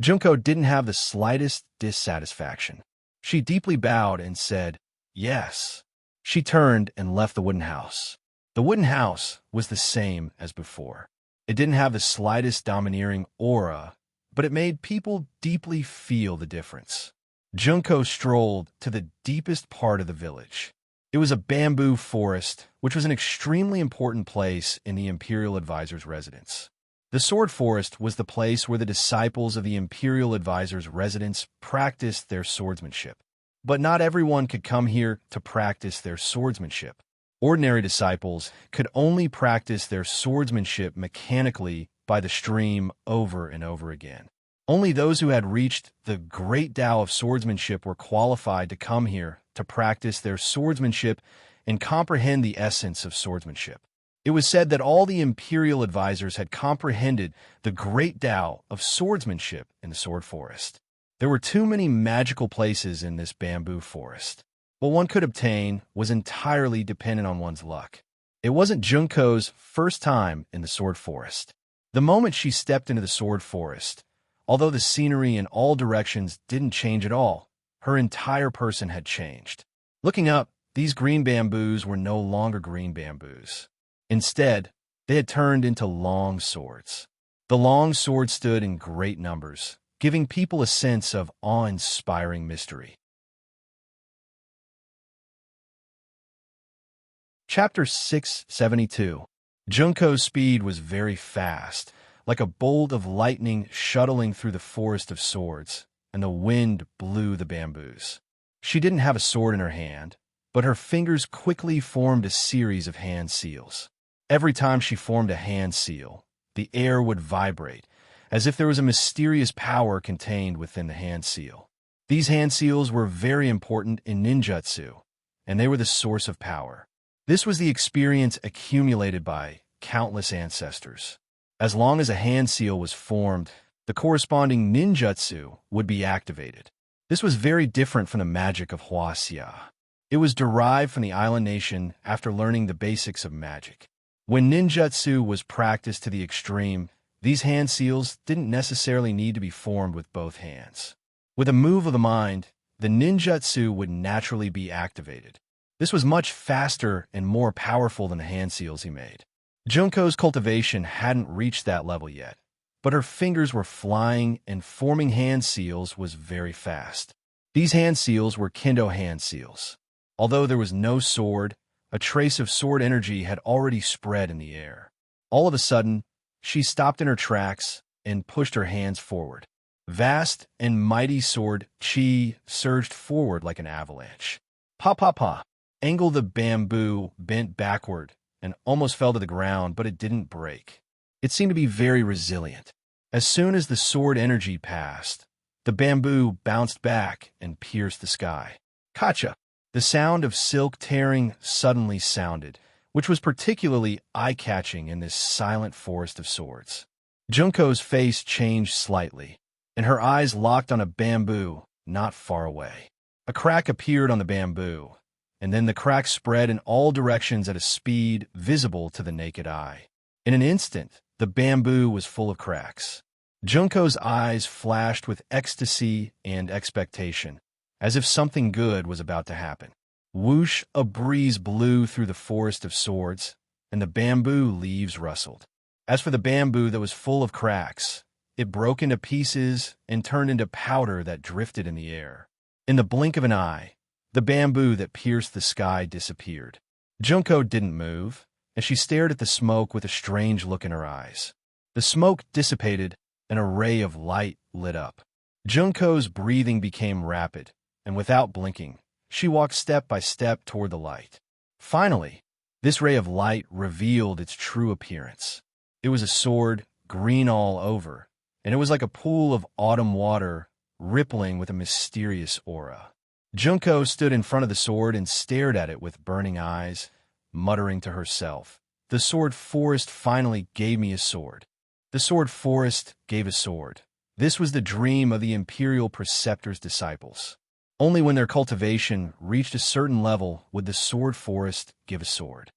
Junko didn't have the slightest dissatisfaction. She deeply bowed and said, yes. She turned and left the wooden house. The wooden house was the same as before. It didn't have the slightest domineering aura, but it made people deeply feel the difference. Junko strolled to the deepest part of the village. It was a bamboo forest, which was an extremely important place in the Imperial Advisor's residence. The Sword Forest was the place where the disciples of the Imperial Advisor's residence practiced their swordsmanship. But not everyone could come here to practice their swordsmanship. Ordinary disciples could only practice their swordsmanship mechanically by the stream over and over again. Only those who had reached the great Tao of swordsmanship were qualified to come here to practice their swordsmanship and comprehend the essence of swordsmanship. It was said that all the Imperial Advisors had comprehended the great Tao of swordsmanship in the Sword Forest. There were too many magical places in this bamboo forest. What one could obtain was entirely dependent on one's luck. It wasn't Junko's first time in the Sword Forest. The moment she stepped into the Sword Forest, although the scenery in all directions didn't change at all, her entire person had changed. Looking up, these green bamboos were no longer green bamboos. Instead, they had turned into long swords. The long swords stood in great numbers, giving people a sense of awe-inspiring mystery. Chapter 672. Junko's speed was very fast, like a bolt of lightning shuttling through the forest of swords, and the wind blew the bamboos. She didn't have a sword in her hand, but her fingers quickly formed a series of hand seals. Every time she formed a hand seal, the air would vibrate, as if there was a mysterious power contained within the hand seal. These hand seals were very important in ninjutsu, and they were the source of power. This was the experience accumulated by countless ancestors. As long as a hand seal was formed, the corresponding ninjutsu would be activated. This was very different from the magic of Huaxia. It was derived from the island nation after learning the basics of magic. When ninjutsu was practiced to the extreme, these hand seals didn't necessarily need to be formed with both hands. With a move of the mind, the ninjutsu would naturally be activated. This was much faster and more powerful than the hand seals he made. Junko's cultivation hadn't reached that level yet, but her fingers were flying and forming hand seals was very fast. These hand seals were Kendo hand seals. Although there was no sword, a trace of sword energy had already spread in the air. All of a sudden, she stopped in her tracks and pushed her hands forward. Vast and mighty sword chi surged forward like an avalanche. Pa pa pa! Angle the bamboo bent backward and almost fell to the ground, but it didn't break. It seemed to be very resilient. As soon as the sword energy passed, the bamboo bounced back and pierced the sky. Kacha! The sound of silk tearing suddenly sounded, which was particularly eye-catching in this silent forest of swords. Junko's face changed slightly, and her eyes locked on a bamboo not far away. A crack appeared on the bamboo, and then the crack spread in all directions at a speed visible to the naked eye. In an instant, the bamboo was full of cracks. Junko's eyes flashed with ecstasy and expectation, as if something good was about to happen. Whoosh, a breeze blew through the forest of swords, and the bamboo leaves rustled. As for the bamboo that was full of cracks, it broke into pieces and turned into powder that drifted in the air. In the blink of an eye, the bamboo that pierced the sky disappeared. Junko didn't move, and she stared at the smoke with a strange look in her eyes. The smoke dissipated, and a ray of light lit up. Junko's breathing became rapid, and without blinking, she walked step by step toward the light. Finally, this ray of light revealed its true appearance. It was a sword, green all over, and it was like a pool of autumn water, rippling with a mysterious aura. Junko stood in front of the sword and stared at it with burning eyes, muttering to herself, "The sword forest finally gave me a sword. The sword forest gave a sword." This was the dream of the Imperial Preceptor's disciples. Only when their cultivation reached a certain level would the sword forest give a sword.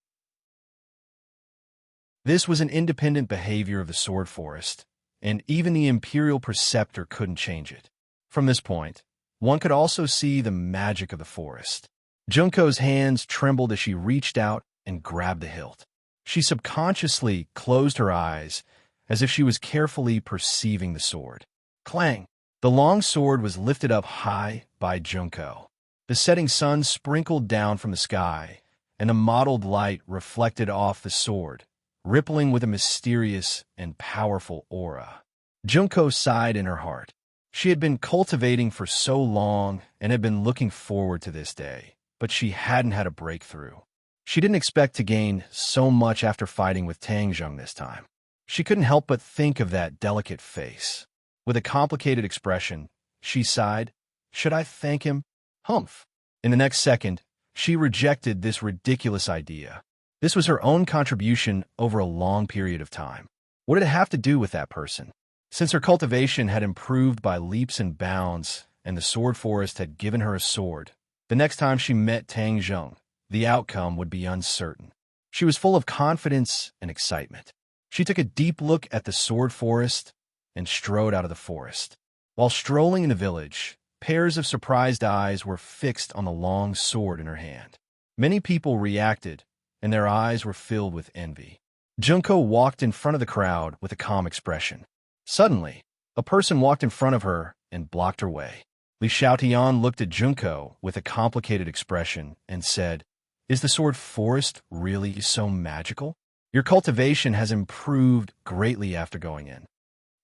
This was an independent behavior of the sword forest, and even the Imperial Preceptor couldn't change it. From this point, one could also see the magic of the forest. Junko's hands trembled as she reached out and grabbed the hilt. She subconsciously closed her eyes as if she was carefully perceiving the sword. Clang! The long sword was lifted up high by Junko. The setting sun sprinkled down from the sky, and a mottled light reflected off the sword, rippling with a mysterious and powerful aura. Junko sighed in her heart. She had been cultivating for so long and had been looking forward to this day, but she hadn't had a breakthrough. She didn't expect to gain so much after fighting with Tangjung this time. She couldn't help but think of that delicate face. With a complicated expression, she sighed, "Should I thank him? Humph." In the next second, she rejected this ridiculous idea. This was her own contribution over a long period of time. What did it have to do with that person? Since her cultivation had improved by leaps and bounds, and the sword forest had given her a sword, the next time she met Tangjung, the outcome would be uncertain. She was full of confidence and excitement. She took a deep look at the sword forest and strode out of the forest. While strolling in the village, pairs of surprised eyes were fixed on the long sword in her hand. Many people reacted, and their eyes were filled with envy. Junko walked in front of the crowd with a calm expression. Suddenly, a person walked in front of her and blocked her way. Li Xiaotian looked at Junko with a complicated expression and said, "Is the sword forest really so magical? Your cultivation has improved greatly after going in."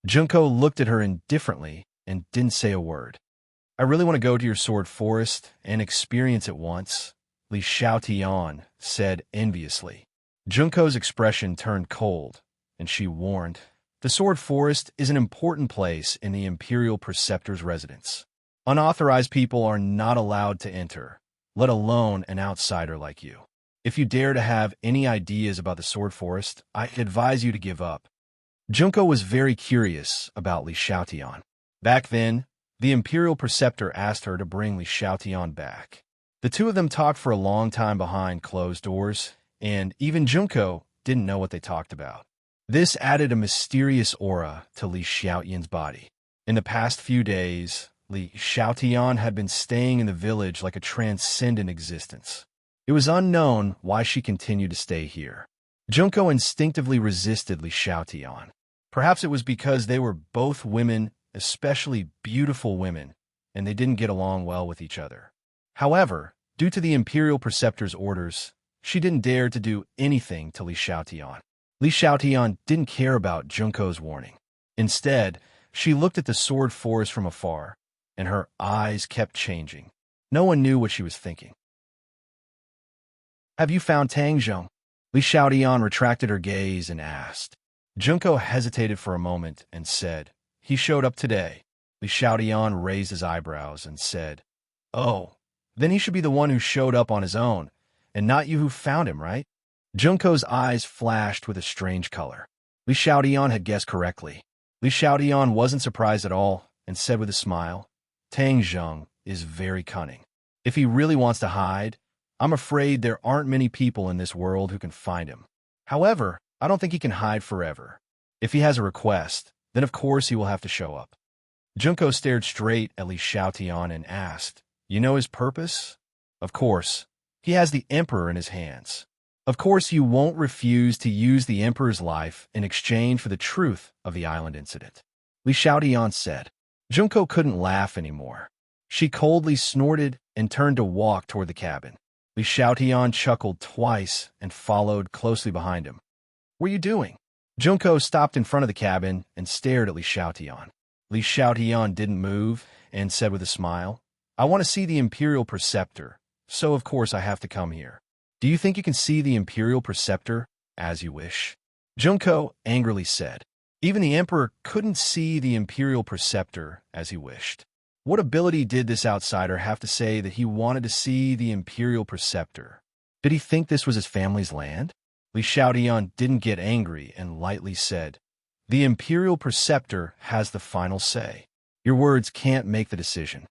Junko looked at her indifferently and didn't say a word. "I really want to go to your sword forest and experience it once," Li Xiaotian said enviously. Junko's expression turned cold, and she warned, "The sword forest is an important place in the Imperial Preceptor's residence. Unauthorized people are not allowed to enter, let alone an outsider like you. If you dare to have any ideas about the sword forest, I advise you to give up." Junko was very curious about Li Xiaotian. Back then, the Imperial Preceptor asked her to bring Li Xiaotian back. The two of them talked for a long time behind closed doors, and even Junko didn't know what they talked about. This added a mysterious aura to Li Xiaotian's body. In the past few days, Li Xiaotian had been staying in the village like a transcendent existence. It was unknown why she continued to stay here. Junko instinctively resisted Li Xiaotian. Perhaps it was because they were both women, especially beautiful women, and they didn't get along well with each other. However, due to the Imperial Preceptor's orders, she didn't dare to do anything to Li Xiaotian. Li Xiaotian didn't care about Junko's warning. Instead, she looked at the sword forest from afar, and her eyes kept changing. No one knew what she was thinking. "Have you found Tang Zheng?" Li Xiaotian retracted her gaze and asked. Junko hesitated for a moment and said, "He showed up today." Li Xiaotian raised his eyebrows and said, "Oh, then he should be the one who showed up on his own, and not you who found him, right?" Junko's eyes flashed with a strange color. Li Xiaotian had guessed correctly. Li Xiaotian wasn't surprised at all and said with a smile, "Tang Zheng is very cunning. If he really wants to hide, I'm afraid there aren't many people in this world who can find him. However, I don't think he can hide forever. If he has a request, then of course he will have to show up." Junko stared straight at Li Xiaotian and asked, "You know his purpose?" "Of course. He has the Emperor in his hands. Of course you won't refuse to use the Emperor's life in exchange for the truth of the island incident," Li Xiaotian said. Junko couldn't laugh anymore. She coldly snorted and turned to walk toward the cabin. Li Xiaotian chuckled twice and followed closely behind him. "What are you doing?" Junko stopped in front of the cabin and stared at Li Xiaotian. Li Xiaotian didn't move and said with a smile, "I want to see the Imperial Preceptor, so of course I have to come here." "Do you think you can see the Imperial Preceptor as you wish?" Junko angrily said. Even the Emperor couldn't see the Imperial Preceptor as he wished. What ability did this outsider have to say that he wanted to see the Imperial Preceptor? Did he think this was his family's land? Li Xiaotian didn't get angry and lightly said, "The Imperial Preceptor has the final say. Your words can't make the decision."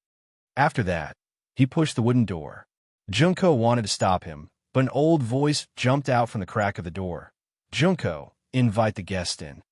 After that, he pushed the wooden door. Junko wanted to stop him, but an old voice jumped out from the crack of the door. "Junko, invite the guest in."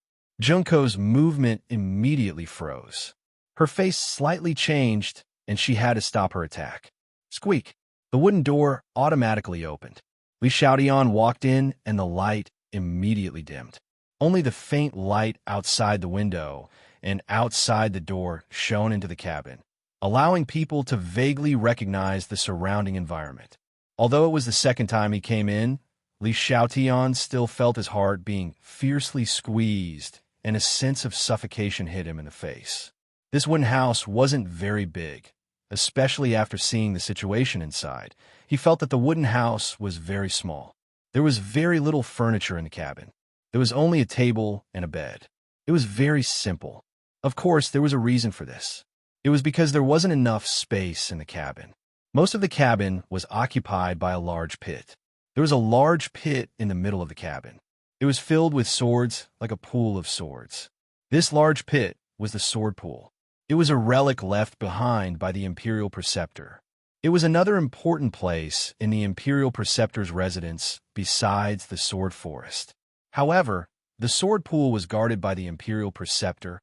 Junko's movement immediately froze. Her face slightly changed, and she had to stop her attack. Squeak! The wooden door automatically opened. Li Xiaotian walked in, and the light immediately dimmed. Only the faint light outside the window and outside the door shone into the cabin, allowing people to vaguely recognize the surrounding environment. Although it was the second time he came in, Li Xiaotian still felt his heart being fiercely squeezed, and a sense of suffocation hit him in the face. This wooden house wasn't very big, especially after seeing the situation inside. He felt that the wooden house was very small. There was very little furniture in the cabin. There was only a table and a bed. It was very simple. Of course, there was a reason for this. It was because there wasn't enough space in the cabin. Most of the cabin was occupied by a large pit. There was a large pit in the middle of the cabin. It was filled with swords, like a pool of swords. This large pit was the sword pool. It was a relic left behind by the Imperial Preceptor. It was another important place in the Imperial Preceptor's residence besides the sword forest. However, the sword pool was guarded by the Imperial Preceptor.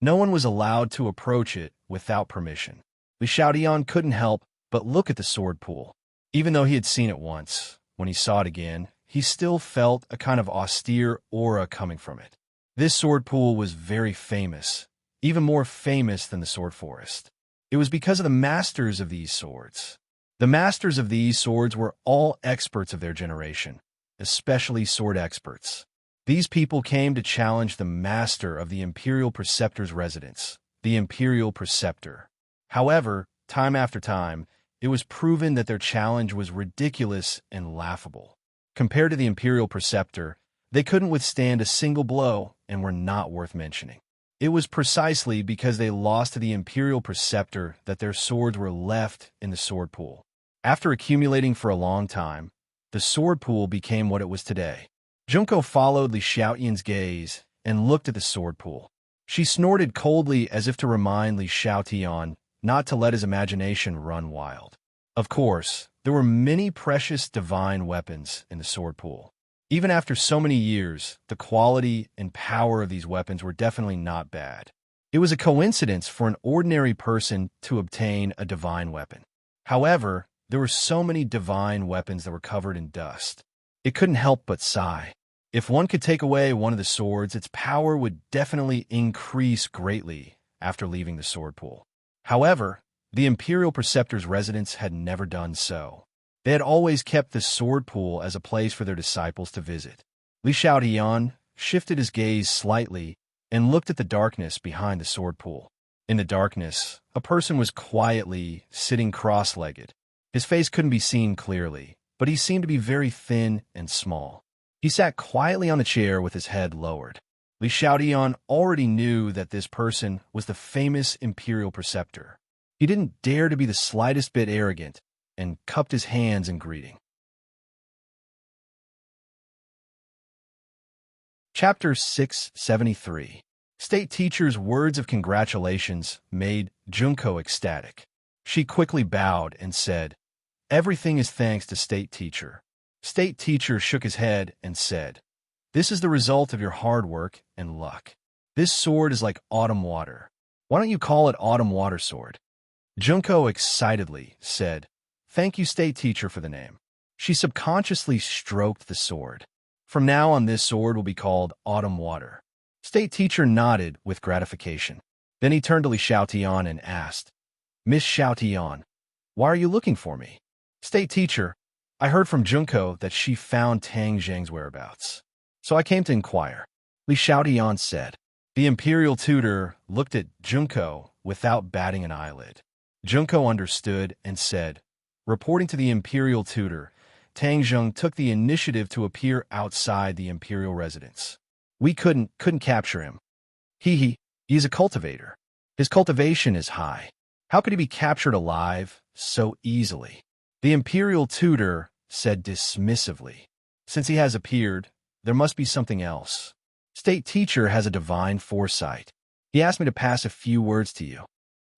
No one was allowed to approach it without permission. Li Xiaotian couldn't help but look at the sword pool. Even though he had seen it once, when he saw it again, he still felt a kind of austere aura coming from it. This sword pool was very famous, even more famous than the sword forest. It was because of the masters of these swords. The masters of these swords were all experts of their generation, especially sword experts. These people came to challenge the master of the Imperial Preceptor's residence, the Imperial Preceptor. However, time after time, it was proven that their challenge was ridiculous and laughable. Compared to the Imperial Preceptor, they couldn't withstand a single blow and were not worth mentioning. It was precisely because they lost to the Imperial Preceptor that their swords were left in the sword pool. After accumulating for a long time, the sword pool became what it was today. Junko followed Li Xiaotian's gaze and looked at the sword pool. She snorted coldly as if to remind Li Xiaotian not to let his imagination run wild. Of course, there were many precious divine weapons in the sword pool. Even after so many years, the quality and power of these weapons were definitely not bad. It was a coincidence for an ordinary person to obtain a divine weapon. However, There were so many divine weapons that were covered in dust. It couldn't help but sigh. If one could take away one of the swords, its power would definitely increase greatly after leaving the sword pool. However, the Imperial Preceptor's residence had never done so. They had always kept the sword pool as a place for their disciples to visit. Li Xiaotian shifted his gaze slightly and looked at the darkness behind the sword pool. In the darkness, a person was quietly sitting cross-legged. His face couldn't be seen clearly, but he seemed to be very thin and small. He sat quietly on the chair with his head lowered. Li Xiaotian already knew that this person was the famous Imperial Preceptor. He didn't dare to be the slightest bit arrogant and cupped his hands in greeting. Chapter 673. State Teacher's words of congratulations made Junko ecstatic. She quickly bowed and said, "Everything is thanks to State Teacher." State Teacher shook his head and said, "This is the result of your hard work and luck. This sword is like autumn water. Why don't you call it Autumn Water Sword?" Junko excitedly said, "Thank you, State Teacher, for the name." She subconsciously stroked the sword. From now on, this sword will be called Autumn Water. State Teacher nodded with gratification. Then he turned to Li Xiaotian and asked, "Miss Xiaotian, why are you looking for me?" "State Teacher, I heard from Junko that she found Tang Zhang's whereabouts, so I came to inquire," Li Xiaotian said. The Imperial Tutor looked at Junko without batting an eyelid. Junko understood and said, "Reporting to the Imperial Tutor, Tang Zhang took the initiative to appear outside the Imperial residence. We couldn't capture him. He's a cultivator. His cultivation is high. How could he be captured alive so easily?" The Imperial Tutor said dismissively, "Since he has appeared, there must be something else. State Teacher has a divine foresight. He asked me to pass a few words to you,"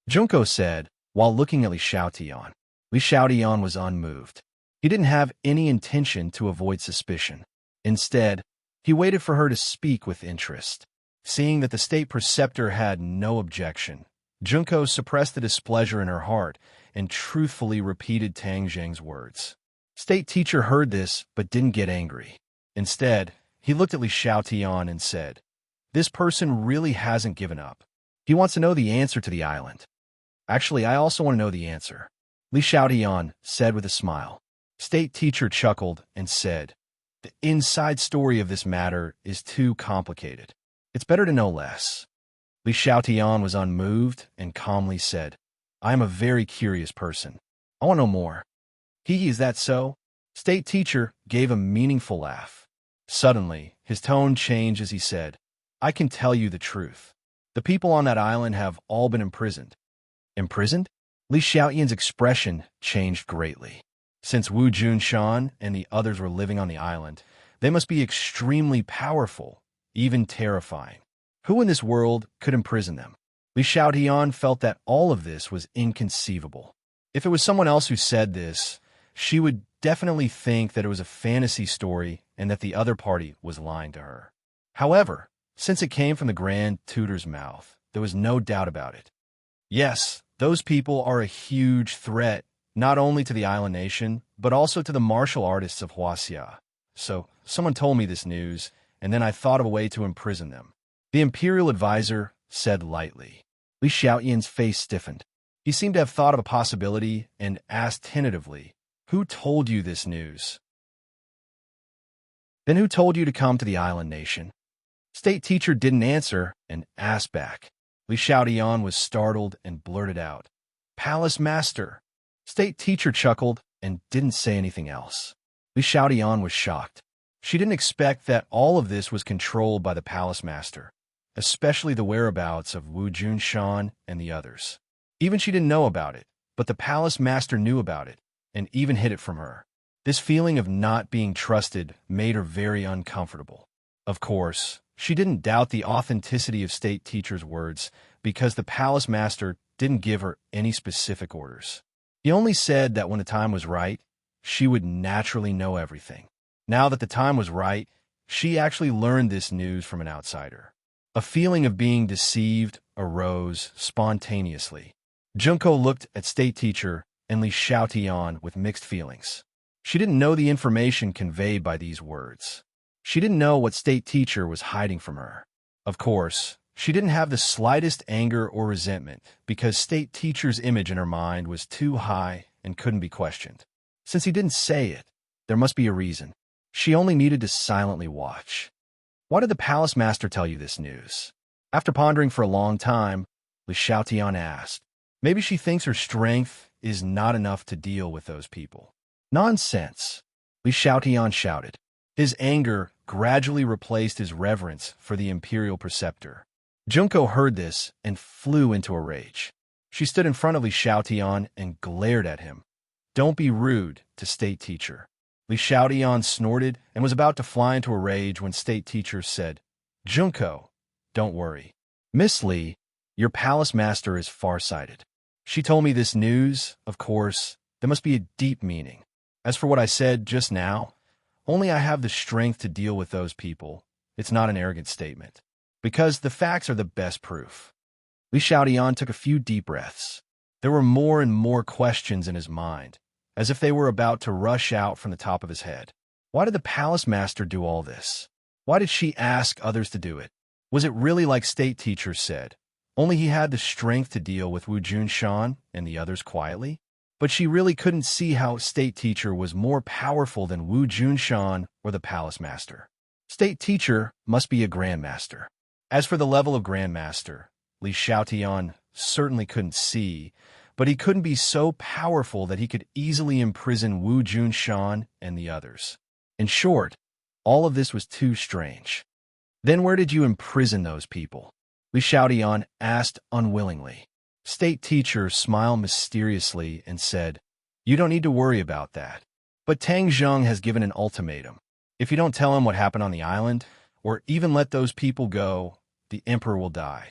Junko said, while looking at Li Xiaotian. Li Xiaotian was unmoved. He didn't have any intention to avoid suspicion. Instead, he waited for her to speak with interest. Seeing that the State Preceptor had no objection, Junko suppressed the displeasure in her heart and truthfully repeated Tang Zhang's words. State Teacher heard this but didn't get angry. Instead, he looked at Li Xiaotian and said, "This person really hasn't given up. He wants to know the answer to the island." "Actually, I also want to know the answer," Li Xiaotian said with a smile. State Teacher chuckled and said, "The inside story of this matter is too complicated. It's better to know less." Li Xiaotian was unmoved and calmly said, "I am a very curious person. I want to know more." Is that so?" State Teacher gave a meaningful laugh. Suddenly, his tone changed as he said, "I can tell you the truth. The people on that island have all been imprisoned." "Imprisoned?" Li Xiaotian's expression changed greatly. Since Wu Junshan and the others were living on the island, they must be extremely powerful, even terrifying. Who in this world could imprison them? Li Xiaotian felt that all of this was inconceivable. If it was someone else who said this, she would definitely think that it was a fantasy story and that the other party was lying to her. However, since it came from the Grand Tutor's mouth, there was no doubt about it. Yes, those people are a huge threat, not only to the island nation, but also to the martial artists of Huaxia. So, someone told me this news, and then I thought of a way to imprison them," the Imperial Advisor said lightly. Li Xiaotian's face stiffened. He seemed to have thought of a possibility and asked tentatively, "Who told you this news?" "Then who told you to come to the island nation?" State Teacher didn't answer and asked back. Li Xiaotian was startled and blurted out, "Palace Master." State Teacher chuckled and didn't say anything else. Li Xiaotian was shocked. She didn't expect that all of this was controlled by the Palace Master, especially the whereabouts of Wu Junshan and the others. Even she didn't know about it, but the Palace Master knew about it and even hid it from her. This feeling of not being trusted made her very uncomfortable. Of course, she didn't doubt the authenticity of State Teacher's words because the Palace Master didn't give her any specific orders. He only said that when the time was right, she would naturally know everything. Now that the time was right, she actually learned this news from an outsider. A feeling of being deceived arose spontaneously. Junko looked at State Teacher and Li Xiaotian with mixed feelings. She didn't know the information conveyed by these words. She didn't know what state teacher was hiding from her. Of course, she didn't have the slightest anger or resentment because state teacher's image in her mind was too high and couldn't be questioned. Since he didn't say it, there must be a reason. She only needed to silently watch. Why did the palace master tell you this news? After pondering for a long time, Li Xiaotian asked. Maybe she thinks her strength is not enough to deal with those people. Nonsense, Li Xiaotian shouted. His anger gradually replaced his reverence for the imperial preceptor. Junko heard this and flew into a rage. She stood in front of Li Xiaotian and glared at him. Don't be rude to state teacher. Li Xiaotian snorted and was about to fly into a rage when state teacher said, Junko, don't worry. Miss Li, your palace master is farsighted. She told me this news, of course, there must be a deep meaning. As for what I said just now, only I have the strength to deal with those people. It's not an arrogant statement. Because the facts are the best proof. Li Xiaotian took a few deep breaths. There were more and more questions in his mind, as if they were about to rush out from the top of his head. Why did the palace master do all this? Why did she ask others to do it? Was it really like state teacher said? Only he had the strength to deal with Wu Junshan and the others quietly? But she really couldn't see how state teacher was more powerful than Wu Junshan or the palace master. State teacher must be a grandmaster. As for the level of grandmaster, Li Xiaotian certainly couldn't see, but he couldn't be so powerful that he could easily imprison Wu Junshan and the others. In short, all of this was too strange. Then where did you imprison those people? Li Xiaotian asked unwillingly. State teacher smiled mysteriously and said, You don't need to worry about that. But Tang Zheng has given an ultimatum. If you don't tell him what happened on the island, or even let those people go, the emperor will die.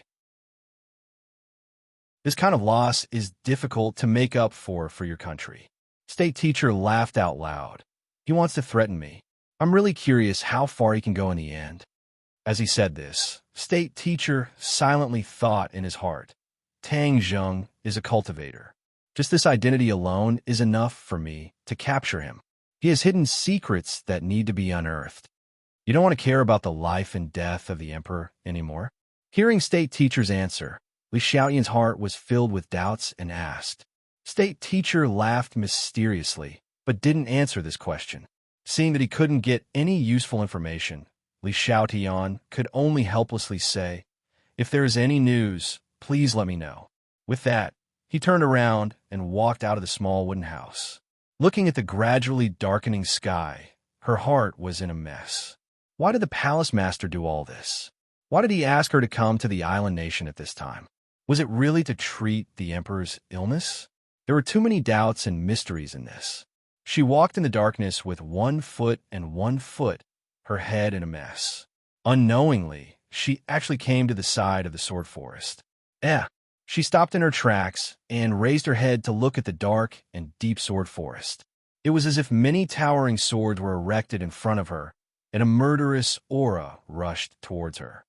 This kind of loss is difficult to make up for your country. State teacher laughed out loud. He wants to threaten me. I'm really curious how far he can go in the end. As he said this, state teacher silently thought in his heart, Tang Zheng is a cultivator. Just this identity alone is enough for me to capture him. He has hidden secrets that need to be unearthed. You don't want to care about the life and death of the emperor anymore? Hearing state teacher's answer, Li Xiaotian's heart was filled with doubts and asked. State teacher laughed mysteriously, but didn't answer this question. Seeing that he couldn't get any useful information, Li Xiaotian could only helplessly say, If there is any news, please let me know. With that, he turned around and walked out of the small wooden house. Looking at the gradually darkening sky, her heart was in a mess. Why did the palace master do all this? Why did he ask her to come to the island nation at this time? Was it really to treat the emperor's illness? There were too many doubts and mysteries in this. She walked in the darkness with 1 foot and 1 foot, her head in a mess. Unknowingly, she actually came to the side of the sword forest. She stopped in her tracks and raised her head to look at the dark and deep sword forest. It was as if many towering swords were erected in front of her, and a murderous aura rushed towards her.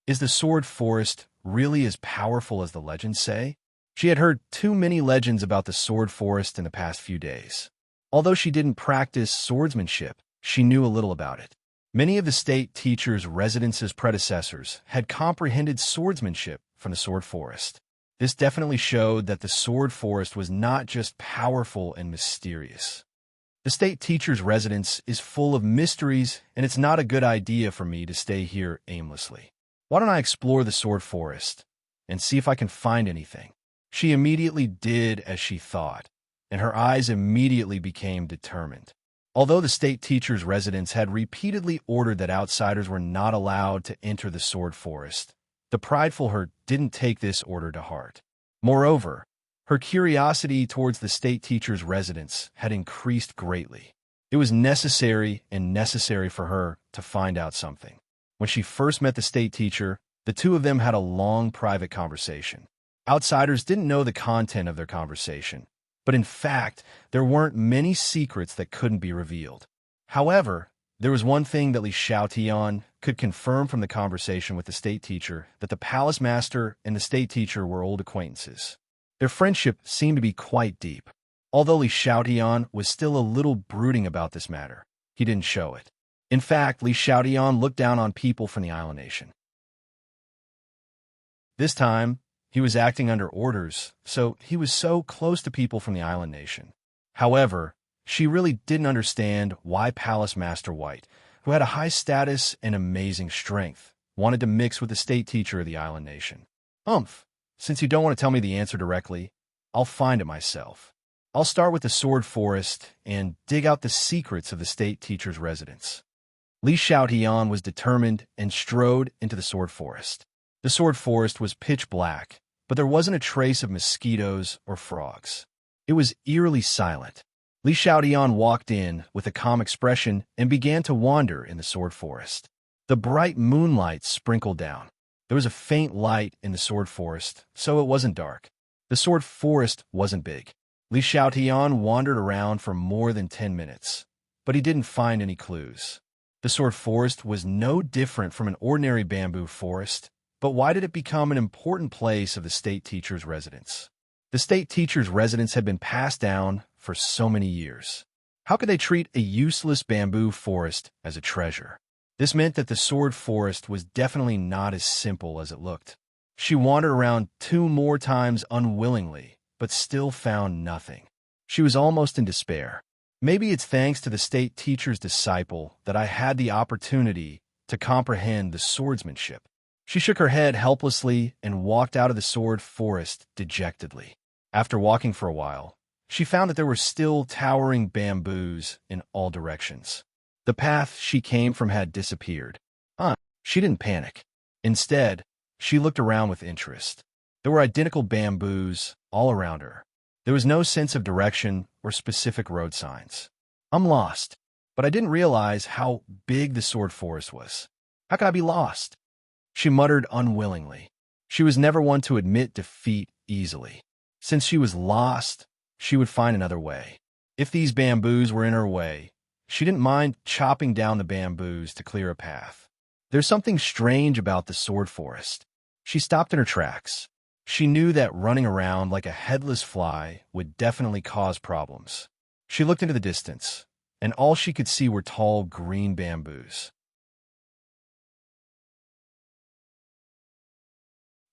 Is the sword forest really as powerful as the legends say? She had heard too many legends about the sword forest in the past few days. Although she didn't practice swordsmanship, she knew a little about it. Many of the state teacher's residence's predecessors had comprehended swordsmanship from the sword forest. This definitely showed that the sword forest was not just powerful and mysterious. The state teacher's residence is full of mysteries, and it's not a good idea for me to stay here aimlessly. Why don't I explore the sword forest and see if I can find anything? She immediately did as she thought, and her eyes immediately became determined. Although the state teacher's residence had repeatedly ordered that outsiders were not allowed to enter the sword forest, the prideful her didn't take this order to heart. Moreover, her curiosity towards the state teacher's residence had increased greatly. It was necessary for her to find out something. When she first met the state teacher, the two of them had a long private conversation. Outsiders didn't know the content of their conversation, but in fact, there weren't many secrets that couldn't be revealed. However, there was one thing that Li Xiaotian could confirm from the conversation with the state teacher, that the palace master and the state teacher were old acquaintances. Their friendship seemed to be quite deep. Although Li Xiaotian was still a little brooding about this matter, he didn't show it. In fact, Li Xiaotian looked down on people from the island nation. This time, he was acting under orders, so he was so close to people from the island nation. However, she really didn't understand why Palace Master White, who had a high status and amazing strength, wanted to mix with the state teacher of the island nation. Since you don't want to tell me the answer directly, I'll find it myself. I'll start with the Sword Forest and dig out the secrets of the state teacher's residence. Li Xiaotian was determined and strode into the Sword Forest. The Sword Forest was pitch black, but there wasn't a trace of mosquitoes or frogs. It was eerily silent. Li Xiaotian walked in with a calm expression and began to wander in the Sword Forest. The bright moonlight sprinkled down. There was a faint light in the Sword Forest, so it wasn't dark. The Sword Forest wasn't big. Li Xiaotian wandered around for more than 10 minutes, but he didn't find any clues. The Sword Forest was no different from an ordinary bamboo forest, but why did it become an important place of the state teacher's residence? The state teacher's residence had been passed down for so many years. How could they treat a useless bamboo forest as a treasure? This meant that the Sword Forest was definitely not as simple as it looked. She wandered around 2 more times unwillingly, but still found nothing. She was almost in despair. Maybe it's thanks to the state teacher's disciple that I had the opportunity to comprehend the swordsmanship. She shook her head helplessly and walked out of the Sword Forest dejectedly. After walking for a while, she found that there were still towering bamboos in all directions. The path she came from had disappeared. She didn't panic. Instead, she looked around with interest. There were identical bamboos all around her. There was no sense of direction or specific road signs. I'm lost, but I didn't realize how big the Sword Forest was. How could I be lost? She muttered unwillingly. She was never one to admit defeat easily. Since she was lost, she would find another way. If these bamboos were in her way, she didn't mind chopping down the bamboos to clear a path. There's something strange about the Sword Forest. She stopped in her tracks. She knew that running around like a headless fly would definitely cause problems. She looked into the distance, and all she could see were tall green bamboos.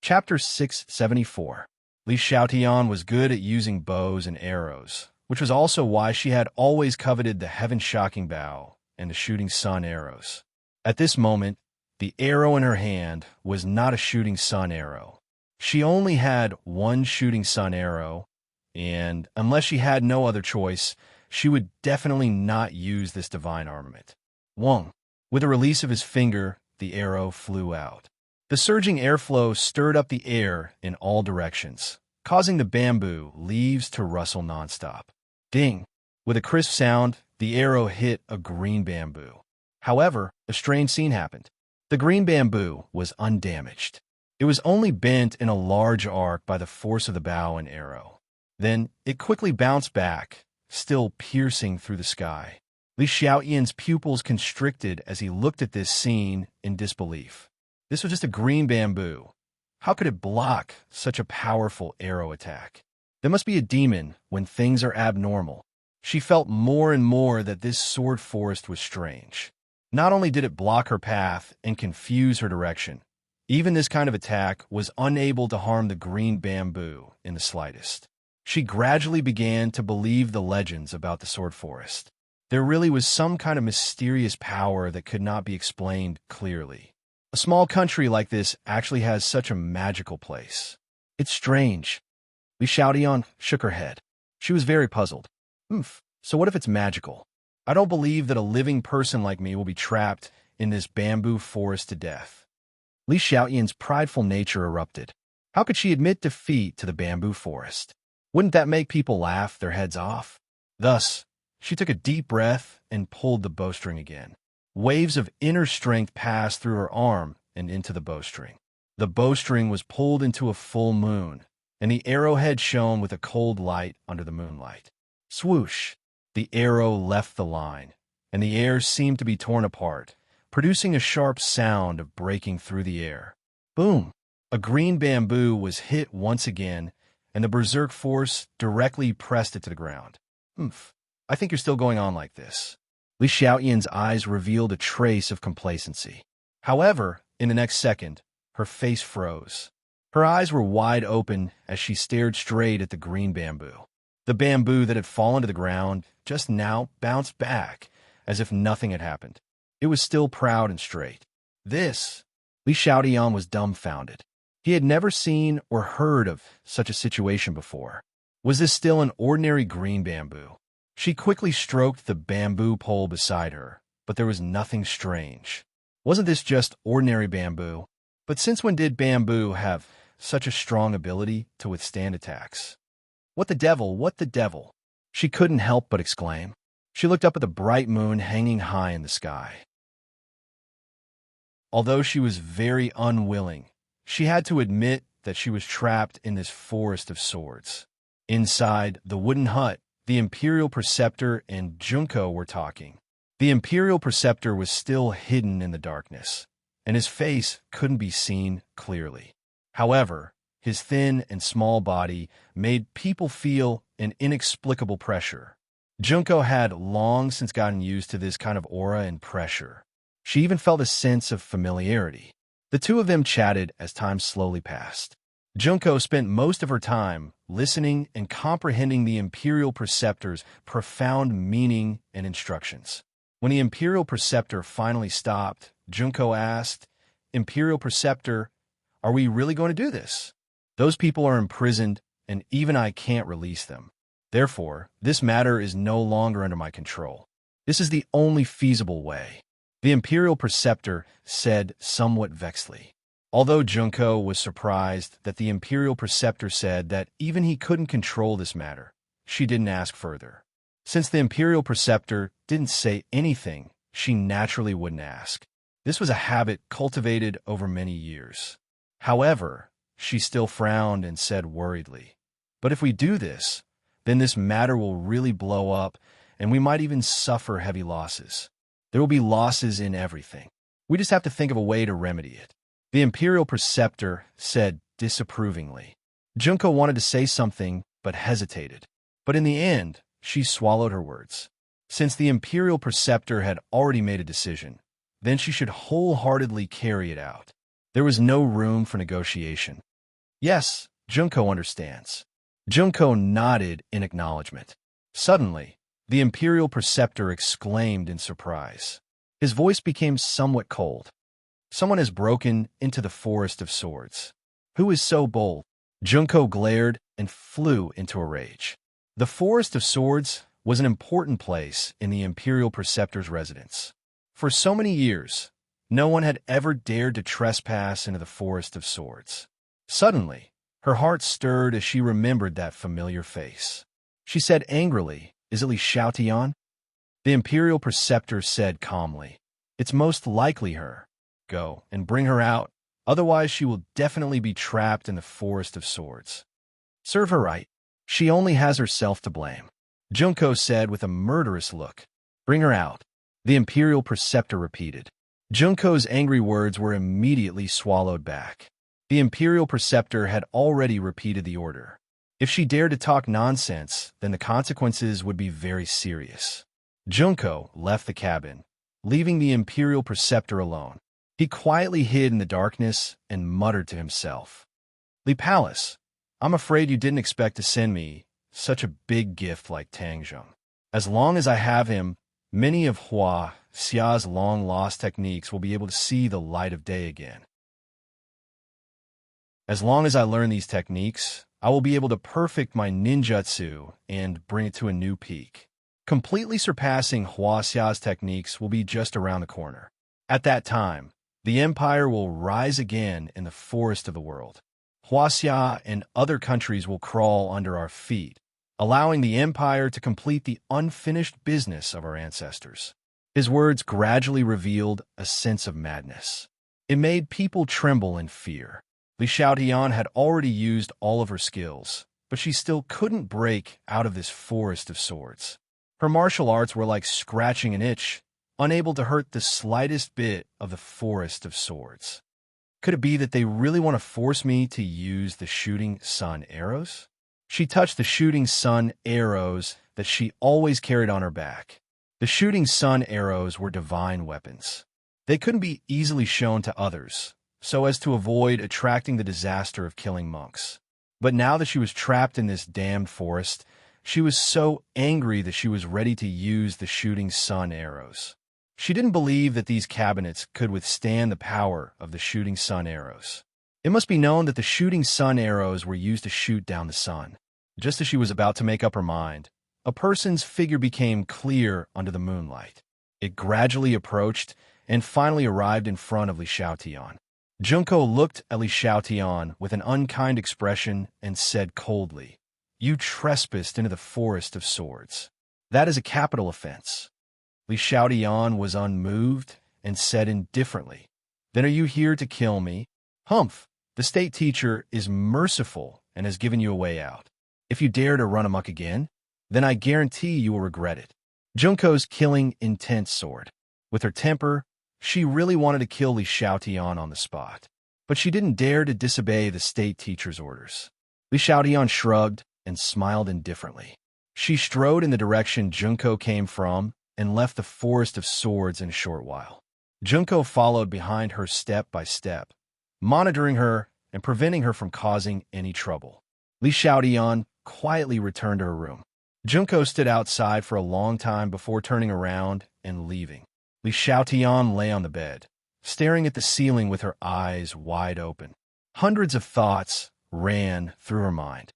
Chapter 674. Li Xiaotian was good at using bows and arrows, which was also why she had always coveted the heaven-shocking bow and the shooting sun arrows. At this moment, the arrow in her hand was not a shooting sun arrow. She only had one shooting sun arrow, and unless she had no other choice, she would definitely not use this divine armament. Wong. With a release of his finger, the arrow flew out. The surging airflow stirred up the air in all directions, causing the bamboo leaves to rustle nonstop. Ding! With a crisp sound, the arrow hit a green bamboo. However, a strange scene happened. The green bamboo was undamaged. It was only bent in a large arc by the force of the bow and arrow. Then it quickly bounced back, still piercing through the sky. Li Xiaotian's pupils constricted as he looked at this scene in disbelief. This was just a green bamboo. How could it block such a powerful arrow attack? There must be a demon when things are abnormal. She felt more and more that this sword forest was strange. Not only did it block her path and confuse her direction, even this kind of attack was unable to harm the green bamboo in the slightest. She gradually began to believe the legends about the sword forest. There really was some kind of mysterious power that could not be explained clearly. A small country like this actually has such a magical place. It's strange. Li Xiaotian shook her head. She was very puzzled. So what if it's magical? I don't believe that a living person like me will be trapped in this bamboo forest to death. Li Xiaotian's prideful nature erupted. How could she admit defeat to the bamboo forest? Wouldn't that make people laugh their heads off? Thus, she took a deep breath and pulled the bowstring again. Waves of inner strength passed through her arm and into the bowstring. The bowstring was pulled into a full moon, and the arrowhead shone with a cold light under the moonlight. Swoosh! The arrow left the line, and the air seemed to be torn apart, producing a sharp sound of breaking through the air. Boom! A green bamboo was hit once again, and the berserk force directly pressed it to the ground. Humph. I think you're still going on like this. Li Xiaoyan's eyes revealed a trace of complacency. However, in the next second, her face froze. Her eyes were wide open as she stared straight at the green bamboo. The bamboo that had fallen to the ground just now bounced back, as if nothing had happened. It was still proud and straight. This, Li Xiaoyan was dumbfounded. He had never seen or heard of such a situation before. Was this still an ordinary green bamboo? She quickly stroked the bamboo pole beside her, but there was nothing strange. Wasn't this just ordinary bamboo? But since when did bamboo have such a strong ability to withstand attacks? What the devil? What the devil? She couldn't help but exclaim. She looked up at the bright moon hanging high in the sky. Although she was very unwilling, she had to admit that she was trapped in this forest of swords. Inside the wooden hut, the Imperial Preceptor and Junko were talking. The Imperial Preceptor was still hidden in the darkness, and his face couldn't be seen clearly. However, his thin and small body made people feel an inexplicable pressure. Junko had long since gotten used to this kind of aura and pressure. She even felt a sense of familiarity. The two of them chatted as time slowly passed. Junko spent most of her time listening and comprehending the Imperial Preceptor's profound meaning and instructions. When the Imperial Preceptor finally stopped, Junko asked, "Imperial Preceptor, are we really going to do this? Those people are imprisoned, and even I can't release them. Therefore, this matter is no longer under my control. This is the only feasible way," the Imperial Preceptor said somewhat vexedly. Although Junko was surprised that the Imperial Preceptor said that even he couldn't control this matter, she didn't ask further. Since the Imperial Preceptor didn't say anything, she naturally wouldn't ask. This was a habit cultivated over many years. However, she still frowned and said worriedly, "But if we do this, then this matter will really blow up, and we might even suffer heavy losses. There will be losses in everything. We just have to think of a way to remedy it," the Imperial Preceptor said disapprovingly. Junko wanted to say something, but hesitated. But in the end, she swallowed her words. Since the Imperial Preceptor had already made a decision, then she should wholeheartedly carry it out. There was no room for negotiation. "Yes, Junko understands." Junko nodded in acknowledgement. Suddenly, the Imperial Preceptor exclaimed in surprise. His voice became somewhat cold. "Someone has broken into the Forest of Swords. Who is so bold?" Junko glared and flew into a rage. The Forest of Swords was an important place in the Imperial Preceptor's residence. For so many years, no one had ever dared to trespass into the Forest of Swords. Suddenly, her heart stirred as she remembered that familiar face. She said angrily, "Is it Li Xiaoyan?" The Imperial Preceptor said calmly, "It's most likely her. Go and bring her out, otherwise she will definitely be trapped in the Forest of Swords." "Serve her right. She only has herself to blame," Junko said with a murderous look. "Bring her out," the Imperial Preceptor repeated. Junko's angry words were immediately swallowed back. The Imperial Preceptor had already repeated the order. If she dared to talk nonsense, then the consequences would be very serious. Junko left the cabin, leaving the Imperial Preceptor alone. He quietly hid in the darkness and muttered to himself, "Li Palace, I'm afraid you didn't expect to send me such a big gift like Tang Zheng. As long as I have him, many of Hua Xia's long-lost techniques will be able to see the light of day again. As long as I learn these techniques, I will be able to perfect my ninjutsu and bring it to a new peak. Completely surpassing Hua Xia's techniques will be just around the corner. At that time, the empire will rise again in the forest of the world. Hua Xia and other countries will crawl under our feet, allowing the empire to complete the unfinished business of our ancestors." His words gradually revealed a sense of madness. It made people tremble in fear. Li Xiaoyan had already used all of her skills, but she still couldn't break out of this forest of swords. Her martial arts were like scratching an itch, unable to hurt the slightest bit of the forest of swords. Could it be that they really want to force me to use the shooting sun arrows? She touched the shooting sun arrows that she always carried on her back. The shooting sun arrows were divine weapons. They couldn't be easily shown to others, so as to avoid attracting the disaster of killing monks. But now that she was trapped in this damned forest, she was so angry that she was ready to use the shooting sun arrows. She didn't believe that these cabinets could withstand the power of the shooting sun arrows. It must be known that the shooting sun arrows were used to shoot down the sun. Just as she was about to make up her mind, a person's figure became clear under the moonlight. It gradually approached and finally arrived in front of Li Xiaotian. Junko looked at Li Xiaotian with an unkind expression and said coldly, "You trespassed into the forest of swords. That is a capital offense." Li Xiaotian was unmoved and said indifferently, "Then are you here to kill me?" "Humph, the state teacher is merciful and has given you a way out. If you dare to run amok again, then I guarantee you will regret it." Junko's killing intent soared. With her temper, she really wanted to kill Li Xiaotian on the spot. But she didn't dare to disobey the state teacher's orders. Li Xiaotian shrugged and smiled indifferently. She strode in the direction Junko came from and left the forest of swords in a short while. Junko followed behind her step by step, monitoring her and preventing her from causing any trouble. Li Xiaotian quietly returned to her room. Junko stood outside for a long time before turning around and leaving. Li Xiaotian lay on the bed, staring at the ceiling with her eyes wide open. Hundreds of thoughts ran through her mind.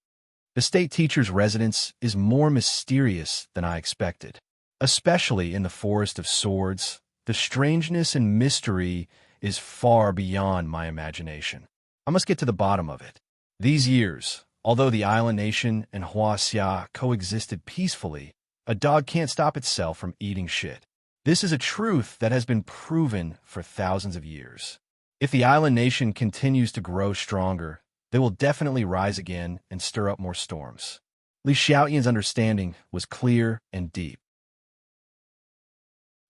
The state teacher's residence is more mysterious than I expected. Especially in the Forest of Swords, the strangeness and mystery is far beyond my imagination. I must get to the bottom of it. These years, although the island nation and Huaxia coexisted peacefully, a dog can't stop itself from eating shit. This is a truth that has been proven for thousands of years. If the island nation continues to grow stronger, they will definitely rise again and stir up more storms. Li Xiaotian's understanding was clear and deep.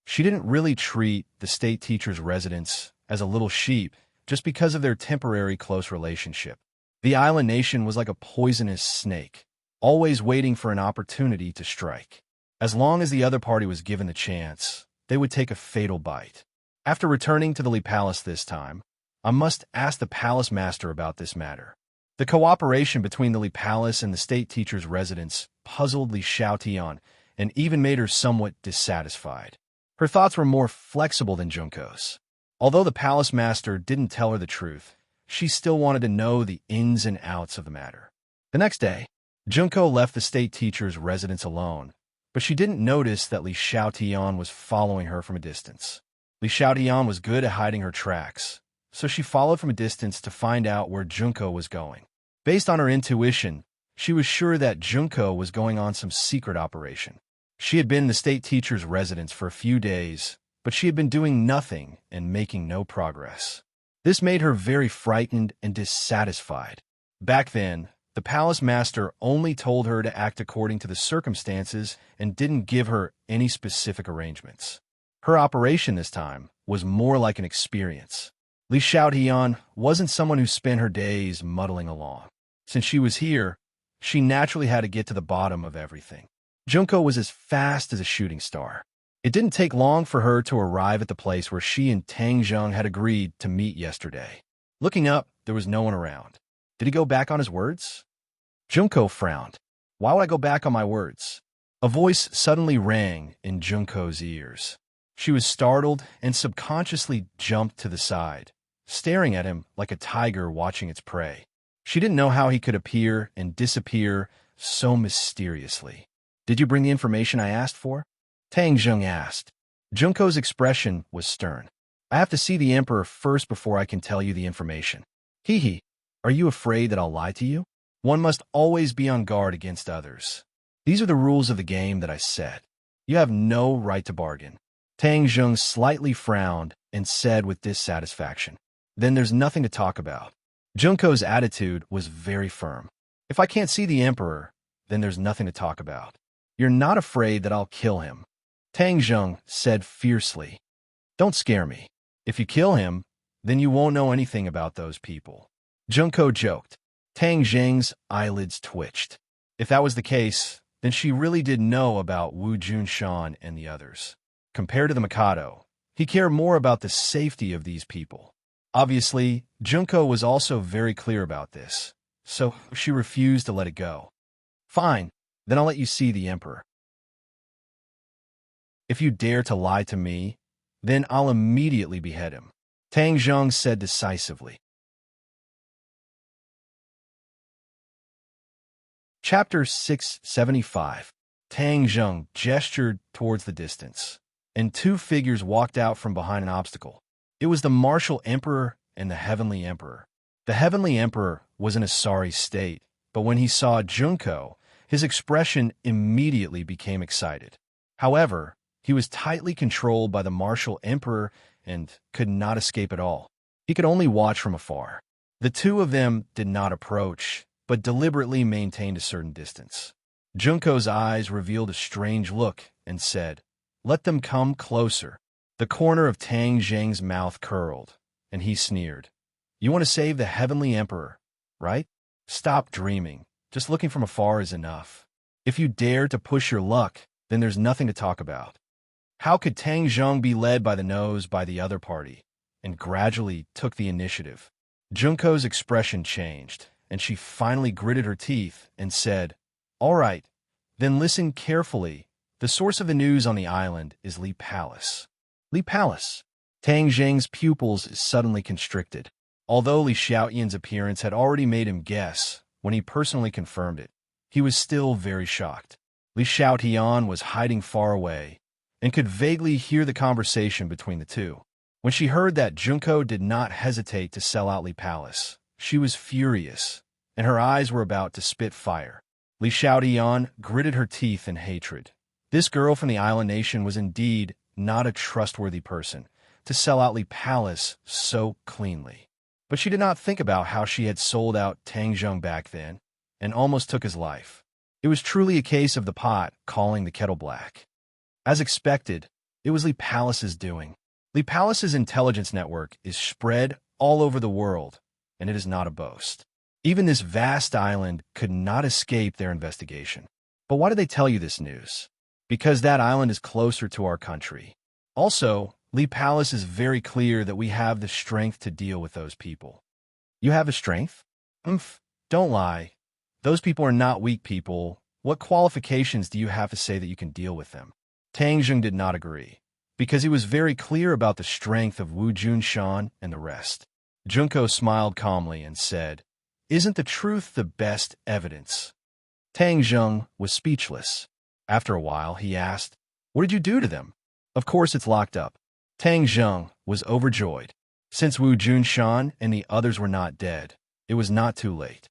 She didn't really treat the state teacher's residence as a little sheep just because of their temporary close relationship. The island nation was like a poisonous snake, always waiting for an opportunity to strike. As long as the other party was given the chance, they would take a fatal bite. After returning to the Li Palace this time, I must ask the palace master about this matter. The cooperation between the Li Palace and the state teacher's residence puzzled Li Xiaotian and even made her somewhat dissatisfied. Her thoughts were more flexible than Junko's. Although the palace master didn't tell her the truth, she still wanted to know the ins and outs of the matter. The next day, Junko left the state teacher's residence alone, but she didn't notice that Li Xiaotian was following her from a distance. Li Xiaotian was good at hiding her tracks, so she followed from a distance to find out where Junko was going. Based on her intuition, she was sure that Junko was going on some secret operation. She had been in the state teacher's residence for a few days, but she had been doing nothing and making no progress. This made her very frightened and dissatisfied. Back then, the palace master only told her to act according to the circumstances and didn't give her any specific arrangements. Her operation this time was more like an experience. Li Xiaotian wasn't someone who spent her days muddling along. Since she was here, she naturally had to get to the bottom of everything. Junko was as fast as a shooting star. It didn't take long for her to arrive at the place where she and Tang Zheng had agreed to meet yesterday. Looking up, there was no one around. Did he go back on his words? Junko frowned. Why would I go back on my words? A voice suddenly rang in Junko's ears. She was startled and subconsciously jumped to the side, staring at him like a tiger watching its prey. She didn't know how he could appear and disappear so mysteriously. Did you bring the information I asked for? Tang Zheng asked. Junko's expression was stern. I have to see the emperor first before I can tell you the information. Hee. Are you afraid that I'll lie to you? One must always be on guard against others. These are the rules of the game that I set. You have no right to bargain. Tang Zheng slightly frowned and said with dissatisfaction, Then there's nothing to talk about. Junko's attitude was very firm. If I can't see the emperor, then there's nothing to talk about. You're not afraid that I'll kill him. Tang Zheng said fiercely, Don't scare me. If you kill him, then you won't know anything about those people. Junko joked. Tang Zheng's eyelids twitched. If that was the case, then she really did know about Wu Junshan and the others. Compared to the Mikado, he cared more about the safety of these people. Obviously, Junko was also very clear about this, so she refused to let it go. Fine, then I'll let you see the Emperor. If you dare to lie to me, then I'll immediately behead him, Tang Zheng said decisively. Chapter 675. Tang Zheng gestured towards the distance, and two figures walked out from behind an obstacle. It was the martial emperor and the heavenly emperor. The heavenly emperor was in a sorry state, but when he saw Junko, his expression immediately became excited. However, he was tightly controlled by the martial emperor and could not escape at all. He could only watch from afar. The two of them did not approach, but deliberately maintained a certain distance. Junko's eyes revealed a strange look and said, "Let them come closer." The corner of Tang Zheng's mouth curled, and he sneered. "You want to save the heavenly emperor, right? Stop dreaming. Just looking from afar is enough. If you dare to push your luck, then there's nothing to talk about." How could Tang Zheng be led by the nose by the other party, and gradually took the initiative? Junko's expression changed, and she finally gritted her teeth and said, "All right, then listen carefully. The source of the news on the island is Li Palace." Li Palace. Tang Zheng's pupils suddenly constricted. Although Li Xiaoyan's appearance had already made him guess when he personally confirmed it, he was still very shocked. Li Xiaoyan was hiding far away and could vaguely hear the conversation between the two. When she heard that Junko did not hesitate to sell out Li Palace, she was furious, and her eyes were about to spit fire. Li Xiaoyan gritted her teeth in hatred. This girl from the island nation was indeed not a trustworthy person to sell out Li Palace so cleanly. But she did not think about how she had sold out Tang Zheng back then and almost took his life. It was truly a case of the pot calling the kettle black. As expected, it was Li Palace's doing. Li Palace's intelligence network is spread all over the world, and it is not a boast. Even this vast island could not escape their investigation. But why did they tell you this news? Because that island is closer to our country. Also, Li Palace is very clear that we have the strength to deal with those people. You have the strength? Don't lie. Those people are not weak people. What qualifications do you have to say that you can deal with them? Tang Zheng did not agree, because he was very clear about the strength of Wu Junshan and the rest. Junko smiled calmly and said, "Isn't the truth the best evidence?" Tang Zheng was speechless. After a while, he asked, "What did you do to them?" "Of course it's locked up." Tang Zheng was overjoyed. Since Wu Junshan and the others were not dead, it was not too late.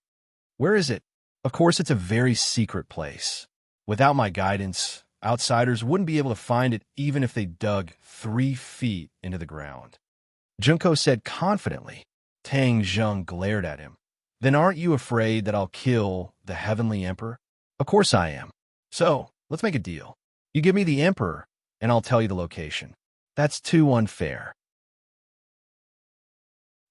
"Where is it?" "Of course it's a very secret place. Without my guidance, outsiders wouldn't be able to find it even if they dug 3 feet into the ground," Junko said confidently. Tang Zheng glared at him. "Then aren't you afraid that I'll kill the heavenly emperor?" "Of course I am. So, let's make a deal. You give me the emperor, and I'll tell you the location." "That's too unfair.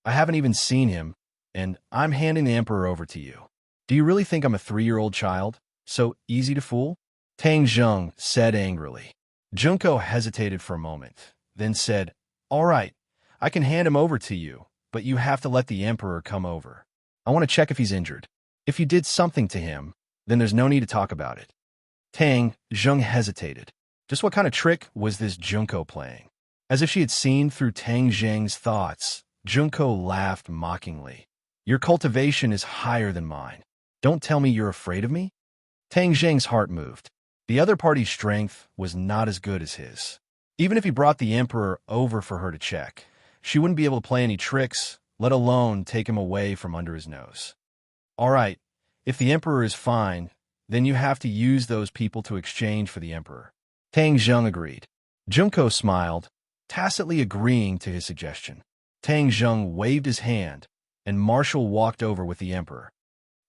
I haven't even seen him, and I'm handing the emperor over to you. Do you really think I'm a 3-year-old child? So easy to fool?" Tang Zheng said angrily. Junko hesitated for a moment, then said, "All right, I can hand him over to you, but you have to let the emperor come over. I want to check if he's injured. If you did something to him, then there's no need to talk about it." Tang Zheng hesitated. Just what kind of trick was this Junko playing? As if she had seen through Tang Zheng's thoughts, Junko laughed mockingly. "Your cultivation is higher than mine. Don't tell me you're afraid of me?" Tang Zheng's heart moved. The other party's strength was not as good as his. Even if he brought the emperor over for her to check, she wouldn't be able to play any tricks, let alone take him away from under his nose. "All right, if the emperor is fine, then you have to use those people to exchange for the emperor." Tang Zheng agreed. Junko smiled, tacitly agreeing to his suggestion. Tang Zheng waved his hand, and Marshall walked over with the emperor.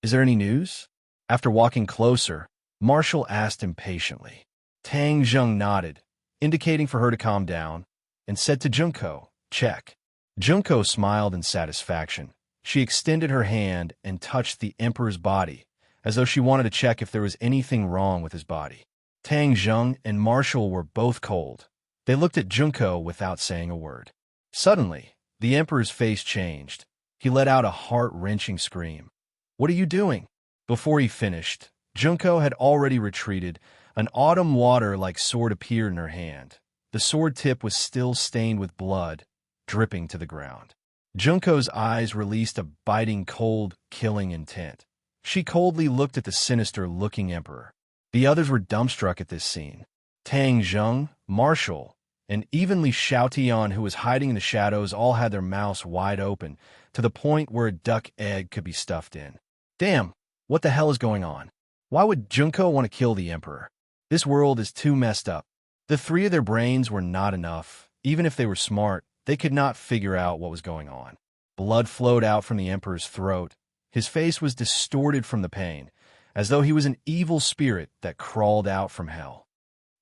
"Is there any news?" After walking closer, Marshall asked impatiently. Tang Zheng nodded, indicating for her to calm down, and said to Junko, "Check." Junko smiled in satisfaction. She extended her hand and touched the emperor's body, as though she wanted to check if there was anything wrong with his body. Tang Zheng and Marshall were both cold. They looked at Junko without saying a word. Suddenly, the Emperor's face changed. He let out a heart-wrenching scream. "What are you doing?" Before he finished, Junko had already retreated. An autumn water-like sword appeared in her hand. The sword tip was still stained with blood, dripping to the ground. Junko's eyes released a biting, cold, killing intent. She coldly looked at the sinister-looking Emperor. The others were dumbstruck at this scene. Tang Zheng, Marshall, and even Li Xiaotian, who was hiding in the shadows, all had their mouths wide open, to the point where a duck egg could be stuffed in. Damn, what the hell is going on? Why would Junko want to kill the Emperor? This world is too messed up. The three of their brains were not enough. Even if they were smart, they could not figure out what was going on. Blood flowed out from the Emperor's throat. His face was distorted from the pain, as though he was an evil spirit that crawled out from hell.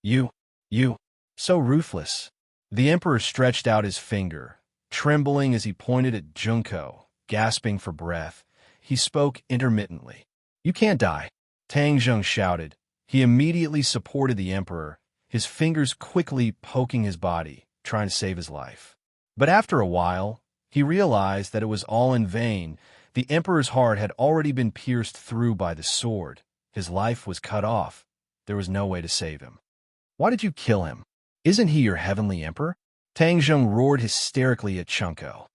You, so ruthless. The Emperor stretched out his finger, trembling as he pointed at Junko, gasping for breath. He spoke intermittently. "You can't die," Tang Zheng shouted. He immediately supported the Emperor, his fingers quickly poking his body, trying to save his life. But after a while, he realized that it was all in vain. The Emperor's heart had already been pierced through by the sword. His life was cut off. There was no way to save him. "Why did you kill him? Isn't he your heavenly Emperor?" Tang Zheng roared hysterically at Junko.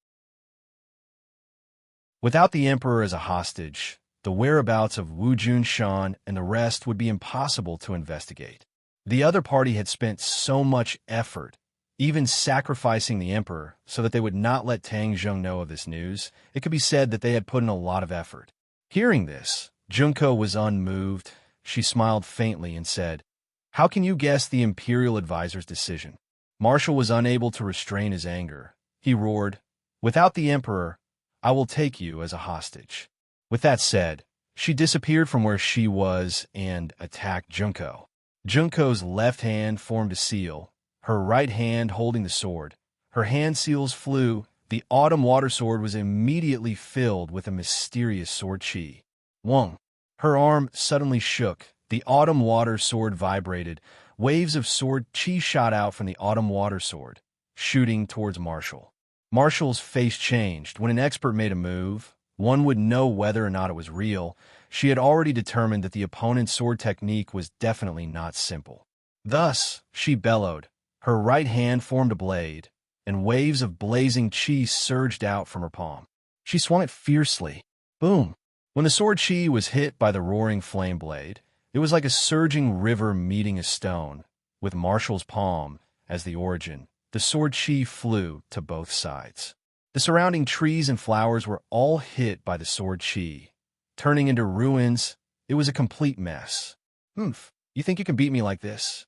Without the Emperor as a hostage, the whereabouts of Wu Junshan and the rest would be impossible to investigate. The other party had spent so much effort, even sacrificing the Emperor so that they would not let Tang Zheng know of this news. It could be said that they had put in a lot of effort. Hearing this, Junko was unmoved. She smiled faintly and said, "How can you guess the Imperial Advisor's decision?" Marshall was unable to restrain his anger. He roared, "Without the Emperor, I will take you as a hostage." With that said, she disappeared from where she was and attacked Junko. Junko's left hand formed a seal, her right hand holding the sword. Her hand seals flew. The autumn water sword was immediately filled with a mysterious sword chi. Wong. Her arm suddenly shook. The autumn water sword vibrated. Waves of sword chi shot out from the autumn water sword, shooting towards Marshall. Marshall's face changed. When an expert made a move, one would know whether or not it was real. She had already determined that the opponent's sword technique was definitely not simple. Thus, she bellowed. Her right hand formed a blade, and waves of blazing chi surged out from her palm. She swung it fiercely. Boom! When the sword chi was hit by the roaring flame blade, it was like a surging river meeting a stone. With Marshall's palm as the origin, the sword chi flew to both sides. The surrounding trees and flowers were all hit by the sword chi, turning into ruins. It was a complete mess. "Humph, you think you can beat me like this?"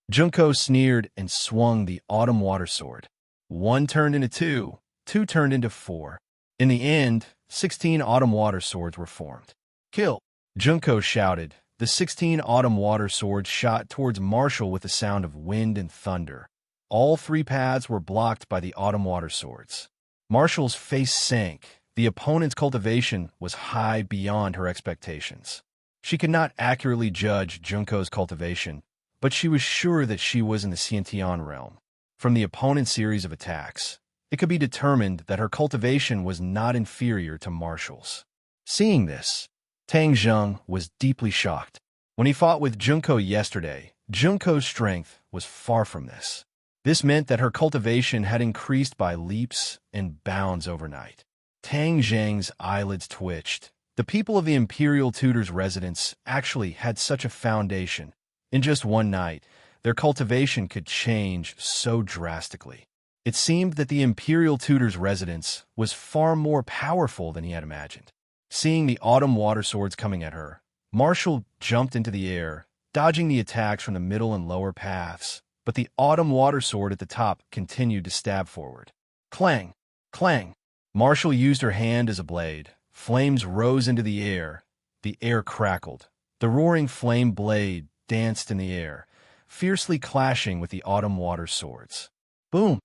Junko sneered and swung the autumn water sword. One turned into two, two turned into four. In the end, 16 autumn water swords were formed. "Kill!" Junko shouted. The 16 autumn water swords shot towards Marshall with the sound of wind and thunder. All three paths were blocked by the autumn water swords. Marshall's face sank. The opponent's cultivation was high beyond her expectations. She could not accurately judge Junko's cultivation, but she was sure that she was in the Xiantian realm. From the opponent's series of attacks, it could be determined that her cultivation was not inferior to Marshall's. Seeing this, Tang Zheng was deeply shocked. When he fought with Junko yesterday, Junko's strength was far from this. This meant that her cultivation had increased by leaps and bounds overnight. Tang Zheng's eyelids twitched. The people of the Imperial Tutor's residence actually had such a foundation. In just one night, their cultivation could change so drastically. It seemed that the Imperial Tutor's residence was far more powerful than he had imagined. Seeing the autumn water swords coming at her, Marshall jumped into the air, dodging the attacks from the middle and lower paths. But the autumn water sword at the top continued to stab forward. Clang! Clang! Marshall used her hand as a blade. Flames rose into the air. The air crackled. The roaring flame blade danced in the air, fiercely clashing with the autumn water swords. Boom!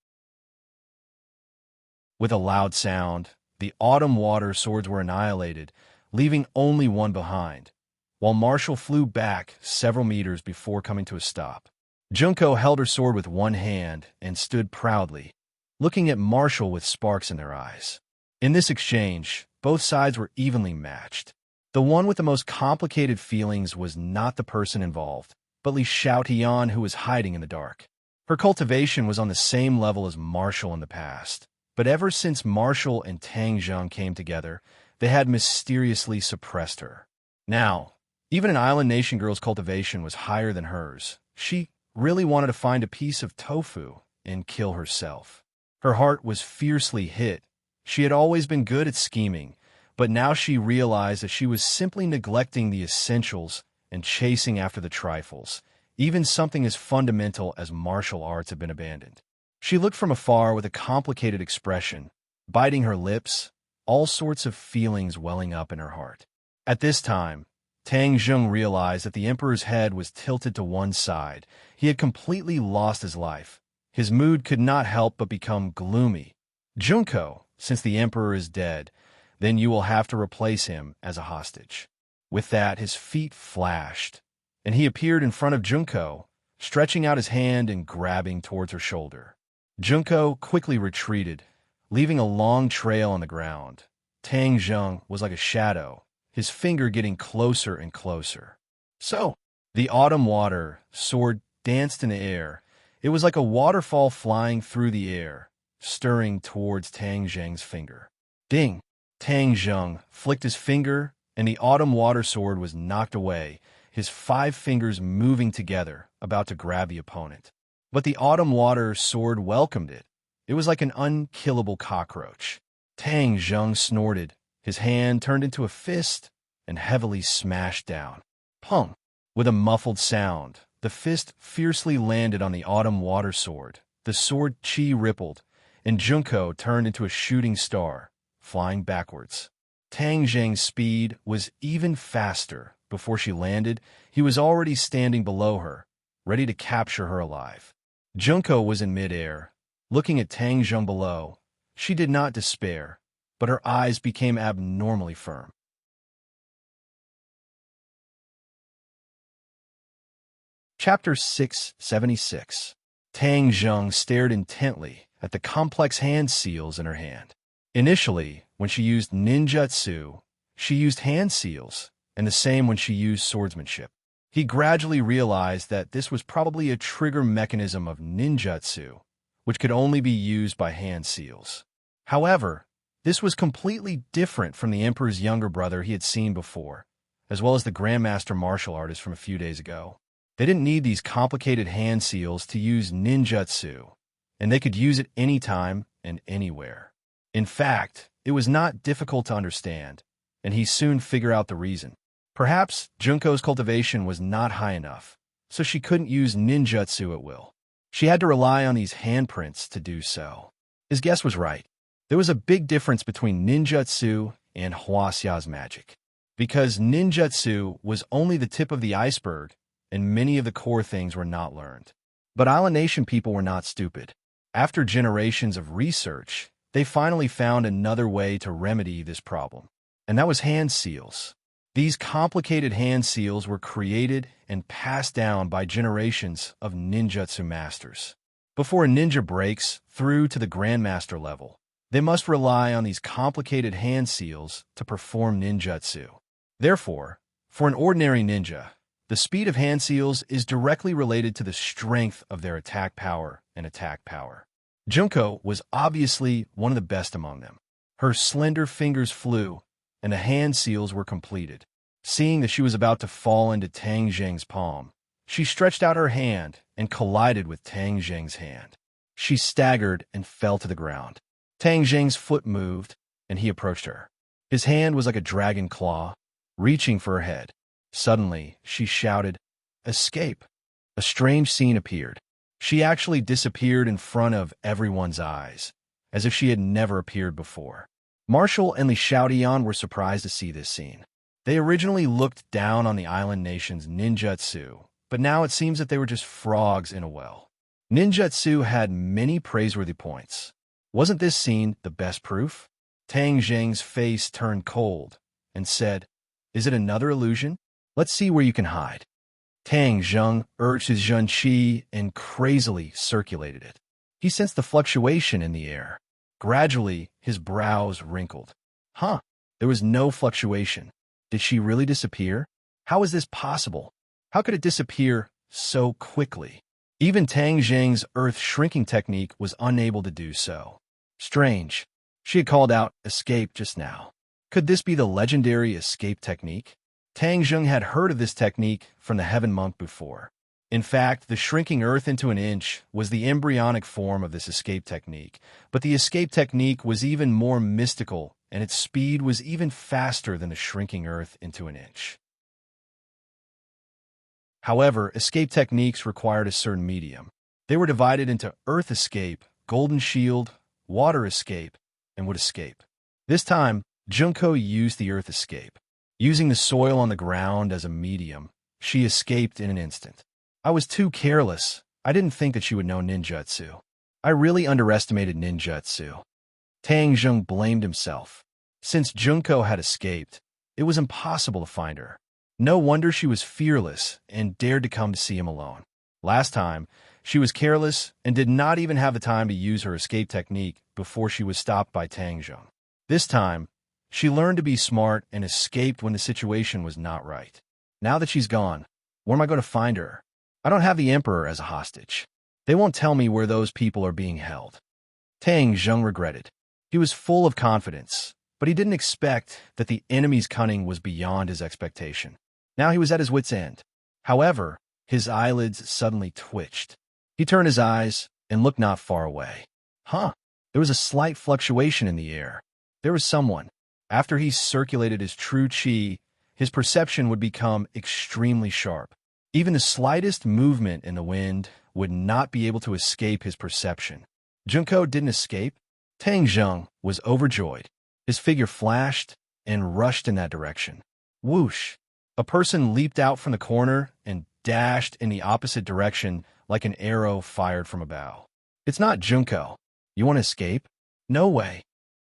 With a loud sound, the autumn water swords were annihilated, leaving only one behind. while Marshall flew back several meters before coming to a stop. Junko held her sword with one hand and stood proudly, looking at Marshall with sparks in their eyes. In this exchange, both sides were evenly matched. The one with the most complicated feelings was not the person involved, but Li Xiaotian, who was hiding in the dark. Her cultivation was on the same level as Marshall in the past, but ever since Marshall and Tang Zheng came together, they had mysteriously suppressed her. Now, even an island nation girl's cultivation was higher than hers. She really wanted to find a piece of tofu and kill herself. Her heart was fiercely hit. She had always been good at scheming, but now she realized that she was simply neglecting the essentials and chasing after the trifles. Even something as fundamental as martial arts had been abandoned. She looked from afar with a complicated expression, biting her lips, all sorts of feelings welling up in her heart. At this time, Tang Zheng realized that the emperor's head was tilted to one side. He had completely lost his life. His mood could not help but become gloomy. Junko, since the emperor is dead, then you will have to replace him as a hostage. With that, his feet flashed, and he appeared in front of Junko, stretching out his hand and grabbing towards her shoulder. Junko quickly retreated, leaving a long trail on the ground. Tang Zheng was like a shadow, his finger getting closer and closer. So, the autumn water sword danced in the air. It was like a waterfall flying through the air, stirring towards Tang Zheng's finger. Ding! Tang Zheng flicked his finger, and the autumn water sword was knocked away, his 5 fingers moving together, about to grab the opponent. But the autumn water sword welcomed it. It was like an unkillable cockroach. Tang Zheng snorted. His hand turned into a fist and heavily smashed down. Pung! With a muffled sound, the fist fiercely landed on the autumn water sword. The sword chi rippled, and Junko turned into a shooting star, flying backwards. Tang Zheng's speed was even faster. Before she landed, he was already standing below her, ready to capture her alive. Junko was in midair, looking at Tang Zheng below. She did not despair, but her eyes became abnormally firm. Chapter 676. Tang Zheng stared intently at the complex hand seals in her hand. Initially, when she used ninjutsu, she used hand seals, and the same when she used swordsmanship. He gradually realized that this was probably a trigger mechanism of ninjutsu, which could only be used by hand seals. However, this was completely different from the Emperor's younger brother he had seen before, as well as the Grandmaster martial artist from a few days ago. They didn't need these complicated hand seals to use ninjutsu, and they could use it anytime and anywhere. In fact, it was not difficult to understand, and he soon figured out the reason. Perhaps Junko's cultivation was not high enough, so she couldn't use ninjutsu at will. She had to rely on these handprints to do so. His guess was right. There was a big difference between ninjutsu and Huaxia's magic, because ninjutsu was only the tip of the iceberg, and many of the core things were not learned. But Island Nation people were not stupid. After generations of research, they finally found another way to remedy this problem, and that was hand seals. These complicated hand seals were created and passed down by generations of ninjutsu masters. Before a ninja breaks through to the grandmaster level, they must rely on these complicated hand seals to perform ninjutsu. Therefore, for an ordinary ninja, the speed of hand seals is directly related to the strength of their attack power and attack power. Junko was obviously one of the best among them. Her slender fingers flew, and the hand seals were completed. Seeing that she was about to fall into Tang Zheng's palm, she stretched out her hand and collided with Tang Zheng's hand. She staggered and fell to the ground. Tang Zheng's foot moved, and he approached her. His hand was like a dragon claw, reaching for her head. Suddenly, she shouted, "Escape!" A strange scene appeared. She actually disappeared in front of everyone's eyes, as if she had never appeared before. Marshall and Li Xiaotian were surprised to see this scene. They originally looked down on the island nation's ninjutsu, but now it seems that they were just frogs in a well. Ninjutsu had many praiseworthy points. Wasn't this scene the best proof? Tang Zheng's face turned cold and said, "Is it another illusion?" Let's see where you can hide. Tang Zheng urged his Zhen Qi and crazily circulated it. He sensed the fluctuation in the air. Gradually, his brows wrinkled. Huh, there was no fluctuation. Did she really disappear? How is this possible? How could it disappear so quickly? Even Tang Zheng's earth shrinking technique was unable to do so. Strange. She had called out escape just now. Could this be the legendary escape technique? Tang Zheng had heard of this technique from the Heaven Monk before. In fact, the shrinking earth into an inch was the embryonic form of this escape technique, but the escape technique was even more mystical, and its speed was even faster than the shrinking earth into an inch. However, escape techniques required a certain medium. They were divided into earth escape, golden shield, water escape, and wood escape. This time, Junko used the earth escape. Using the soil on the ground as a medium, she escaped in an instant. I was too careless. I didn't think that she would know ninjutsu. I really underestimated ninjutsu. Tang Zheng blamed himself. Since Junko had escaped, it was impossible to find her. No wonder she was fearless and dared to come to see him alone. Last time, she was careless and did not even have the time to use her escape technique before she was stopped by Tang Zheng. This time, she learned to be smart and escaped when the situation was not right. Now that she's gone, where am I going to find her? I don't have the Emperor as a hostage. They won't tell me where those people are being held. Tang Zheng regretted. He was full of confidence, but he didn't expect that the enemy's cunning was beyond his expectation. Now he was at his wit's end. However, his eyelids suddenly twitched. He turned his eyes and looked not far away. Huh, there was a slight fluctuation in the air. There was someone. After he circulated his true chi, his perception would become extremely sharp. Even the slightest movement in the wind would not be able to escape his perception. Junko didn't escape. Tang Zheng was overjoyed. His figure flashed and rushed in that direction. Whoosh! A person leaped out from the corner and dashed in the opposite direction like an arrow fired from a bow. It's not Junko. You want to escape? No way.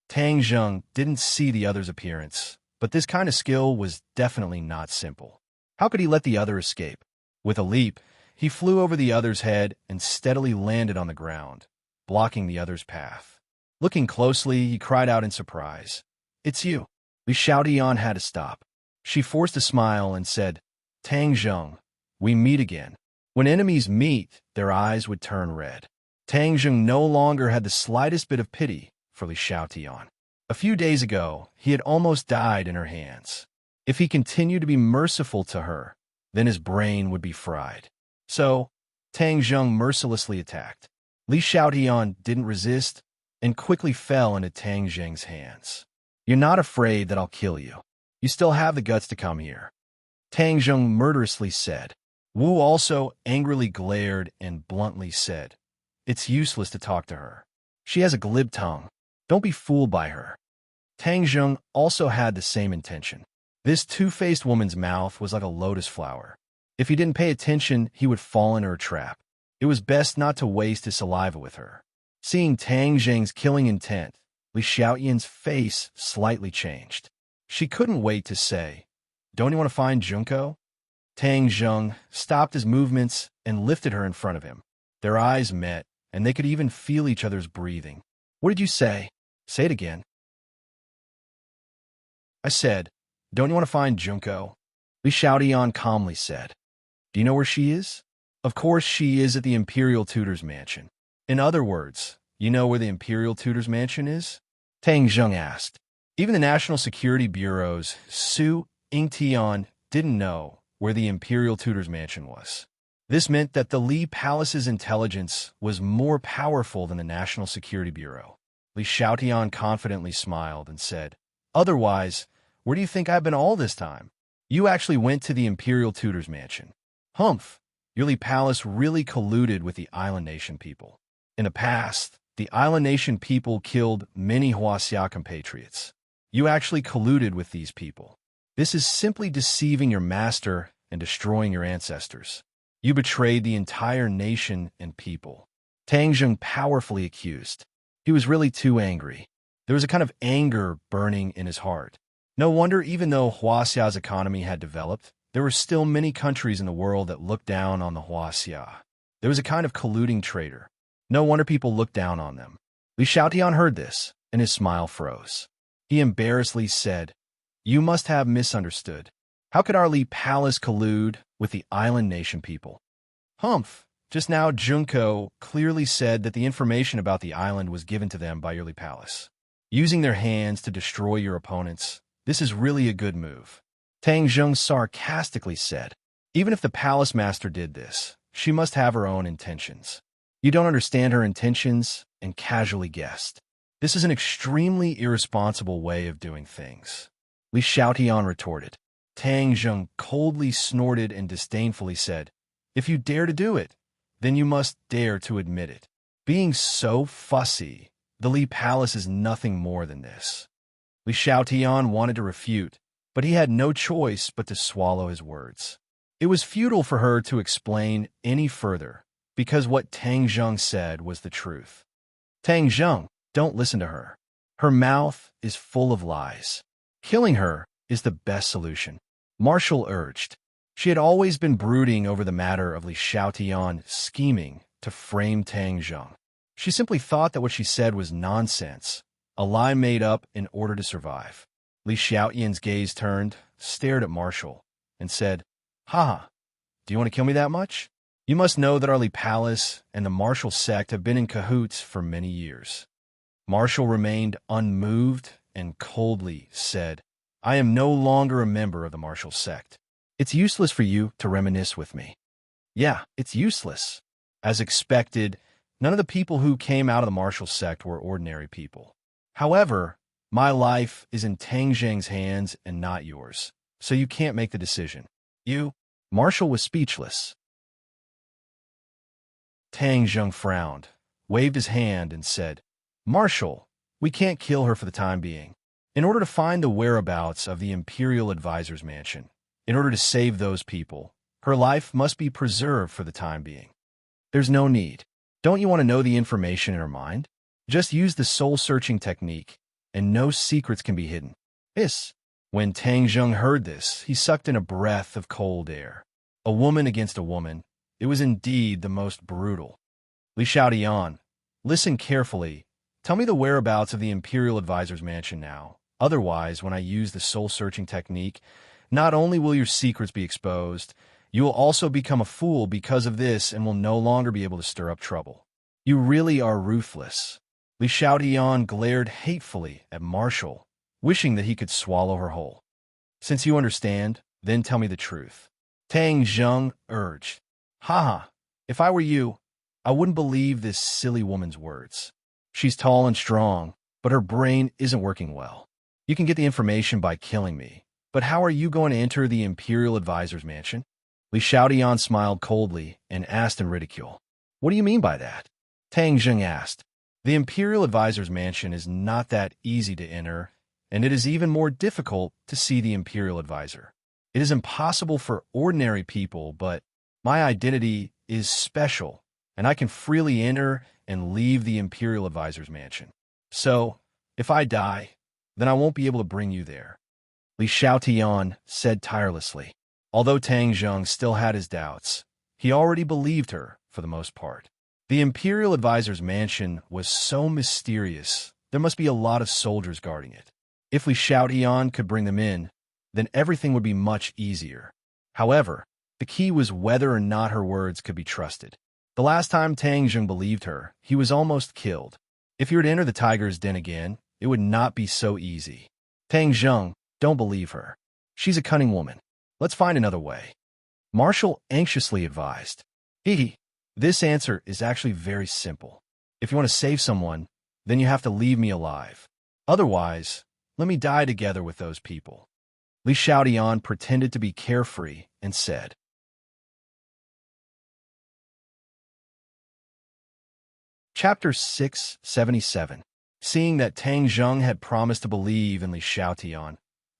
Tang Zheng didn't see the other's appearance, but this kind of skill was definitely not simple. How could he let the other escape? With a leap, he flew over the other's head and steadily landed on the ground, blocking the other's path. Looking closely, he cried out in surprise. It's you. Li Xiaotian had to stop. She forced a smile and said, Tang Zheng, we meet again. When enemies meet, their eyes would turn red. Tang Zheng no longer had the slightest bit of pity for Li Xiaotian. A few days ago, he had almost died in her hands. If he continued to be merciful to her, then his brain would be fried. So, Tang Zheng mercilessly attacked. Li Xiaotian didn't resist and quickly fell into Tang Zheng's hands. You're not afraid that I'll kill you. You still have the guts to come here. Tang Zheng murderously said. Wu also angrily glared and bluntly said, It's useless to talk to her. She has a glib tongue. Don't be fooled by her. Tang Zheng also had the same intention. This two-faced woman's mouth was like a lotus flower. If he didn't pay attention, he would fall into her trap. It was best not to waste his saliva with her. Seeing Tang Zheng's killing intent, Li Xiaotian's face slightly changed. She couldn't wait to say, Don't you want to find Junko? Tang Zheng stopped his movements and lifted her in front of him. Their eyes met, and they could even feel each other's breathing. What did you say? Say it again. I said, Don't you want to find Junko? Li Xiaotian calmly said. Do you know where she is? Of course she is at the Imperial Tutor's mansion. In other words, you know where the Imperial Tutor's mansion is? Tang Zheng asked. Even the National Security Bureau's Su Yingtian didn't know where the Imperial Tutor's mansion was. This meant that the Li Palace's intelligence was more powerful than the National Security Bureau. Li Xiaotian confidently smiled and said, Otherwise, where do you think I've been all this time? You actually went to the Imperial Tutor's mansion. Humph, your Li Palace really colluded with the Island Nation people. In the past, the Island Nation people killed many Huaxia compatriots. You actually colluded with these people. This is simply deceiving your master and destroying your ancestors. You betrayed the entire nation and people. Tang Zheng powerfully accused. He was really too angry. There was a kind of anger burning in his heart. No wonder, even though Huaxia's economy had developed, There were still many countries in the world that looked down on the Huaxia. There was a kind of colluding traitor. No wonder people looked down on them. Li Xiaotian heard this, and his smile froze. He embarrassedly said, "You must have misunderstood. How could our Li Palace collude with the island nation people?" "Humph! Just now Junko clearly said that the information about the island was given to them by your Li Palace. Using their hands to destroy your opponents, this is really a good move." Tang Zheng sarcastically said, "Even if the palace master did this, she must have her own intentions. You don't understand her intentions and casually guessed. This is an extremely irresponsible way of doing things." Li Xiaotian retorted. Tang Zheng coldly snorted and disdainfully said, "If you dare to do it, then you must dare to admit it. Being so fussy, the Li Palace is nothing more than this." Li Xiaotian wanted to refute, but he had no choice but to swallow his words. It was futile for her to explain any further, because what Tang Zheng said was the truth. "Tang Zheng, don't listen to her. Her mouth is full of lies. Killing her is the best solution," Marshall urged. She had always been brooding over the matter of Li Xiaotian scheming to frame Tang Zheng. She simply thought that what she said was nonsense, a lie made up in order to survive. Li Xiaotian's gaze turned, stared at Marshall, and said, "Ha! Do you want to kill me that much? You must know that our Li Palace and the Marshall sect have been in cahoots for many years." Marshall remained unmoved and coldly said, "I am no longer a member of the Marshall sect. It's useless for you to reminisce with me." "Yeah, it's useless." As expected, none of the people who came out of the Marshall sect were ordinary people. However, my life is in Tang Zheng's hands and not yours, so you can't make the decision. Marshall was speechless. Tang Zheng frowned, waved his hand, and said, "Marshall, we can't kill her for the time being. In order to find the whereabouts of the Imperial Advisor's mansion, in order to save those people, her life must be preserved for the time being. There's no need. Don't you want to know the information in her mind? Just use the soul-searching technique, and no secrets can be hidden." When Tang Zheng heard this, he sucked in a breath of cold air. A woman against a woman, it was indeed the most brutal. "Li Xiaotian, listen carefully. Tell me the whereabouts of the Imperial Advisor's mansion now. Otherwise, when I use the soul-searching technique, not only will your secrets be exposed, you will also become a fool because of this and will no longer be able to stir up trouble. You really are ruthless." Li Xiaotian glared hatefully at Marshall, wishing that he could swallow her whole. "Since you understand, then tell me the truth," Tang Zheng urged. "Ha! If I were you, I wouldn't believe this silly woman's words. She's tall and strong, but her brain isn't working well. You can get the information by killing me, but how are you going to enter the Imperial Advisor's mansion?" Li Xiaotian smiled coldly and asked in ridicule, "What do you mean by that?" Tang Zheng asked. "The Imperial Advisor's mansion is not that easy to enter, and it is even more difficult to see the Imperial Advisor. It is impossible for ordinary people, but my identity is special, and I can freely enter and leave the Imperial Advisor's mansion. So, if I die, then I won't be able to bring you there," Li Xiaotian said tirelessly. Although Tang Zheng still had his doubts, he already believed her for the most part. The Imperial Advisor's mansion was so mysterious, there must be a lot of soldiers guarding it. If Li Xiaotian could bring them in, then everything would be much easier. However, the key was whether or not her words could be trusted. The last time Tang Zheng believed her, he was almost killed. If he were to enter the tiger's den again, it would not be so easy. "Tang Zheng, don't believe her. She's a cunning woman. Let's find another way," Marshall anxiously advised. This answer is actually very simple. If you want to save someone, then you have to leave me alive. Otherwise, let me die together with those people." Li Xiaotian pretended to be carefree and said. Chapter 677. Seeing that Tang Zheng had promised to believe in Li Xiaotian,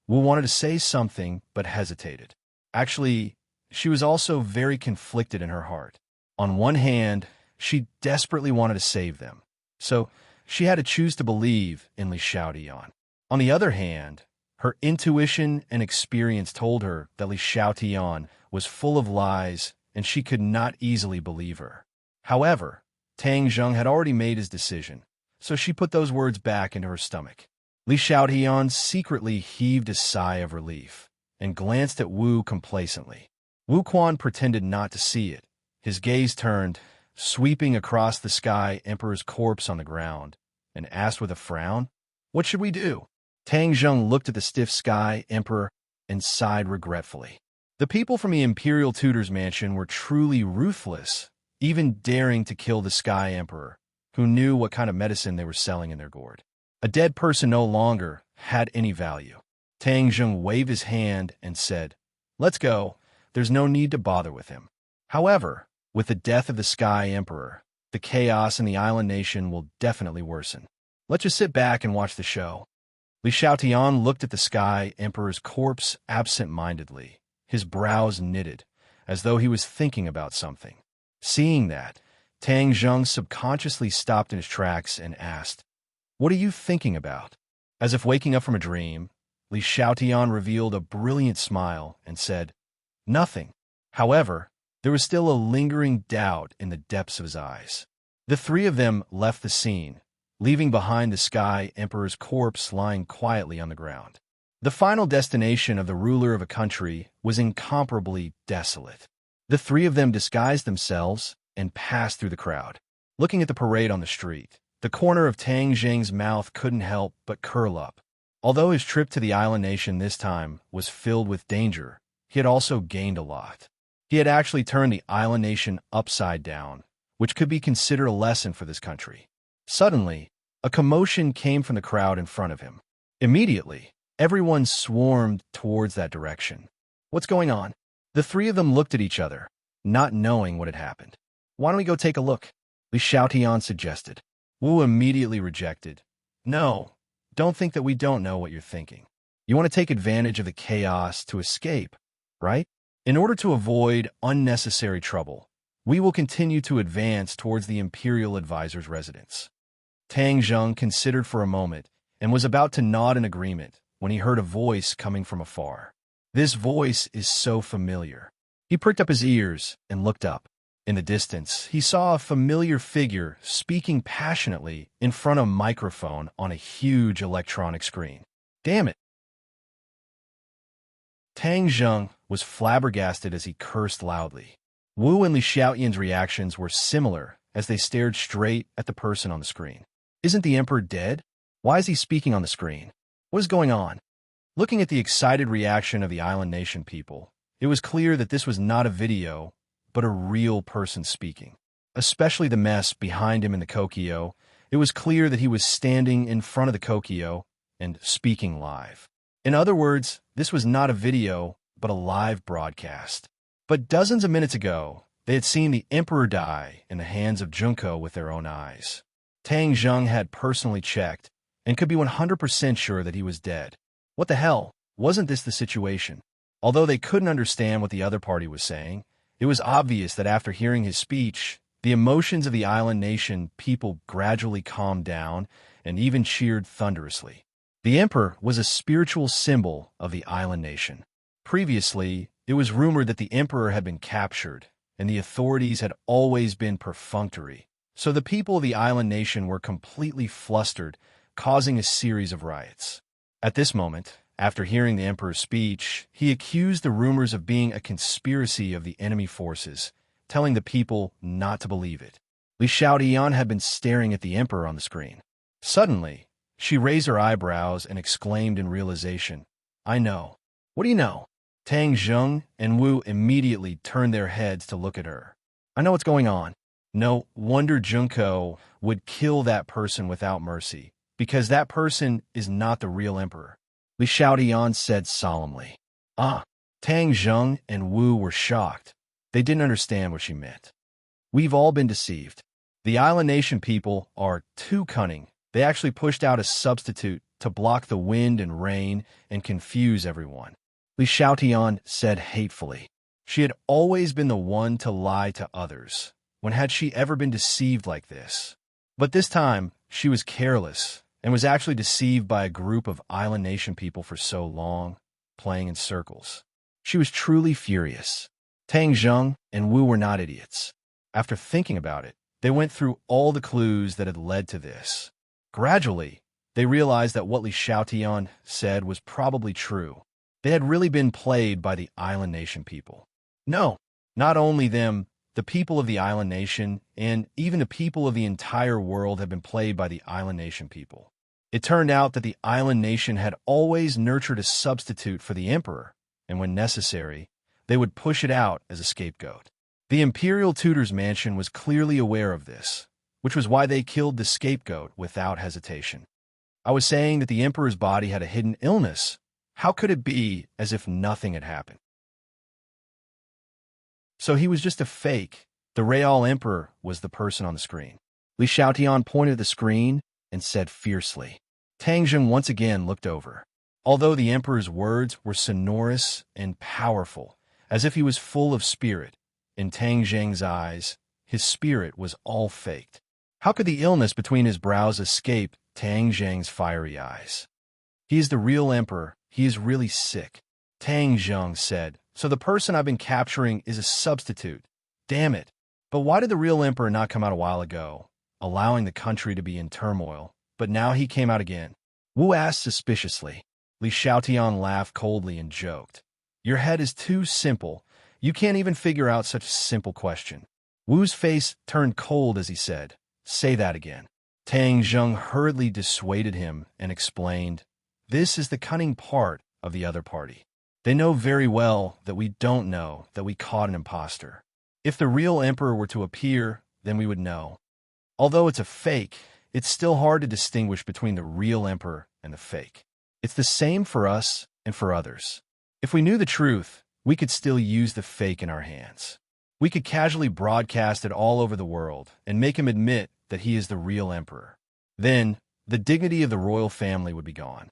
Wu wanted to say something but hesitated. Actually, she was also very conflicted in her heart. On one hand, she desperately wanted to save them, so she had to choose to believe in Li Xiaotian. On the other hand, Her intuition and experience told her that Li Xiaotian was full of lies, and she could not easily believe her. However, Tang Zheng had already made his decision, so she put those words back into her stomach. Li Xiaotian secretly heaved a sigh of relief and glanced at Wu complacently. Wu Quan pretended not to see it. His gaze turned, sweeping across the sky emperor's corpse on the ground, and asked with a frown, "What should we do?" Tang Zheng looked at the stiff sky emperor and sighed regretfully. The people from the imperial tutor's mansion were truly ruthless, even daring to kill the sky emperor, who knew what kind of medicine they were selling in their gourd. A dead person no longer had any value. Tang Zheng waved his hand and said, "Let's go. There's no need to bother with him." However, with the death of the Sky Emperor, the chaos in the island nation will definitely worsen. Let's just sit back and watch the show. Li Xiaotian looked at the Sky Emperor's corpse absent-mindedly, his brows knitted, as though he was thinking about something. Seeing that, Tang Zheng subconsciously stopped in his tracks and asked, "What are you thinking about?" As if waking up from a dream, Li Xiaotian revealed a brilliant smile and said, "Nothing." However, there was still a lingering doubt in the depths of his eyes. The three of them left the scene, leaving behind the Sky Emperor's corpse lying quietly on the ground. The final destination of the ruler of a country was incomparably desolate. The three of them disguised themselves and passed through the crowd. Looking at the parade on the street, the corner of Tang Zheng's mouth couldn't help but curl up. Although his trip to the island nation this time was filled with danger, he had also gained a lot. He had actually turned the island nation upside down, which could be considered a lesson for this country. Suddenly, a commotion came from the crowd in front of him. Immediately, everyone swarmed towards that direction. "What's going on?" The three of them looked at each other, not knowing what had happened. "Why don't we go take a look?" Li Xiaotian suggested. Wu immediately rejected. "No, don't think that we don't know what you're thinking. You want to take advantage of the chaos to escape, right? In order to avoid unnecessary trouble, we will continue to advance towards the Imperial Advisor's residence." Tang Zheng considered for a moment and was about to nod in agreement when he heard a voice coming from afar. This voice is so familiar. He pricked up his ears and looked up. In the distance, he saw a familiar figure speaking passionately in front of a microphone on a huge electronic screen. Damn it! Tang Zheng was flabbergasted as he cursed loudly. Wu and Li Xiaotian's reactions were similar as they stared straight at the person on the screen. Isn't the Emperor dead? Why is he speaking on the screen? What is going on? Looking at the excited reaction of the island nation people, it was clear that this was not a video, but a real person speaking. Especially the mess behind him in the Kokyo, it was clear that he was standing in front of the Kokyo and speaking live. In other words, this was not a video, but a live broadcast. But dozens of minutes ago, they had seen the Emperor die in the hands of Junko with their own eyes. Tang Zheng had personally checked and could be 100% sure that he was dead. What the hell? Wasn't this the situation? Although they couldn't understand what the other party was saying, it was obvious that after hearing his speech, the emotions of the island nation people gradually calmed down and even cheered thunderously. The Emperor was a spiritual symbol of the island nation. Previously, it was rumored that the Emperor had been captured, and the authorities had always been perfunctory. So the people of the island nation were completely flustered, causing a series of riots. At this moment, after hearing the Emperor's speech, he accused the rumors of being a conspiracy of the enemy forces, telling the people not to believe it. Li Xiaotian had been staring at the Emperor on the screen. Suddenly, she raised her eyebrows and exclaimed in realization, "I know." "What do you know?" Tang Zheng and Wu immediately turned their heads to look at her. "I know what's going on. No wonder Junko would kill that person without mercy, because that person is not the real Emperor," Li Xiaotian said solemnly. Ah! Tang Zheng and Wu were shocked. They didn't understand what she meant. "We've all been deceived. The island nation people are too cunning. They actually pushed out a substitute to block the wind and rain and confuse everyone," Li Xiaotian said hatefully. She had always been the one to lie to others. When had she ever been deceived like this? But this time, she was careless, and was actually deceived by a group of island nation people for so long, playing in circles. She was truly furious. Tang Zheng and Wu were not idiots. After thinking about it, they went through all the clues that had led to this. Gradually, they realized that what Li Xiaotian said was probably true. They had really been played by the island nation people. No, not only them, the people of the island nation, and even the people of the entire world had been played by the island nation people. It turned out that the island nation had always nurtured a substitute for the emperor, and when necessary, they would push it out as a scapegoat. The imperial tutor's mansion was clearly aware of this, which was why they killed the scapegoat without hesitation. I was saying that the emperor's body had a hidden illness. How could it be as if nothing had happened? So he was just a fake. The real emperor was the person on the screen. Li Xiaotian pointed at the screen and said fiercely. Tang Zheng once again looked over. Although the emperor's words were sonorous and powerful, as if he was full of spirit, in Tang Zheng's eyes, his spirit was all faked. How could the illness between his brows escape Tang Zheng's fiery eyes? He is the real emperor. He is really sick. Tang Zheng said, so the person I've been capturing is a substitute. Damn it. But why did the real emperor not come out a while ago, allowing the country to be in turmoil, but now he came out again? Wu asked suspiciously. Li Xiaotian laughed coldly and joked. Your head is too simple. You can't even figure out such a simple question. Wu's face turned cold as he said, say that again. Tang Zheng hurriedly dissuaded him and explained, this is the cunning part of the other party. They know very well that we don't know that we caught an imposter. If the real emperor were to appear, then we would know. Although it's a fake, it's still hard to distinguish between the real emperor and the fake. It's the same for us and for others. If we knew the truth, we could still use the fake in our hands. We could casually broadcast it all over the world and make him admit that he is the real emperor. Then, the dignity of the royal family would be gone.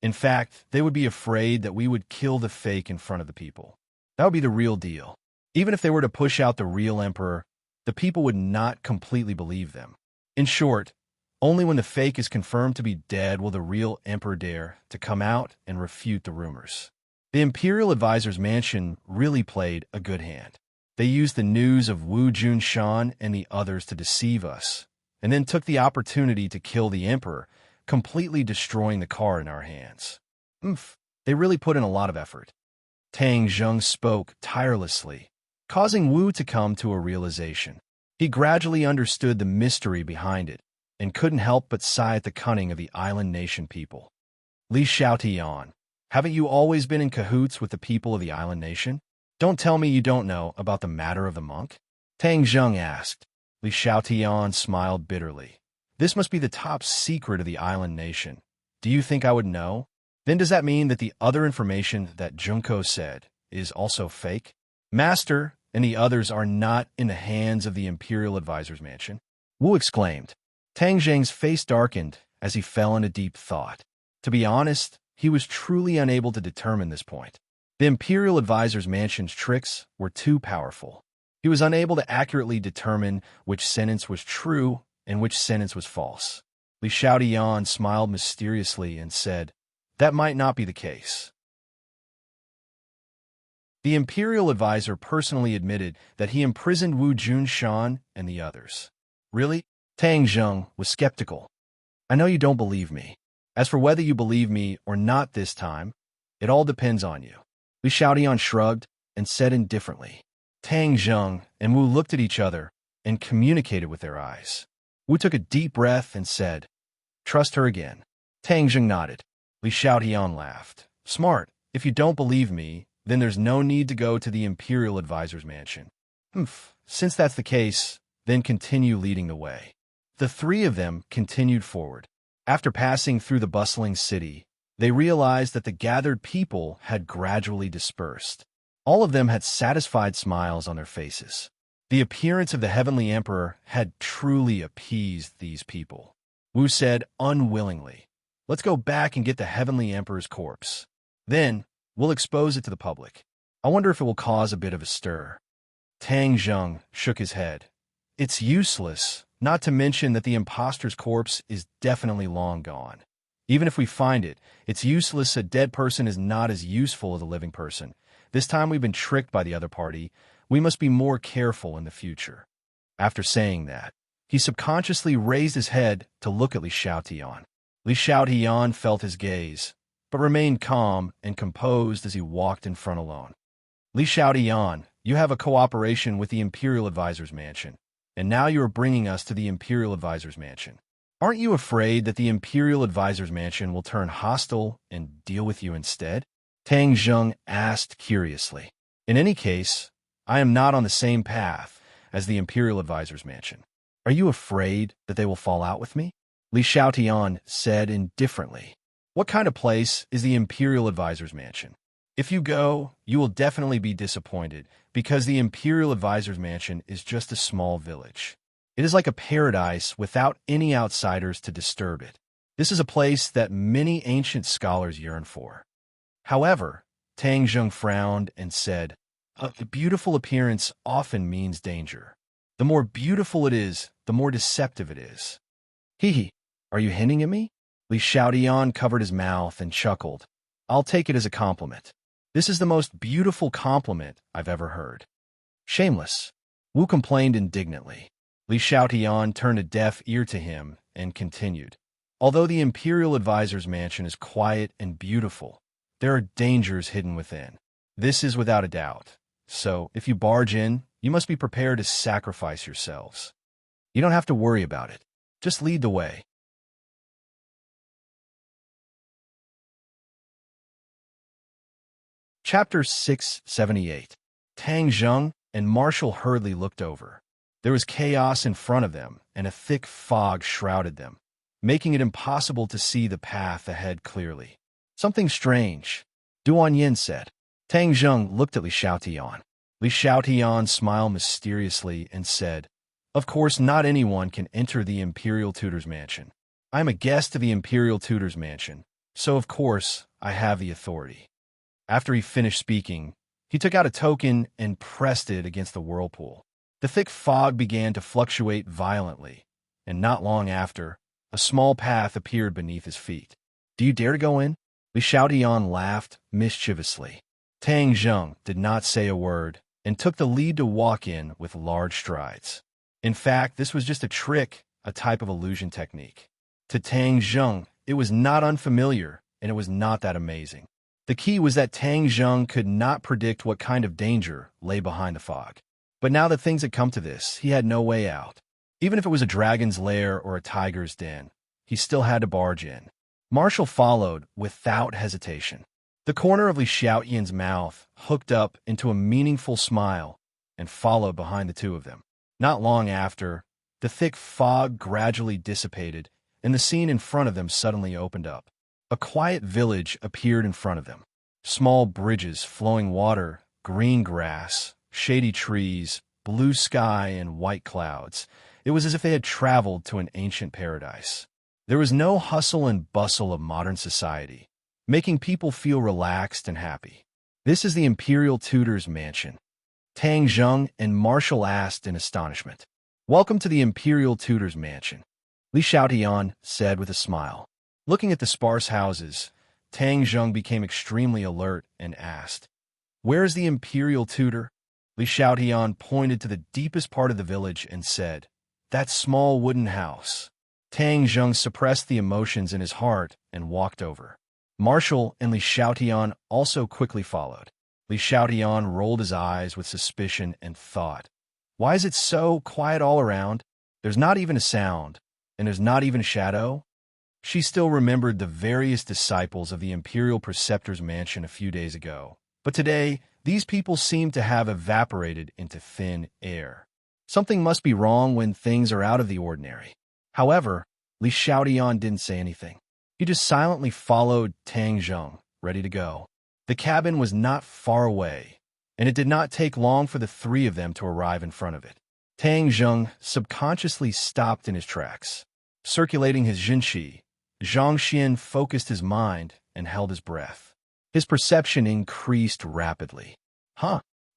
In fact, they would be afraid that we would kill the fake in front of the people. That would be the real deal. Even if they were to push out the real emperor, the people would not completely believe them. In short, only when the fake is confirmed to be dead will the real emperor dare to come out and refute the rumors. The imperial advisor's mansion really played a good hand. They used the news of Wu Junshan and the others to deceive us, and then took the opportunity to kill the emperor, completely destroying the car in our hands. They really put in a lot of effort. Tang Zheng spoke tirelessly, causing Wu to come to a realization. He gradually understood the mystery behind it, and couldn't help but sigh at the cunning of the island nation people. Li Xiaotian, haven't you always been in cahoots with the people of the island nation? Don't tell me you don't know about the matter of the monk? Tang Zheng asked. Li Xiaotian smiled bitterly. This must be the top secret of the island nation. Do you think I would know? Then does that mean that the other information that Junko said is also fake? Master and the others are not in the hands of the imperial advisor's mansion? Wu exclaimed. Tang Zheng's face darkened as he fell into deep thought. To be honest, he was truly unable to determine this point. The imperial advisor's mansion's tricks were too powerful. He was unable to accurately determine which sentence was true and which sentence was false. Li Xiaotian smiled mysteriously and said, that might not be the case. The imperial advisor personally admitted that he imprisoned Wu Junshan and the others. Really? Tang Zheng was skeptical. I know you don't believe me. As for whether you believe me or not this time, it all depends on you. Li Xiaotian shrugged and said indifferently. Tang Zheng and Wu looked at each other and communicated with their eyes. Wu took a deep breath and said, trust her again. Tang Zheng nodded. Li Xiaotian laughed. Smart. If you don't believe me, then there's no need to go to the imperial advisor's mansion. Since that's the case, then continue leading the way. The three of them continued forward. After passing through the bustling city, they realized that the gathered people had gradually dispersed. All of them had satisfied smiles on their faces. The appearance of the heavenly emperor had truly appeased these people. Wu said unwillingly, let's go back and get the heavenly emperor's corpse. Then, we'll expose it to the public. I wonder if it will cause a bit of a stir. Tang Zheng shook his head. It's useless. Not to mention that the imposter's corpse is definitely long gone. Even if we find it, it's useless. A dead person is not as useful as a living person. This time we've been tricked by the other party. We must be more careful in the future. After saying that, he subconsciously raised his head to look at Li Xiaotian. Li Xiaotian felt his gaze, but remained calm and composed as he walked in front alone. Li Xiaotian, you have a cooperation with the Imperial Advisor's Mansion, and now you are bringing us to the Imperial Advisor's Mansion. Aren't you afraid that the Imperial Advisor's Mansion will turn hostile and deal with you instead? Tang Zheng asked curiously. In any case, I am not on the same path as the Imperial Advisor's Mansion. Are you afraid that they will fall out with me? Li Xiaotian said indifferently. What kind of place is the Imperial Advisor's Mansion? If you go, you will definitely be disappointed, because the Imperial Advisor's Mansion is just a small village. It is like a paradise without any outsiders to disturb it. This is a place that many ancient scholars yearn for. However, Tang Zheng frowned and said, a beautiful appearance often means danger. The more beautiful it is, the more deceptive it is. Hee, are you hinting at me? Li Xiaotian covered his mouth and chuckled. I'll take it as a compliment. This is the most beautiful compliment I've ever heard. Shameless. Wu complained indignantly. Li Xiaotian turned a deaf ear to him and continued. Although the Imperial Advisor's Mansion is quiet and beautiful, there are dangers hidden within. This is without a doubt. So, if you barge in, you must be prepared to sacrifice yourselves. You don't have to worry about it. Just lead the way. Chapter 678. Tang Zheng and Marshal hurriedly looked over. There was chaos in front of them, and a thick fog shrouded them, making it impossible to see the path ahead clearly. Something strange, Duan Yin said. Tang Zheng looked at Li Xiaotian. Li Xiaotian smiled mysteriously and said, Of course, not anyone can enter the Imperial Tutor's Mansion. I am a guest of the Imperial Tutor's Mansion, so of course I have the authority. After he finished speaking, he took out a token and pressed it against the whirlpool. The thick fog began to fluctuate violently, and not long after, a small path appeared beneath his feet. Do you dare to go in? Li Xiaotian laughed mischievously. Tang Zheng did not say a word and took the lead to walk in with large strides. In fact, this was just a trick, a type of illusion technique. To Tang Zheng, it was not unfamiliar, and it was not that amazing. The key was that Tang Zheng could not predict what kind of danger lay behind the fog. But now that things had come to this, he had no way out. Even if it was a dragon's lair or a tiger's den, he still had to barge in. Marshall followed without hesitation. The corner of Li Xiaotian's mouth hooked up into a meaningful smile and followed behind the two of them. Not long after, the thick fog gradually dissipated, and the scene in front of them suddenly opened up. A quiet village appeared in front of them. Small bridges, flowing water, green grass, shady trees, blue sky, and white clouds. It was as if they had traveled to an ancient paradise. There was no hustle and bustle of modern society, making people feel relaxed and happy. This is the Imperial Tutor's Mansion. Tang Zheng and Marshall asked in astonishment. Welcome to the Imperial Tutor's Mansion, Li Xiaotian said with a smile. Looking at the sparse houses, Tang Zheng became extremely alert and asked, Where is the Imperial Tutor? Li Xiaotian pointed to the deepest part of the village and said, That small wooden house. Tang Zheng suppressed the emotions in his heart and walked over. Marshall and Li Xiaotian also quickly followed. Li Xiaotian rolled his eyes with suspicion and thought, Why is it so quiet all around? There's not even a sound, and there's not even a shadow. She still remembered the various disciples of the Imperial Preceptor's Mansion a few days ago, but today, these people seemed to have evaporated into thin air. Something must be wrong when things are out of the ordinary. However, Li Xiaotian didn't say anything. He just silently followed Tang Zheng, ready to go. The cabin was not far away, and it did not take long for the three of them to arrive in front of it. Tang Zheng subconsciously stopped in his tracks. Circulating his Jinshi, Zhang Xian focused his mind and held his breath. His perception increased rapidly.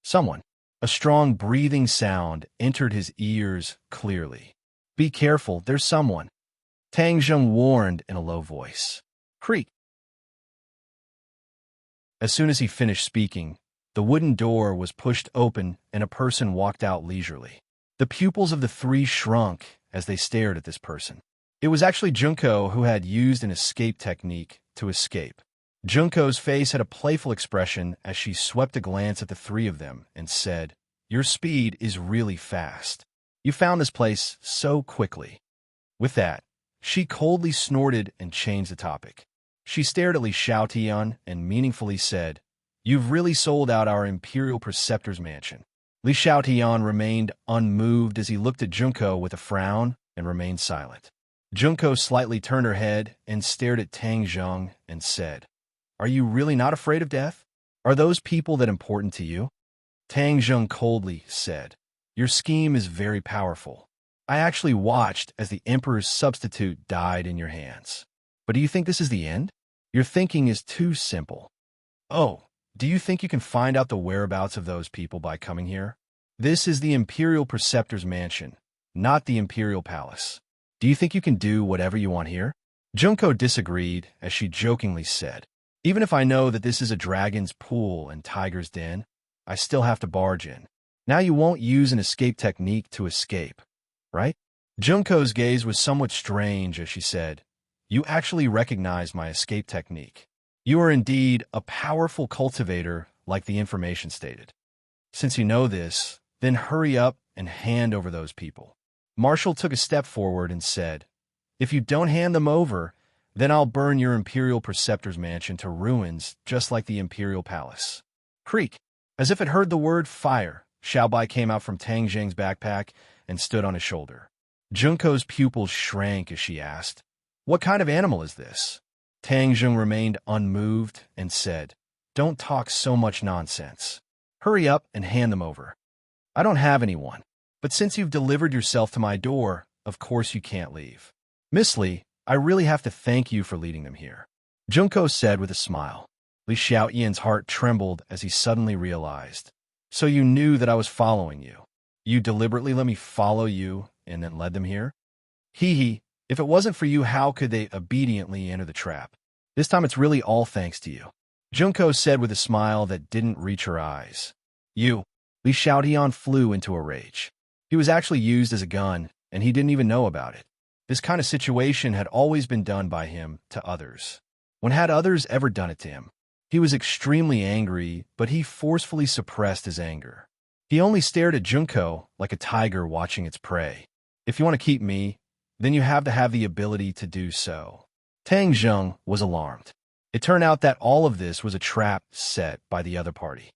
Someone. A strong breathing sound entered his ears clearly. Be careful, there's someone. Tang Zheng warned in a low voice. Creak. As soon as he finished speaking, the wooden door was pushed open and a person walked out leisurely. The pupils of the three shrunk as they stared at this person. It was actually Junko, who had used an escape technique to escape. Junko's face had a playful expression as she swept a glance at the three of them and said, "Your speed is really fast. You found this place so quickly." With that, she coldly snorted and changed the topic. She stared at Li Xiaotian and meaningfully said, "You've really sold out our Imperial Preceptor's mansion." Li Xiaotian remained unmoved as he looked at Junko with a frown and remained silent. Junko slightly turned her head and stared at Tang Zheng and said, "Are you really not afraid of death? Are those people that important to you?" Tang Zheng coldly said, "Your scheme is very powerful. I actually watched as the Emperor's substitute died in your hands. But do you think this is the end? Your thinking is too simple. Oh, do you think you can find out the whereabouts of those people by coming here? This is the Imperial Preceptor's mansion, not the Imperial Palace. Do you think you can do whatever you want here?" Junko disagreed as she jokingly said, "Even if I know that this is a dragon's pool and tiger's den, I still have to barge in. Now you won't use an escape technique to escape, right?" Junko's gaze was somewhat strange as she said, "You actually recognize my escape technique. You are indeed a powerful cultivator like the information stated. Since you know this, then hurry up and hand over those people." Marshall took a step forward and said, "If you don't hand them over, then I'll burn your Imperial Preceptor's mansion to ruins just like the Imperial Palace." Creak. As if it heard the word fire, Xiaobai came out from Tang Zheng's backpack and stood on his shoulder. Junko's pupils shrank as she asked, "What kind of animal is this?" Tang Zheng remained unmoved and said, "Don't talk so much nonsense. Hurry up and hand them over." "I don't have anyone, but since you've delivered yourself to my door, of course you can't leave. Miss Li, I really have to thank you for leading them here," Junko said with a smile. Li Xiaoyan's heart trembled as he suddenly realized. "So you knew that I was following you. You deliberately let me follow you and then led them here? Hee hee, if it wasn't for you, how could they obediently enter the trap? This time it's really all thanks to you," Junko said with a smile that didn't reach her eyes. "You." Li Xiaotian flew into a rage. He was actually used as a gun, and he didn't even know about it. This kind of situation had always been done by him to others. When had others ever done it to him? He was extremely angry, but he forcefully suppressed his anger. He only stared at Junko like a tiger watching its prey. "If you want to keep me, then you have to have the ability to do so." Tang Zheng was alarmed. It turned out that all of this was a trap set by the other party.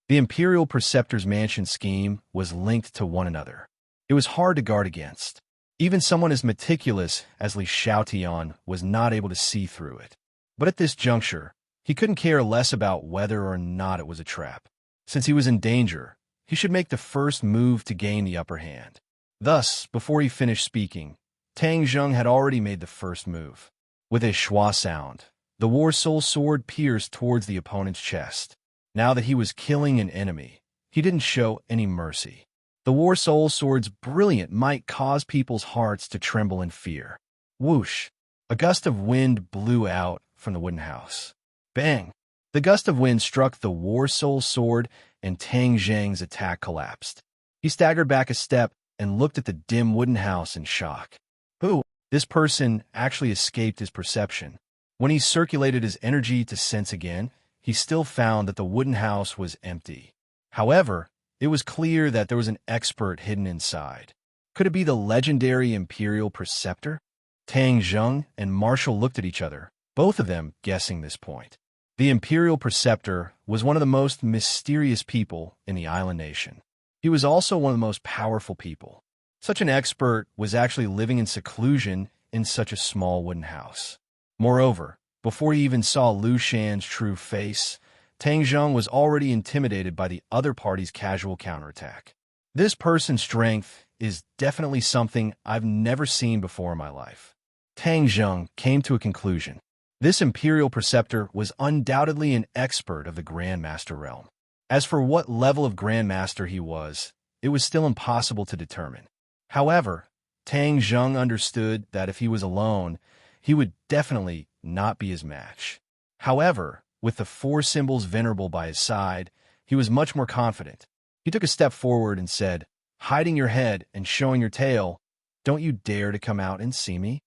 The Imperial Preceptor's mansion scheme was linked to one another. It was hard to guard against. Even someone as meticulous as Li Xiaotian was not able to see through it. But at this juncture, he couldn't care less about whether or not it was a trap. Since he was in danger, he should make the first move to gain the upper hand. Thus, before he finished speaking, Tang Zheng had already made the first move. With a schwa sound, the War Soul sword pierced towards the opponent's chest. Now that he was killing an enemy, he didn't show any mercy. The War Soul sword's brilliant might caused people's hearts to tremble in fear. Whoosh! A gust of wind blew out from the wooden house. Bang! The gust of wind struck the War Soul sword, and Tang Zheng's attack collapsed. He staggered back a step and looked at the dim wooden house in shock. Who? This person actually escaped his perception. When he circulated his energy to sense again, he still found that the wooden house was empty. However, it was clear that there was an expert hidden inside. Could it be the legendary Imperial Preceptor? Tang Zheng and Marshall looked at each other, both of them guessing this point. The Imperial Preceptor was one of the most mysterious people in the island nation. He was also one of the most powerful people. Such an expert was actually living in seclusion in such a small wooden house. Moreover, before he even saw Lu Shan's true face, Tang Zheng was already intimidated by the other party's casual counterattack. This person's strength is definitely something I've never seen before in my life. Tang Zheng came to a conclusion. This Imperial Preceptor was undoubtedly an expert of the Grandmaster realm. As for what level of Grandmaster he was, it was still impossible to determine. However, Tang Zheng understood that if he was alone, he would definitely not be his match. However, with the four symbols venerable by his side, he was much more confident. He took a step forward and said, "Hiding your head and showing your tail, don't you dare to come out and see me?"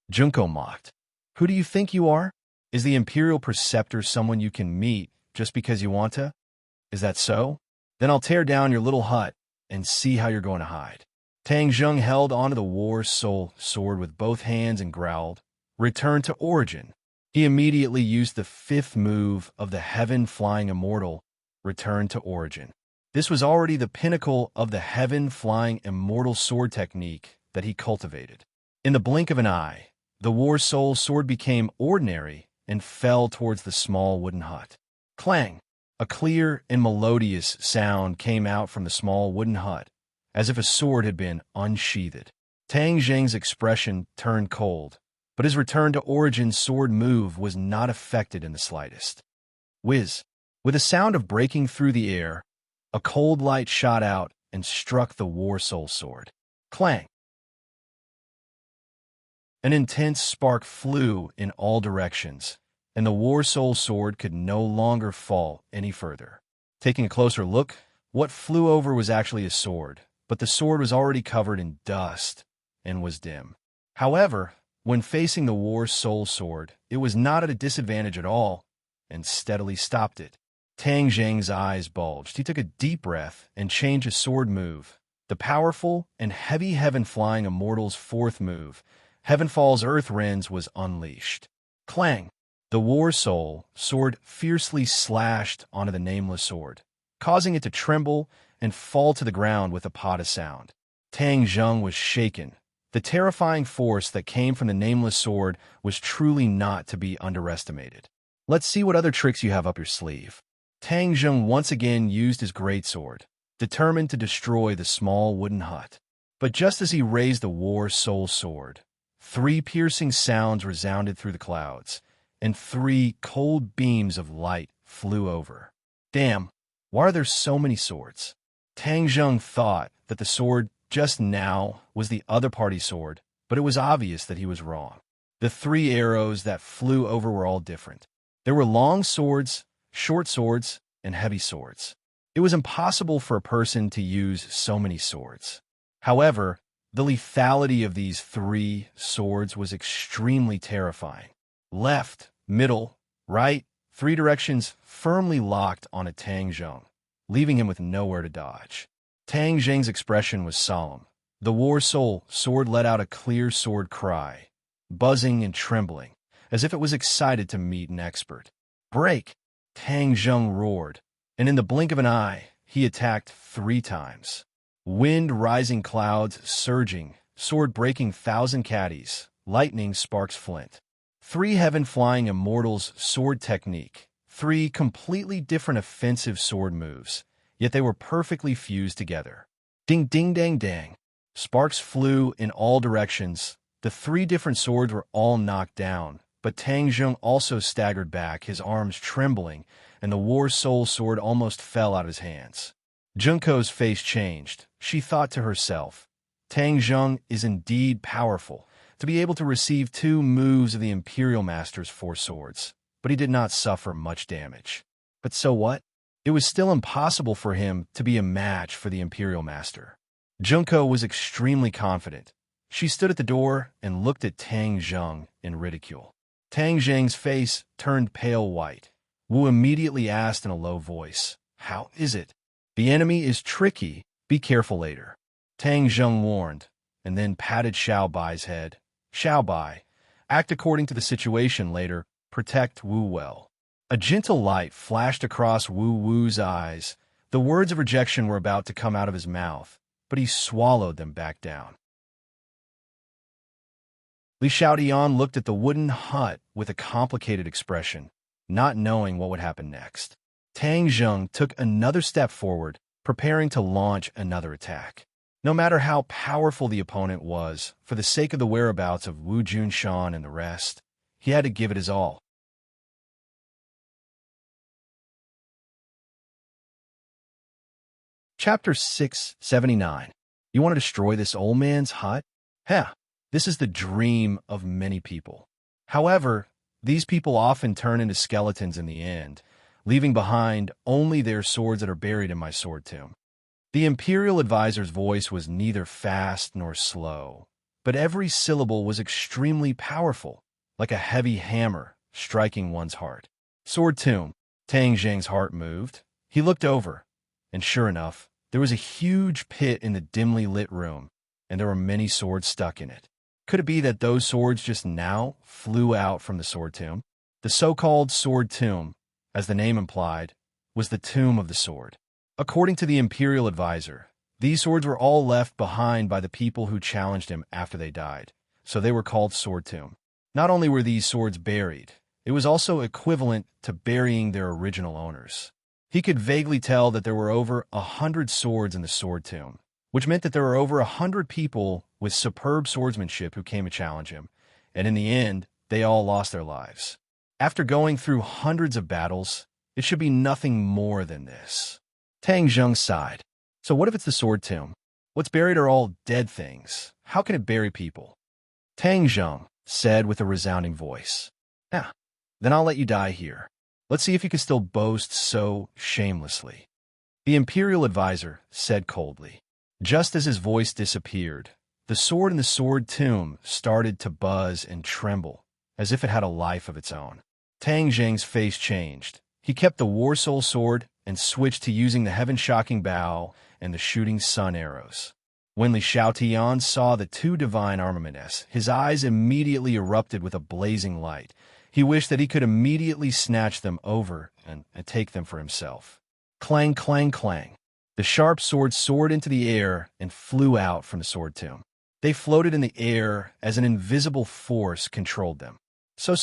Junko mocked. "Who do you think you are? Is the Imperial Preceptor someone you can meet just because you want to? Is that so? Then I'll tear down your little hut and see how you're going to hide." Tang Zheng held onto the War Soul sword with both hands and growled, "Return to origin." He immediately used the fifth move of the Heaven-Flying Immortal, Return to Origin. This was already the pinnacle of the Heaven-Flying Immortal sword technique that he cultivated. In the blink of an eye, the War Soul sword became ordinary and fell towards the small wooden hut. Clang! A clear and melodious sound came out from the small wooden hut, as if a sword had been unsheathed. Tang Zheng's expression turned cold, but his return to origin sword move was not affected in the slightest. Whiz! With a sound of breaking through the air, a cold light shot out and struck the War Soul sword. Clang! An intense spark flew in all directions, and the War Soul sword could no longer fall any further. Taking a closer look, what flew over was actually a sword, but the sword was already covered in dust and was dim. However, when facing the War Soul sword, it was not at a disadvantage at all, and steadily stopped it. Tang Zheng's eyes bulged. He took a deep breath and changed his sword move. The powerful and heavy Heaven-Flying Immortal's fourth move, Heavenfall's Earth Rends, was unleashed. Clang! The War Soul sword fiercely slashed onto the Nameless sword, causing it to tremble and fall to the ground with a pot of sound. Tang Zheng was shaken. The terrifying force that came from the Nameless sword was truly not to be underestimated. "Let's see what other tricks you have up your sleeve." Tang Zheng once again used his greatsword, determined to destroy the small wooden hut. But just as he raised the War Soul sword, three piercing sounds resounded through the clouds, and three cold beams of light flew over. Damn, why are there so many swords? Tang Zheng thought that the sword just now was the other party's sword, but it was obvious that he was wrong. The three arrows that flew over were all different. There were long swords, short swords, and heavy swords. It was impossible for a person to use so many swords. However, the lethality of these three swords was extremely terrifying. Left, middle, right, three directions firmly locked onto Tang Zheng, leaving him with nowhere to dodge. Tang Zheng's expression was solemn. The War Soul sword let out a clear sword cry, buzzing and trembling, as if it was excited to meet an expert. "Break!" Tang Zheng roared, and in the blink of an eye, he attacked 3 times. Wind rising, clouds surging, sword breaking 1,000 caddies, lightning sparks flint. 3 Heaven-Flying Immortals sword technique, 3 completely different offensive sword moves, yet they were perfectly fused together. Ding ding dang dang. Sparks flew in all directions. The 3 different swords were all knocked down, but Tang Zheng also staggered back, his arms trembling, and the War Soul sword almost fell out of his hands. Junko's face changed. She thought to herself, Tang Zheng is indeed powerful, to be able to receive 2 moves of the Imperial Master's 4 swords, but he did not suffer much damage. But so what? It was still impossible for him to be a match for the Imperial Master. Junko was extremely confident. She stood at the door and looked at Tang Zheng in ridicule. Tang Zheng's face turned pale white. Wu immediately asked in a low voice, "How is it?" "The enemy is tricky. Be careful later," Tang Zheng warned, and then patted Xiao Bai's head. "Xiao Bai, act according to the situation later. Protect Wu well." A gentle light flashed across Wu Wu's eyes. The words of rejection were about to come out of his mouth, but he swallowed them back down. Li Xiaodian looked at the wooden hut with a complicated expression, not knowing what would happen next. Tang Zheng took another step forward, preparing to launch another attack. No matter how powerful the opponent was, for the sake of the whereabouts of Wu Junshan and the rest, he had to give it his all. Chapter 679. You want to destroy this old man's hut? Heh, this is the dream of many people. However, these people often turn into skeletons in the end, leaving behind only their swords that are buried in my sword tomb. The Imperial advisor's voice was neither fast nor slow, but every syllable was extremely powerful, like a heavy hammer striking one's heart. Sword tomb. Tang Zheng's heart moved. He looked over, and sure enough, there was a huge pit in the dimly lit room, and there were many swords stuck in it. Could it be that those swords just now flew out from the sword tomb? The so-called sword tomb, as the name implied, was the tomb of the sword. According to the Imperial advisor, these swords were all left behind by the people who challenged him after they died, so they were called sword tomb. Not only were these swords buried, it was also equivalent to burying their original owners. He could vaguely tell that there were over 100 swords in the sword tomb, which meant that there were over 100 people with superb swordsmanship who came to challenge him, and in the end, they all lost their lives. After going through hundreds of battles, it should be nothing more than this. Tang Zheng sighed. So what if it's the sword tomb? What's buried are all dead things. How can it bury people? Tang Zheng said with a resounding voice. Yeah, then I'll let you die here. Let's see if you can still boast so shamelessly. The Imperial advisor said coldly. Just as his voice disappeared, the sword in the sword tomb started to buzz and tremble, as if it had a life of its own. Tang Zheng's face changed. He kept the War Soul sword and switched to using the heaven-shocking bow and the shooting sun arrows. When Li Xiaotian saw the two divine armaments, his eyes immediately erupted with a blazing light. He wished that he could immediately snatch them over and take them for himself. Clang, clang, clang. The sharp swords soared into the air and flew out from the sword tomb. They floated in the air as an invisible force controlled them. So.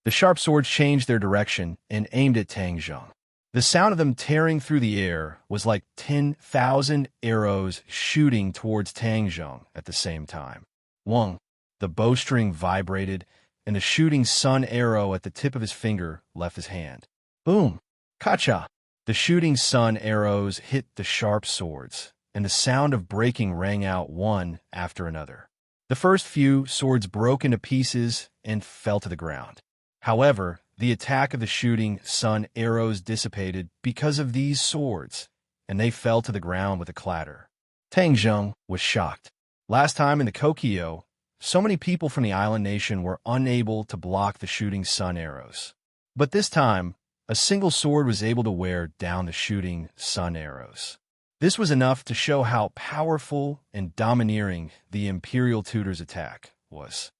The sharp swords changed their direction and aimed at Tang Zheng. The sound of them tearing through the air was like 10,000 arrows shooting towards Tang Zheng at the same time. Wong, the bowstring vibrated, and the shooting sun arrow at the tip of his finger left his hand. Boom! Kacha! The shooting sun arrows hit the sharp swords, and the sound of breaking rang out one after another. The first few swords broke into pieces and fell to the ground. However, the attack of the shooting sun arrows dissipated because of these swords, and they fell to the ground with a clatter. Tang Zheng was shocked. Last time in the Kokyo, so many people from the island nation were unable to block the shooting sun arrows. But this time, a single sword was able to wear down the shooting sun arrows. This was enough to show how powerful and domineering the Imperial Tutor's attack was.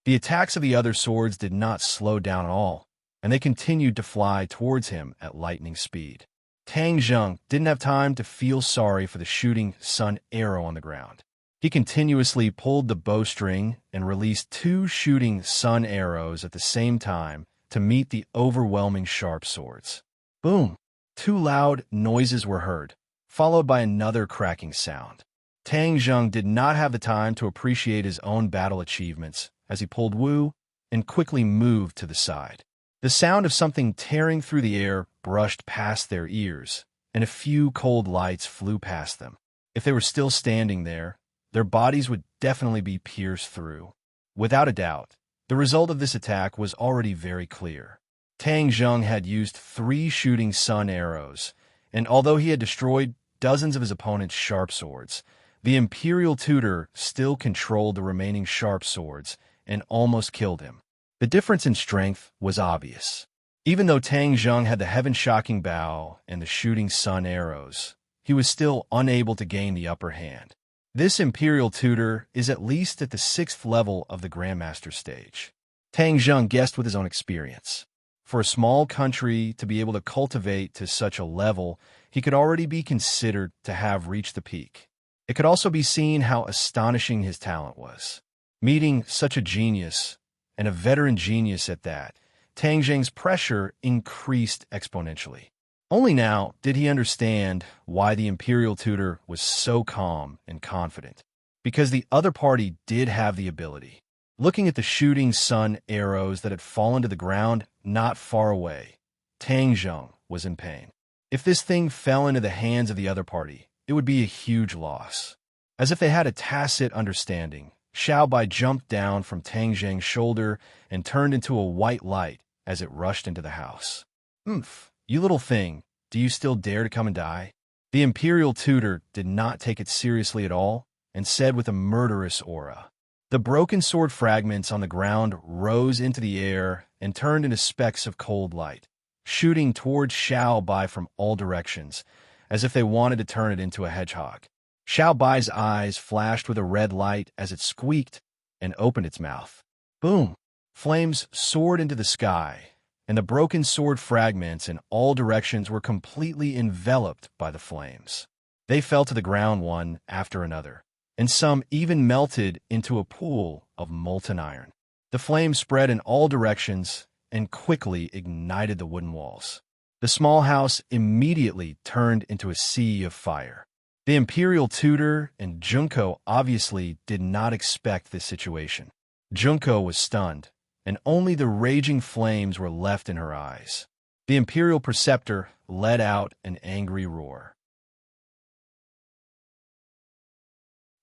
The attacks of the other swords did not slow down at all, and they continued to fly towards him at lightning speed. Tang Zheng didn't have time to feel sorry for the shooting sun arrow on the ground. He continuously pulled the bowstring and released two shooting sun arrows at the same time to meet the overwhelming sharp swords. Boom! Two loud noises were heard, followed by another cracking sound. Tang Zheng did not have the time to appreciate his own battle achievements as he pulled Wu and quickly moved to the side. The sound of something tearing through the air brushed past their ears, and a few cold lights flew past them. If they were still standing there, their bodies would definitely be pierced through. Without a doubt, the result of this attack was already very clear. Tang Zheng had used 3 shooting sun arrows, and although he had destroyed dozens of his opponent's sharp swords, the Imperial Tutor still controlled the remaining sharp swords and almost killed him. The difference in strength was obvious. Even though Tang Zheng had the heaven-shocking bow and the shooting sun arrows, he was still unable to gain the upper hand. This Imperial Tutor is at least at the 6th level of the Grandmaster stage. Tang Zheng guessed with his own experience. For a small country to be able to cultivate to such a level, he could already be considered to have reached the peak. It could also be seen how astonishing his talent was. Meeting such a genius, and a veteran genius at that, Tang Zheng's pressure increased exponentially. Only now did he understand why the Imperial Tutor was so calm and confident, because the other party did have the ability. Looking at the shooting sun arrows that had fallen to the ground not far away, Tang Zheng was in pain. If this thing fell into the hands of the other party, it would be a huge loss. As if they had a tacit understanding, Xiao Bai jumped down from Tang Zheng's shoulder and turned into a white light as it rushed into the house. "Oomph, you little thing, do you still dare to come and die?" The imperial tutor did not take it seriously at all and said with a murderous aura. The broken sword fragments on the ground rose into the air and turned into specks of cold light, shooting towards Xiao Bai from all directions, as if they wanted to turn it into a hedgehog. Xiao Bai's eyes flashed with a red light as it squeaked and opened its mouth. Boom! Flames soared into the sky, and the broken sword fragments in all directions were completely enveloped by the flames. They fell to the ground one after another, and some even melted into a pool of molten iron. The flames spread in all directions and quickly ignited the wooden walls. The small house immediately turned into a sea of fire. The imperial tutor and Junko obviously did not expect this situation. Junko was stunned, and only the raging flames were left in her eyes. The imperial preceptor let out an angry roar.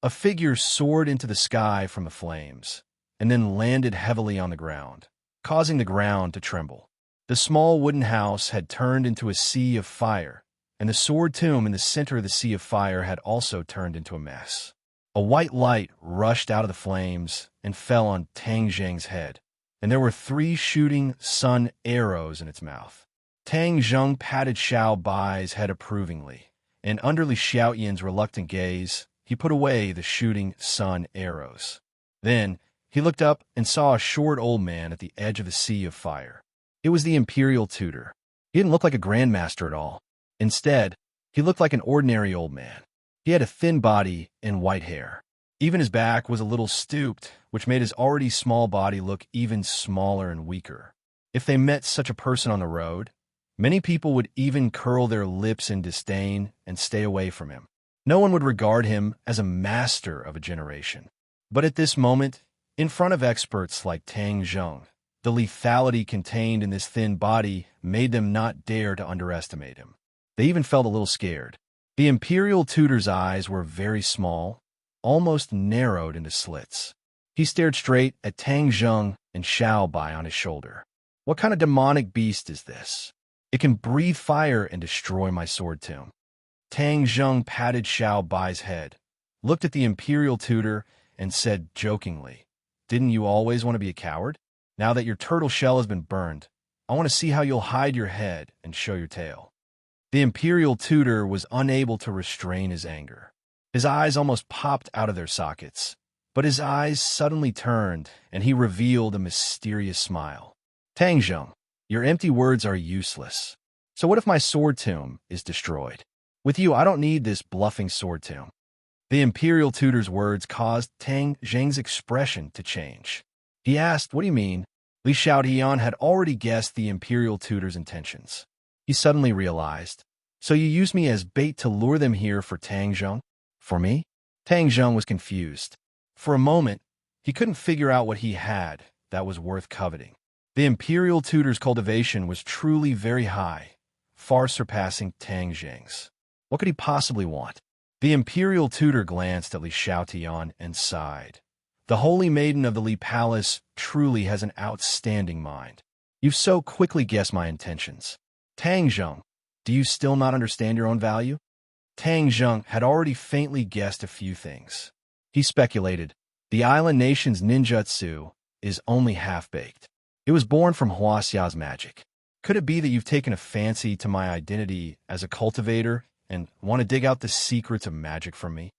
A figure soared into the sky from the flames, and then landed heavily on the ground, causing the ground to tremble. The small wooden house had turned into a sea of fire, and the sword tomb in the center of the sea of fire had also turned into a mess. A white light rushed out of the flames and fell on Tang Zheng's head, and there were 3 shooting sun arrows in its mouth. Tang Zheng patted Xiao Bai's head approvingly, and under Li Xiaoyan's reluctant gaze, he put away the shooting sun arrows. Then, he looked up and saw a short old man at the edge of the sea of fire. It was the imperial tutor. He didn't look like a grandmaster at all. Instead, he looked like an ordinary old man. He had a thin body and white hair. Even his back was a little stooped, which made his already small body look even smaller and weaker. If they met such a person on the road, many people would even curl their lips in disdain and stay away from him. No one would regard him as a master of a generation. But at this moment, in front of experts like Tang Zheng, the lethality contained in this thin body made them not dare to underestimate him. They even felt a little scared. The imperial tutor's eyes were very small, almost narrowed into slits. He stared straight at Tang Zheng and Xiao Bai on his shoulder. What kind of demonic beast is this? It can breathe fire and destroy my sword tomb. Tang Zheng patted Xiao Bai's head, looked at the imperial tutor, and said jokingly, "Didn't you always want to be a coward? Now that your turtle shell has been burned, I want to see how you'll hide your head and show your tail." The imperial tutor was unable to restrain his anger. His eyes almost popped out of their sockets, but his eyes suddenly turned, and he revealed a mysterious smile. "Tang Zheng, your empty words are useless. So what if my sword tomb is destroyed? With you, I don't need this bluffing sword tomb." The imperial tutor's words caused Tang Zheng's expression to change. He asked, "What do you mean?" Li Xiaoyan had already guessed the imperial tutor's intentions. He suddenly realized, "So you used me as bait to lure them here for Tang Zheng? For me?" Tang Zheng was confused. For a moment, he couldn't figure out what he had that was worth coveting. The imperial tutor's cultivation was truly very high, far surpassing Tang Zheng's. What could he possibly want? The imperial tutor glanced at Li Xiaoyan and sighed. The holy maiden of the Li Palace truly has an outstanding mind. You've so quickly guessed my intentions. Tang Zheng, do you still not understand your own value? Tang Zheng had already faintly guessed a few things. He speculated, the island nation's ninjutsu is only half-baked. It was born from Huaxia's magic. Could it be that you've taken a fancy to my identity as a cultivator and want to dig out the secrets of magic from me?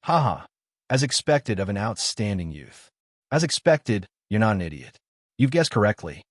Haha, as expected of an outstanding youth. As expected, you're not an idiot. You've guessed correctly.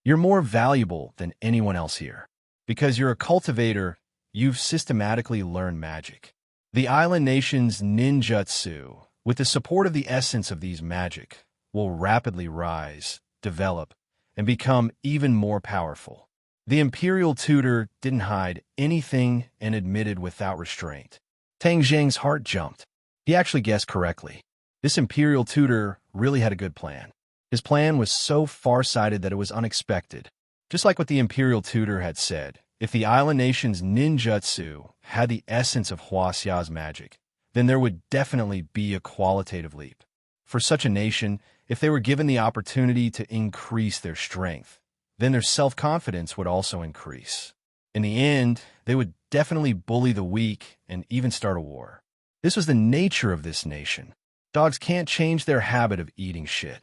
You're more valuable than anyone else here. Because you're a cultivator, you've systematically learned magic. The island nation's ninjutsu, with the support of the essence of these magic, will rapidly rise, develop, and become even more powerful. The imperial tutor didn't hide anything and admitted without restraint. Tang Zheng's heart jumped. He actually guessed correctly. This imperial tutor really had a good plan. His plan was so far-sighted that it was unexpected. Just like what the Imperial Tutor had said, if the island nation's ninjutsu had the essence of Huaxia's magic, then there would definitely be a qualitative leap. For such a nation, if they were given the opportunity to increase their strength, then their self-confidence would also increase. In the end, they would definitely bully the weak and even start a war. This was the nature of this nation. Dogs can't change their habit of eating shit.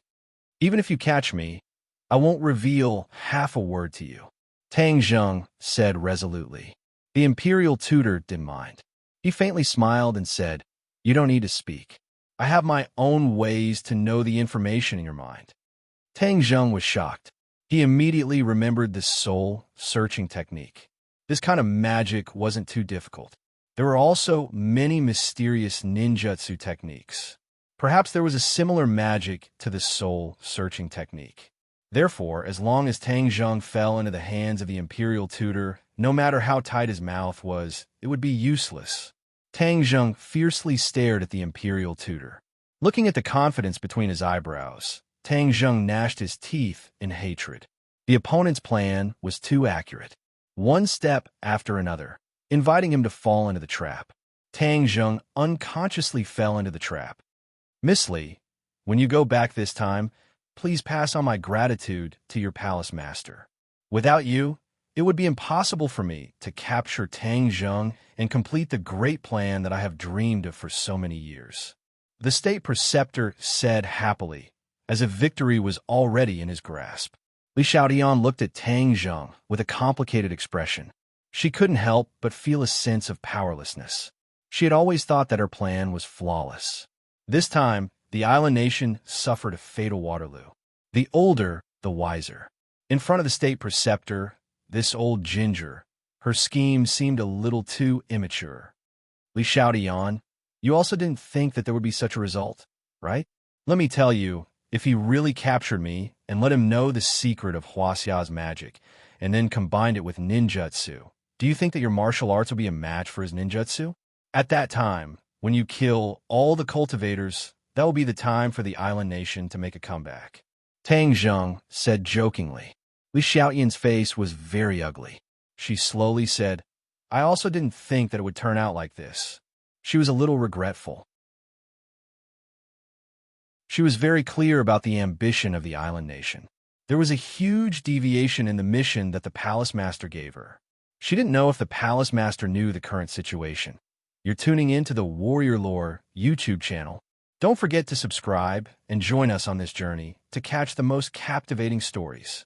Even if you catch me, I won't reveal half a word to you, Tang Zheng said resolutely. The Imperial Tutor didn't mind. He faintly smiled and said, "You don't need to speak. I have my own ways to know the information in your mind." Tang Zheng was shocked. He immediately remembered the soul-searching technique. This kind of magic wasn't too difficult. There were also many mysterious ninjutsu techniques. Perhaps there was a similar magic to the soul-searching technique. Therefore, as long as Tang Zheng fell into the hands of the Imperial Tutor, no matter how tight his mouth was, it would be useless. Tang Zheng fiercely stared at the Imperial Tutor. Looking at the confidence between his eyebrows, Tang Zheng gnashed his teeth in hatred. The opponent's plan was too accurate. One step after another, inviting him to fall into the trap. Tang Zheng unconsciously fell into the trap. "Miss Li, when you go back this time, please pass on my gratitude to your palace master. Without you, it would be impossible for me to capture Tang Zheng and complete the great plan that I have dreamed of for so many years," the state preceptor said happily, as if victory was already in his grasp. Li Xiaotian looked at Tang Zheng with a complicated expression. She couldn't help but feel a sense of powerlessness. She had always thought that her plan was flawless. This time, the island nation suffered a fatal Waterloo. The older, the wiser. In front of the state preceptor, this old ginger, her scheme seemed a little too immature. Li Xiaotian, you also didn't think that there would be such a result, right? Let me tell you, if he really captured me and let him know the secret of Huaxia's magic, and then combined it with ninjutsu, do you think that your martial arts will be a match for his ninjutsu? At that time, when you kill all the cultivators, that will be the time for the island nation to make a comeback, Tang Zheng said jokingly. Li Xiaotian's face was very ugly. She slowly said, "I also didn't think that it would turn out like this." She was a little regretful. She was very clear about the ambition of the island nation. There was a huge deviation in the mission that the palace master gave her. She didn't know if the palace master knew the current situation. You're tuning in to the Warrior Lore YouTube channel. Don't forget to subscribe and join us on this journey to catch the most captivating stories.